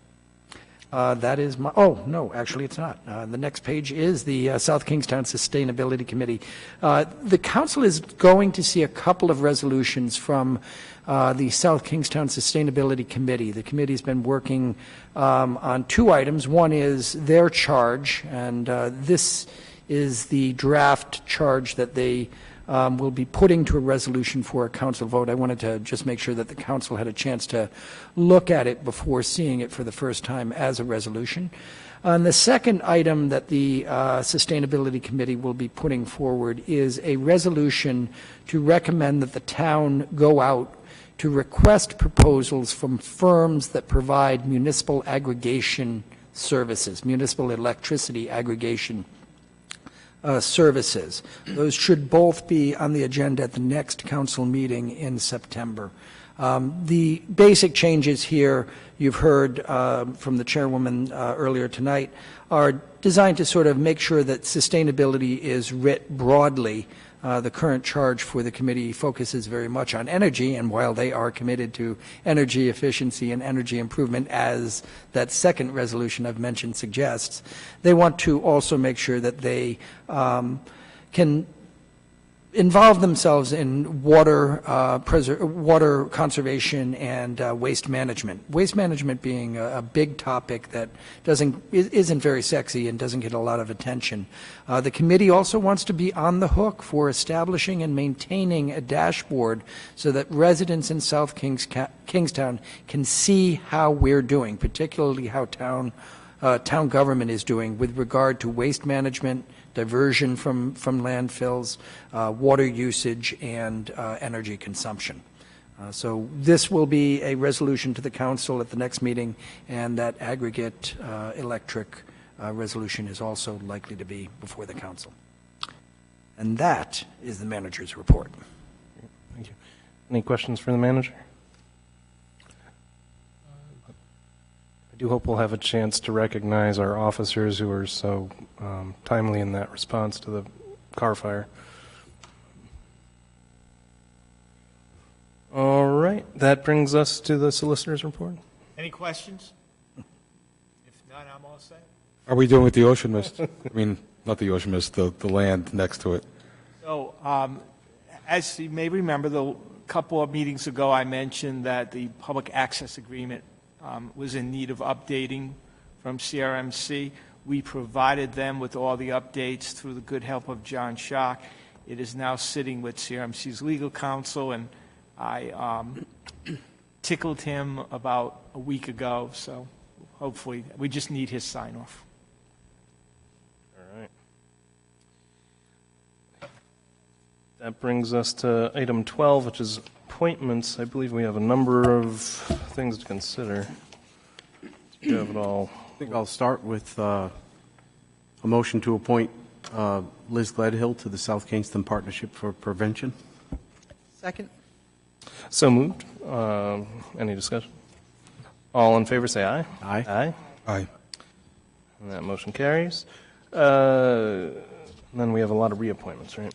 That is my, oh, no, actually it's not. The next page is the South Kingstown Sustainability Committee. The council is going to see a couple of resolutions from the South Kingstown Sustainability Committee. The committee's been working on two items. One is their charge, and this is the draft charge that they will be putting to a resolution for a council vote. I wanted to just make sure that the council had a chance to look at it before seeing it for the first time as a resolution. And the second item that the Sustainability Committee will be putting forward is a resolution to recommend that the town go out to request proposals from firms that provide municipal aggregation services, municipal electricity aggregation services. Those should both be on the agenda at the next council meeting in September. The basic changes here, you've heard from the chairwoman earlier tonight, are designed to sort of make sure that sustainability is writ broadly. The current charge for the committee focuses very much on energy, and while they are committed to energy efficiency and energy improvement, as that second resolution I've mentioned suggests, they want to also make sure that they can involve themselves in water conservation and waste management. Waste management being a big topic that isn't very sexy and doesn't get a lot of attention. The committee also wants to be on the hook for establishing and maintaining a dashboard so that residents in South Kingstown can see how we're doing, particularly how town government is doing with regard to waste management, diversion from landfills, water usage, and energy consumption. So this will be a resolution to the council at the next meeting, and that aggregate electric resolution is also likely to be before the council. And that is the manager's report. Thank you. Any questions for the manager? I do hope we'll have a chance to recognize our officers who are so timely in that response to the car fire. All right, that brings us to the solicitor's report. Any questions? If not, I'm all set. Are we doing with the ocean mist? I mean, not the ocean mist, the land next to it. So, as you may remember, a couple of meetings ago, I mentioned that the public access agreement was in need of updating from CRMC. We provided them with all the updates through the good help of John Schock. It is now sitting with CRMC's legal counsel, and I tickled him about a week ago, so hopefully we just need his sign-off. All right. That brings us to item 12, which is appointments. I believe we have a number of things to consider. You have it all. I think I'll start with a motion to appoint Liz Gledhill to the South Kingston Partnership for Prevention. Second. So moved. Any discussion? All in favor, say aye. Aye. Aye. Aye. And that motion carries. And then we have a lot of reappointments, right?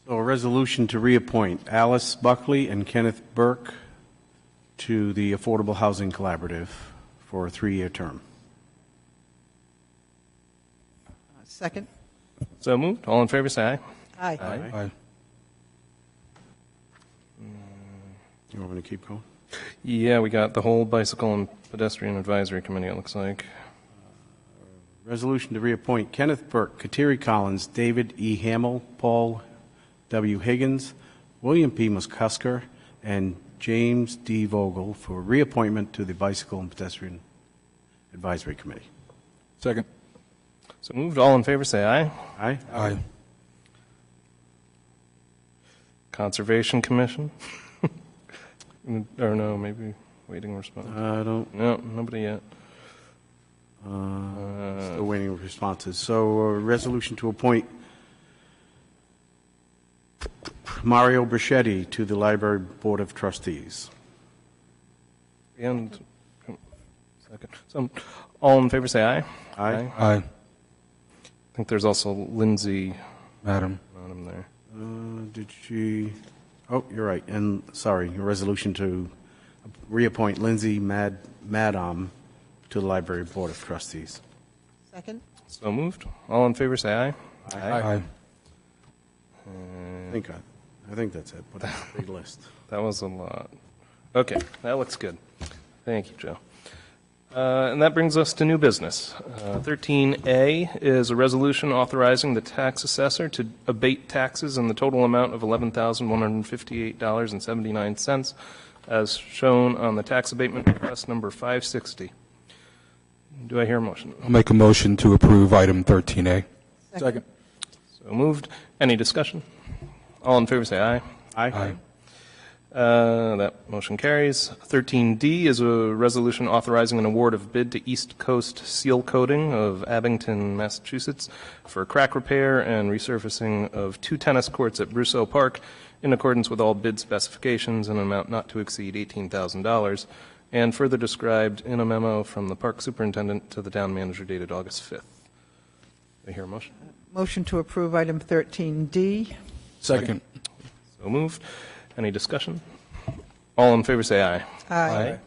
So a resolution to reappoint Alice Buckley and Kenneth Burke to the Affordable Housing Collaborative for a 3-year term. Second. So moved. All in favor, say aye. Aye. Aye. You want me to keep going? Yeah, we got the whole Bicycle and Pedestrian Advisory Committee, it looks like. Resolution to reappoint Kenneth Burke, Kateri Collins, David E. Hamill, Paul W. Higgins, William P. McCusker, and James D. Vogel for reappointment to the Bicycle and Pedestrian Advisory Committee. Second. So moved. All in favor, say aye. Aye. Aye. Conservation Commission? Or no, maybe waiting response. I don't. No, nobody yet. Still waiting for responses. So a resolution to appoint Mario Brichetti to the Library Board of Trustees. And, second. So, all in favor, say aye. Aye. Aye. I think there's also Lindsay Madam. there. Did she, oh, you're right, and, sorry, a resolution to reappoint Lindsay Madam to the Library Board of Trustees. Second? So moved. All in favor, say aye. Aye. I think that's it, but it's a big list. That was a lot. Okay, that looks good. Thank you, Joe. And that brings us to new business. 13A is a resolution authorizing the tax assessor to abate taxes in the total amount of $11,158.79, as shown on the tax abatement request number 560. Do I hear a motion? I'll make a motion to approve item 13A. Second. So moved. Any discussion? All in favor, say aye. Aye. That motion carries. 13D is a resolution authorizing an award of bid to East Coast Seal Coating of Abington, Massachusetts for crack repair and resurfacing of 2 tennis courts at Brousseau Park in accordance with all bid specifications in an amount not to exceed $18,000, and further described in a memo from the park superintendent to the town manager dated August 5th. Do I hear a motion? Motion to approve item 13D. Second. So moved. Any discussion? All in favor, say aye. Aye.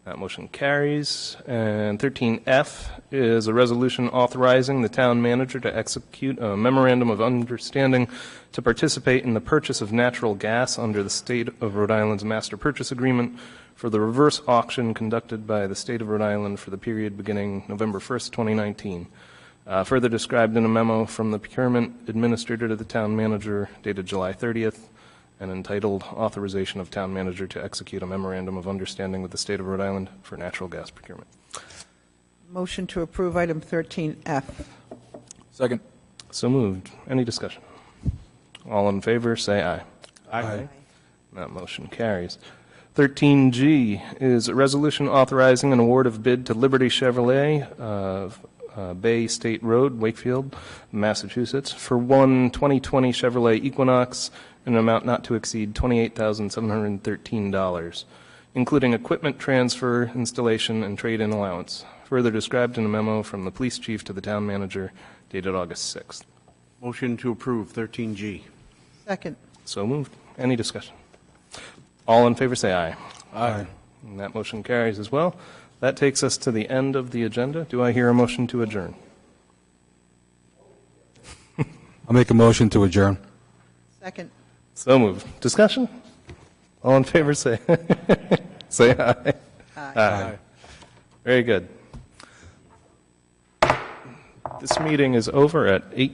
That motion carries. And 13F is a resolution authorizing the town manager to execute a memorandum of understanding to participate in the purchase of natural gas under the State of Rhode Island's Master Purchase Agreement for the reverse auction conducted by the State of Rhode Island for the period beginning November 1st, 2019. Further described in a memo from the procurement administrator to the town manager dated July 30th, and entitled Authorization of Town Manager to Execute a Memorandum of Understanding with the State of Rhode Island for Natural Gas Procurement. Motion to approve item 13F. Second. So moved. Any discussion? All in favor, say aye. Aye. That motion carries. 13G is a resolution authorizing an award of bid to Liberty Chevrolet of Bay State Road, Wakefield, Massachusetts, for one 2020 Chevrolet Equinox in an amount not to exceed $28,713, including equipment transfer, installation, and trade-in allowance, further described in a memo from the police chief to the town manager dated August 6th. Motion to approve 13G. Second. So moved. Any discussion? All in favor, say aye. Aye. And that motion carries as well. That takes us to the end of the agenda. Do I hear a motion to adjourn? I'll make a motion to adjourn. Second. So moved. Discussion? All in favor, say say aye. Aye. Very good. This meeting is over at 8.